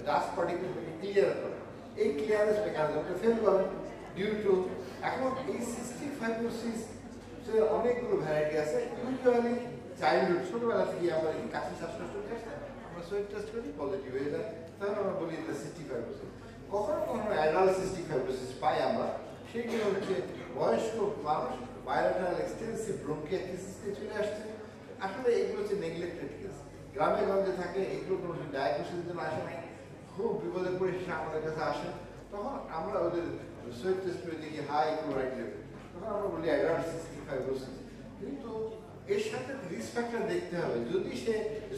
ডাস্ট পার্টিকেলটাকে ক্লিয়ার করে, এই ক্লিয়ারেন্স মেকানিজমটা ফেল করে ডিউ টু। এখন এই সিস্টিক ফাইব্রোসিস অনেকগুলো ভ্যারাইটি আছে। ইউজুয়ালি চাইল্ডহুড, ছোটবেলা থেকে আমরা কাশি শ্বাসকষ্ট আসে, আমরা সোয়েট টেস্ট করি, পজিটিভ হয়ে যায়, তাহলে আমরা বলি এটা সিস্টিক ফাইব্রোসিস। কখনো কখনো অ্যাডাল্ট সিস্টিক ফাইব্রোসিস পাই আমরা, সেইগুলো হচ্ছে বয়স্ক মানুষ বায়োলেটারাল এক্সটেন্সিভ ব্রঙ্কিয়াইটিসে চলে আসছে। আসলে এগুলো হচ্ছে নেগলেক্টেড কেস, গ্রামে গঞ্জে থাকে, এগুলো কোনো ডায়াগনোসিসের জন্য আসে নাই, খুব বিপদে পড়ে এসে আমাদের কাছে আসে, তখন আমরা ওদের সোয়েট টেস্ট করে দেখি হাই ক্লোরাইড লেভেল, তখন আমরা বলি অ্যাডাল্ট সিস্টিক ফাইব্রোসিস। কিন্তু এর সাথে রিস্ক ফ্যাক্টর দেখতে হবে। যদি সে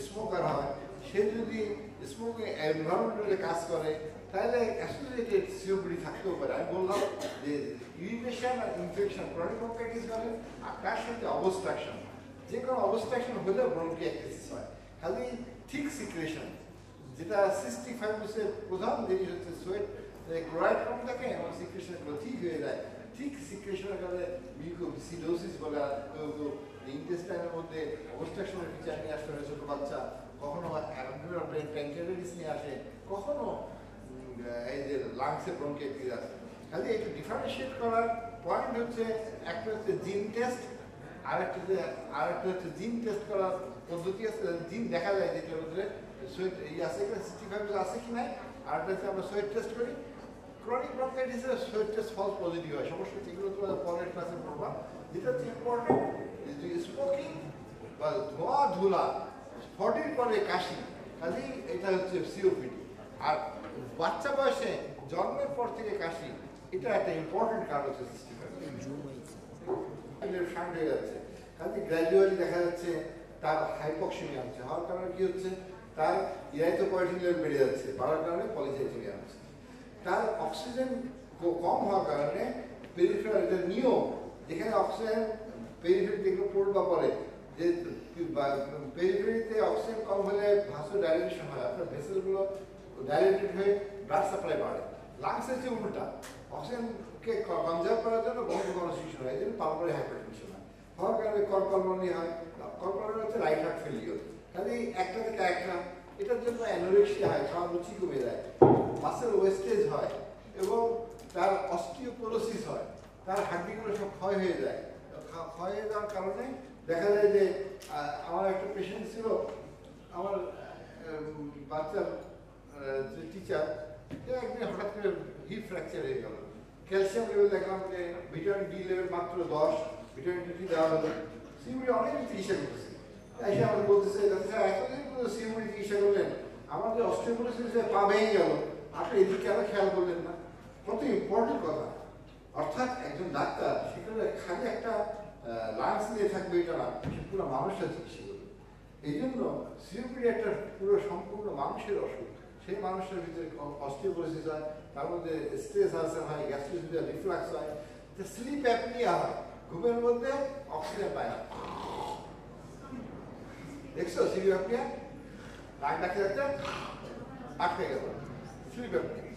স্মোকার হয়, সে যদি স্মোকিং এনভায়রনমেন্টে কাজ করে, তাহলে অ্যাসোসিয়েটেড সিওপিডি থাকতেও পারে। আমি বললাম যে ইরিটেশন আর ইনফেকশন, ক্রনিক ব্রঙ্কাইটিস হলে আর তার সাথে অবস্ট্রাকশন, যে কোনো অবস্ট্রাকশন হলেও ব্রঙ্কিয়াইটিস হয়। খালি ঠিক সিক্রেশন, যেটা সিস্টিক ফাইব্রোসিসের প্রধান জিনিস হচ্ছে সোয়েট ক্লোরাইড কম থাকে এবং সিক্রেশনগুলো ঠিক হয়ে যায়। ঠিক সিক্রেশনের কারণে মিউকোভিসিডোসিস বলে, ইন্টেস্টাইনের মধ্যে অবস্ট্রাকশনের ফিচার নিয়ে আসতে হয় ছোটো বাচ্চা, কখনো প্যানক্রিয়াটাইটিস নিয়ে আসে, কখনো এই যে লাংসে ব্রঙ্কাইটিস আসে। খালি একটু ডিফারেন্সিয়েট করার পয়েন্ট হচ্ছে একটা হচ্ছে জিন টেস্ট, আরেকটা হচ্ছে জিন টেস্ট করার পদ্ধতি আছে, জিন দেখা যায় যেটার মধ্যে সোয়েট আছে কিনা, সিস্টিক ফাইব্রোসিস আছে কি নাই। আরেকটা হচ্ছে আমরা সোয়েট টেস্ট করি, ক্রনিক ব্রঙ্কাইটিসের সোয়েট টেস্ট ফলস পজিটিভ হয়। সমস্যা এগুলো তোমাদের পরের ক্লাসে পড়বা। যেটা হচ্ছে ইম্পর্টেন্ট, স্মোকিং বা ধোঁয়া 40 পরে কাশি, কাজেই এটা হচ্ছে সিওপিডি। আর বাচ্চা বয়সে জন্মের পর থেকে কাশি, এটা একটা ইম্পর্টেন্ট কারণ হচ্ছে সিস্টিক ফাইব্রোসিস। শান্ট হয়ে যাচ্ছে, কাজে গ্র্যাজুয়ালি দেখা যাচ্ছে তার হাইপক্সিমিয়া হচ্ছে, হওয়ার কারণে কি হচ্ছে, তার ইরাইথ্রোপয়েটিন লেভেল বেড়ে যাচ্ছে, বাড়ার কারণে পলিসাইথেমিয়া হচ্ছে। তার অক্সিজেন কম হওয়ার কারণে পেরিফেরাল, এটা নিয়ম, যেখানে অক্সিজেন পেরিফেরি থেকে পড়বা পরে, যে পেরিফেরিতে অক্সিজেন কম হলে ভাসো ডাইলেশন হয়, আপনার ভেসেলগুলো ডাইলেটেড হয়ে ব্লাড সাপ্লাই বাড়ে। লাংসের যে উল্টা, অক্সিজেনকে কনজার্ভ করার জন্য বন্ধ কনস্টিটিউশন হয়, এই জন্য পালমোনারি হাইপারটেনশন হয়, হওয়ার কারণে কলপালমনি হয়। কলপালমনি হচ্ছে রাইট হার্ট ফেলিওর। কাজে একটা থেকে একটা, এটার জন্য অ্যানোরেক্সিয়া হয়, খাওয়ার রুচি কমে যায়, মাসেল ওয়েস্টেজ হয় এবং তার অস্টিওপোরোসিস হয়, তার হাড্ডিগুলো সব ক্ষয় হয়ে যায়, ক্ষয় হয়ে যাওয়ার কারণে দেখা যায় যে আমার একটা পেশেন্ট ছিল, আমার বাচ্চার যে টিচার, একদিন হঠাৎ করে হিপ ফ্র্যাকচার হয়ে গেল। ক্যালসিয়াম লেভেল দেখলাম যে ভিটামিন ডি লেভেল মাত্র 10, ভিটামিন ডি দেওয়া হলো, সিউরি অনেক চিকিৎসা করতেছে। এসে আমাদের বলতেছে এতদিন পুরো সিউরি চিকিৎসা করলেন, আমাদের অস্ট্রিওপোরোসিস পা ভেঙে গেল, আপনি এদিকে কেন খেয়াল করলেন না? কত ইম্পর্টেন্ট কথা। অর্থাৎ একজন ডাক্তার সেখানে খালি একটা লাংস নিয়ে থাকবে এটা না, সে পুরো মানুষের চিকিৎসা করবে। এই জন্য সিওপিডি একটা পুরো সম্পূর্ণ মানুষের অসুখ। সেই মানুষের ভিতরে অস্টিওপোরোসিস হয়, তার মধ্যে স্ট্রেস আলসার হয়, গ্যাস্ট্রিক রিফ্লাক্স হয়, স্লিপ অ্যাপনিয়া হয়, ঘুমের মধ্যে অক্সিজেন পায় না। দেখছো স্লিপ অ্যাপনিয়া? নাক ডাকতে ডাকতে আটকে গেল, স্লিপ অ্যাপনিয়া।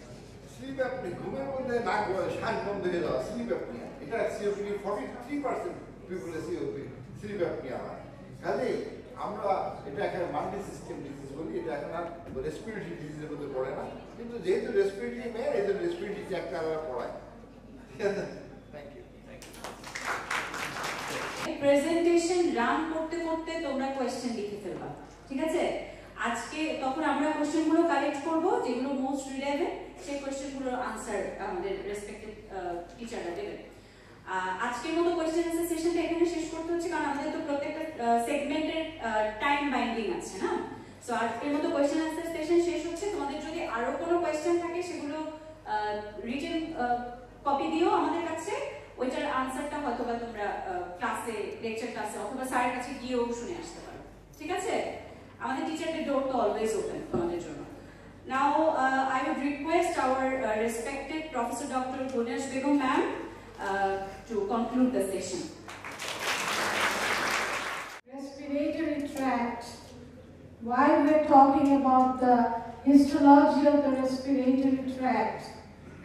স্লিপ অ্যাপনিয়া ঘুমের মধ্যে নাক শ্বাস বন্ধ হয়ে যাওয়া, স্লিপ অ্যাপনিয়া। এটা সিওপিডি 43% পিপলের সিওপিডি স্লিপ অ্যাপনিয়া হয়। কাজেই আমরা এটা একটা মাল্টি সিস্টেম ডিজিজ বলি, এটা এখন আর রেসপিরেটরি ডিজিজের মধ্যে পড়ে না, কিন্তু যেহেতু রেসপিরেটরি মেয়ে এই জন্য রেসপিরেটরি চ্যাপ্টার আমরা পড়াই। ঠিক আছে, থ্যাংক ইউ। প্রেজেন্টেশন রান করতে করতে তোমরা কোয়েশ্চেন লিখে ফেলবা, ঠিক আছে? আজকে তখন আমরা কোয়েশ্চেনগুলো কালেক্ট করব, যেগুলো মোস্ট রিলেভেন্ট, সেই কোয়েশ্চেনগুলোর আনসার আমাদের রেসপেক্টেড টিচাররা দেবেন। আজকের মতো কোয়েশ্চেন আনসার সেশনটা এখানে শেষ করতে হচ্ছে, কারণ আমাদের তো প্রত্যেকটা সেগমেন্টের টাইম বাইন্ডিং আছে না। সো আজকের মতো কোয়েশ্চেন আনসার সেশন শেষ হচ্ছে। তোমাদের যদি আরো কোনো কোয়েশ্চেন থাকে সেগুলো রিটেন কপি দিও আমাদের কাছে, ওইটার আনসারটা হয়তো বা তোমরা ক্লাসে, লেকচার ক্লাসে অথবা স্যারের কাছে গিয়েও শুনে আসতে পারো, ঠিক আছে? আমাদের টিচারদের ডোর তো অলওয়েজ ওপেন তোমাদের জন্য। Now I would request our respected Professor Dr. Collage Begum ma'am to conclude the session. Respiratory tract. Why we're talking about the histology of the respiratory tract,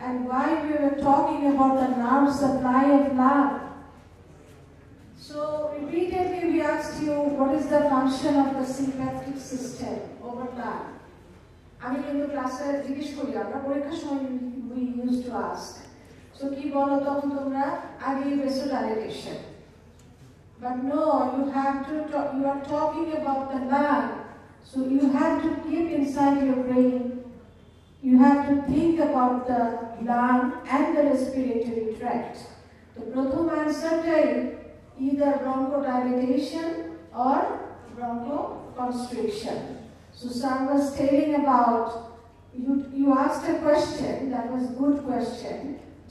and why we were talking about the nerve supply of lung. So repeatedly we asked you what is the function of the sympathetic system over lung. আমি কিন্তু ক্লাসে জিজ্ঞেস করি, আমরা পরীক্ষার সময় we used to ask. So কি বলো তখন তোমরা আগে vasodilation. But no, you are talking about the lung. So you have to keep inside your brain. You have to think about the lung and the respiratory tract. The prothom answer is either bronchodilation or bronchoconstriction. So Sam was telling about, you asked a question, that was a good question.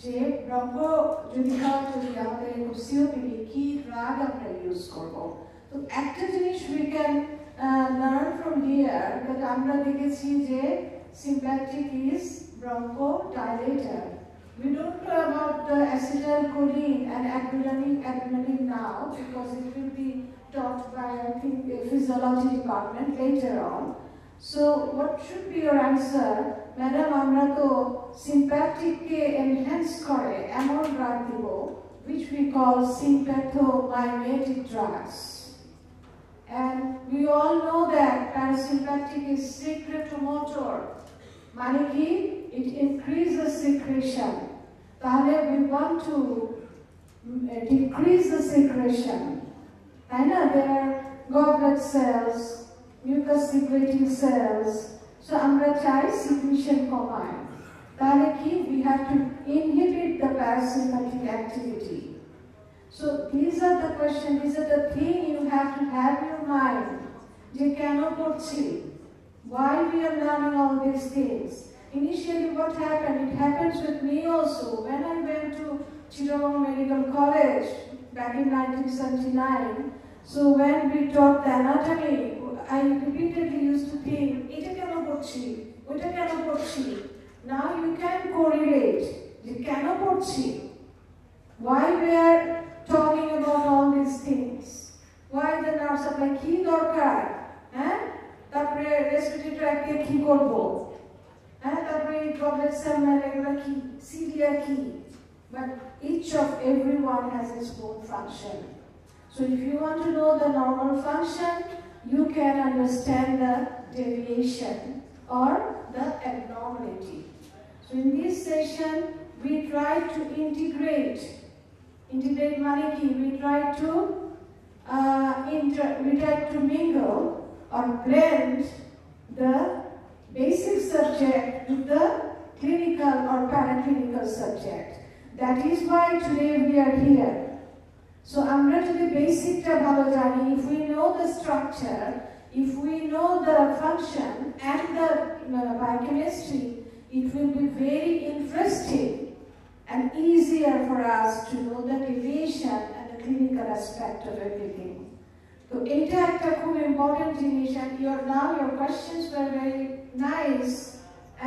যে broncho যদি হয়, যদি আমাদের COPD কি drug আমরা use করব। তো একটা জিনিস we can learn from here, that আমরা দেখেছি যে sympathetic is bronchodilator. We don't know about the acetylcholine and adrenaline now, because it will be taught by, I think, the physiology department later on. So what should be your answer? Madam, আমরা তো sympathetic কে enhance করে এমন drug দিব, which we call sympathomimetic drugs. And we all know that parasympathetic is secretomotor. মানে কি? It increases secretion. তাহলে we want to decrease the secretion. I know there are goblet cells, mucus secreting cells. So আমরা চাই secretion কমায়। তাহলে কি? We have to inhibit the parasympathetic activity. So these are the questions, these are the things you have to have in your mind. যে কেন করছি? Why we are learning all these things? Initially what happened? It happens with me also. When I went to Chittagong Medical College back in 1979, so when we taught the anatomy, I repeatedly used to think, এটা কেন করছি? ওইটা কেন করছি? Now you can correlate. যে কেন করছি? Why we are talking about all these things? Why the nerve supply কি দরকার? হ্যাঁ? তারপরে রেসপিরেটরি ট্র্যাক্টে কি করব? হ্যাঁ, তারপরে গবলেট সেল এগুলো কি? সিলিয়া কি? But each of everyone has its own function. So if you want to know the normal function, you can understand the deviation or the abnormality. So in this session, we try to integrate Integrate Maneki, we try to mingle or blend the basic subject with the clinical or paraclinical subject. That is why today we are here. So আমরা যদি বেসিকটা ভালো জানি, if we know the structure, if we know the function and the biochemistry, it will be very interesting and easier for us to know the deviation and the clinical aspect of everything. So এটা একটা খুব important জিনিস, and your questions were very nice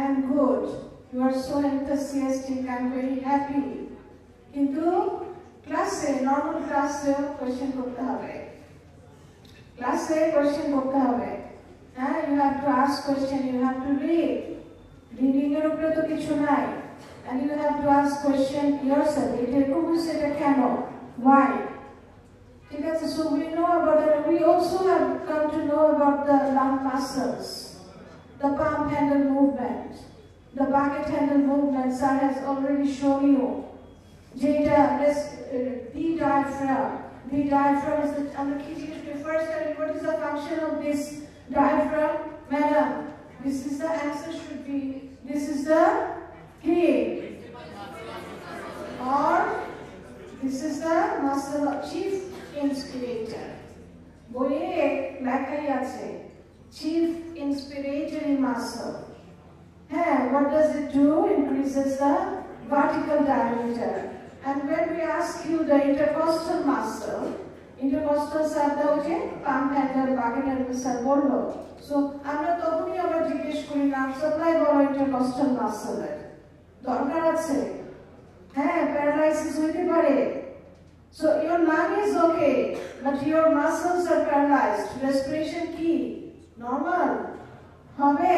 and good. You are so enthusiastic and very happy. কিন্তু ক্লাসে normal ক্লাসে question করতে হবে, ক্লাসে কোশ্চেন করতে হবে। হ্যাঁ, you have to ask question, you have to read. Reading এর উপরে তো কিছু নাই, and you have to ask question yourself. এটা এরকম হচ্ছে, এটা কেন, why? ঠিক আছে, so we know about it. We also have come to know about the lung muscles, the pump handle movement, the bucket handle movement. Sir has already shown you. The diaphragm. The diaphragm is the first study. What is the function of this diaphragm? Madam, this is the answer should be, this is the key. Or this is the muscle of chief inspirator. Boye lakai ache. Chief inspiratory muscle. Hey, what does it do? Increases the vertical diameter. And when we ask you the intercostal muscle, intercostal sarda hoche pump handle bucket handle sir bollo. So আমরা তখনই আবার জিজ্ঞেস করি নাম supply বলো intercostal muscle এর দরকার আছে। হ্যাঁ, প্যারালাইসিস হইতে পারে। So your lung is okay, but your muscles are paralyzed. Respiration কি normal হবে?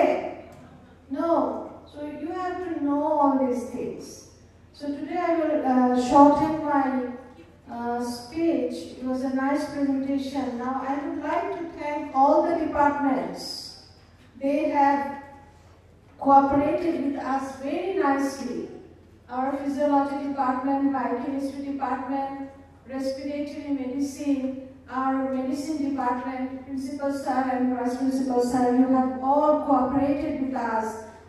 No. So you have to know all these things. So today I will shorten my speech. It was a nice presentation. Now I would like to thank all the departments. They have cooperated with us very nicely. Our physiology department, biochemistry department, respiratory medicine, our medicine department, principal sir and vice principal sir, you have all cooperated with us.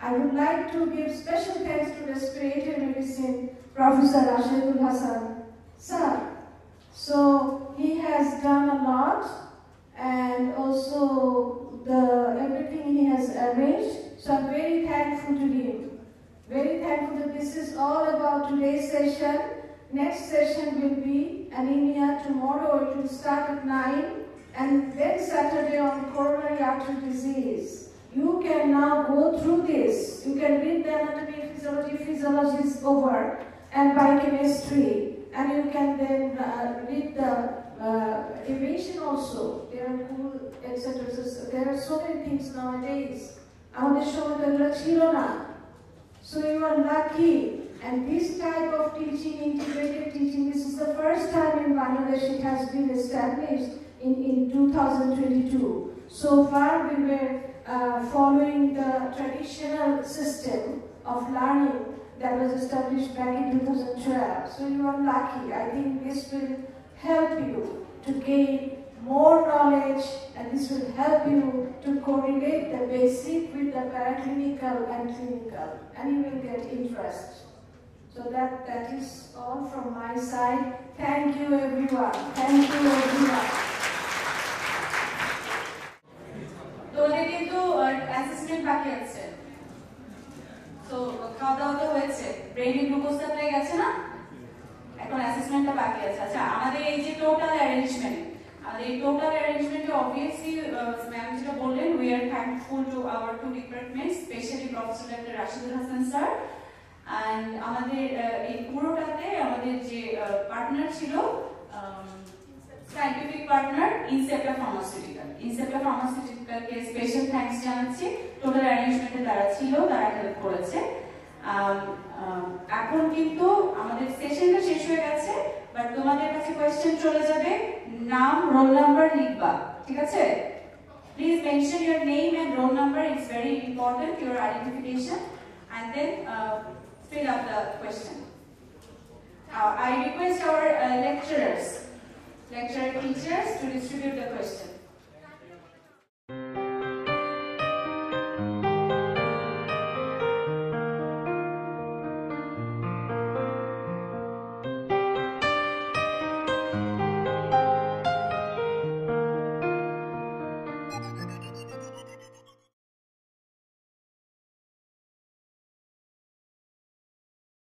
I would like to give special thanks to respiratory medicine, Professor Rashidul Hassan, sir. So he has done a lot, and also everything he has arranged. So I'm very thankful to him. Very thankful that this is all about today's session. Next session will be anemia. Tomorrow it will start at 9, and then Saturday on coronary artery disease. You can now go through this. You can read the anatomy, physiology is over, and biochemistry, and you can then read the deviation also. There are cool, etc. There are so many things nowadays. So you are lucky, and this type of teaching, integrated teaching, this is the first time in Bangladesh it has been established in 2022. So far we were following the traditional system of learning that was established back in 2012. So you are lucky. I think this will help you to gain more knowledge, and this will help you to correlate the basic with the paraclinical and clinical, and you will get interest. So that is all from my side. Thank you everyone. Thank you everyone. তোমাদের কিন্তু assessment বাকি আছে। So খাওয়া দাওয়া তো হয়েছে, ব্রেইনে glucose supply গেছে না, এখন অ্যাসেসমেন্টটা বাকি আছে। আচ্ছা, আমাদের এই যে টোটাল অ্যারেঞ্জমেন্টে অবভিয়াসলি ম্যাম যেটা বললেন, we are thankful to our two departments, specially professor doctor Rashidul Hasan sir. And আমাদের এই পুরোটাতে আমাদের যে পার্টনার ছিল, সায়েন্টিফিক পার্টনার ইনসেপ্টা ফার্মাসিউটিক্যালকে স্পেশাল থ্যাঙ্কস জানাচ্ছি। টোটাল অ্যারেঞ্জমেন্টে তারা ছিল, তারা হেল্প করেছে। এখন কিন্তু আমাদের সেশনটা শেষ হয়ে গেছে, বাট তোমাদের কাছে কোয়েশ্চেন চলে যাবে, নাম রোল নাম্বার লিখবা, ঠিক আছে? Please mention your name and roll number, it's very important, your identification, and then fill up the question. I request our lecturer teachers to distribute the question.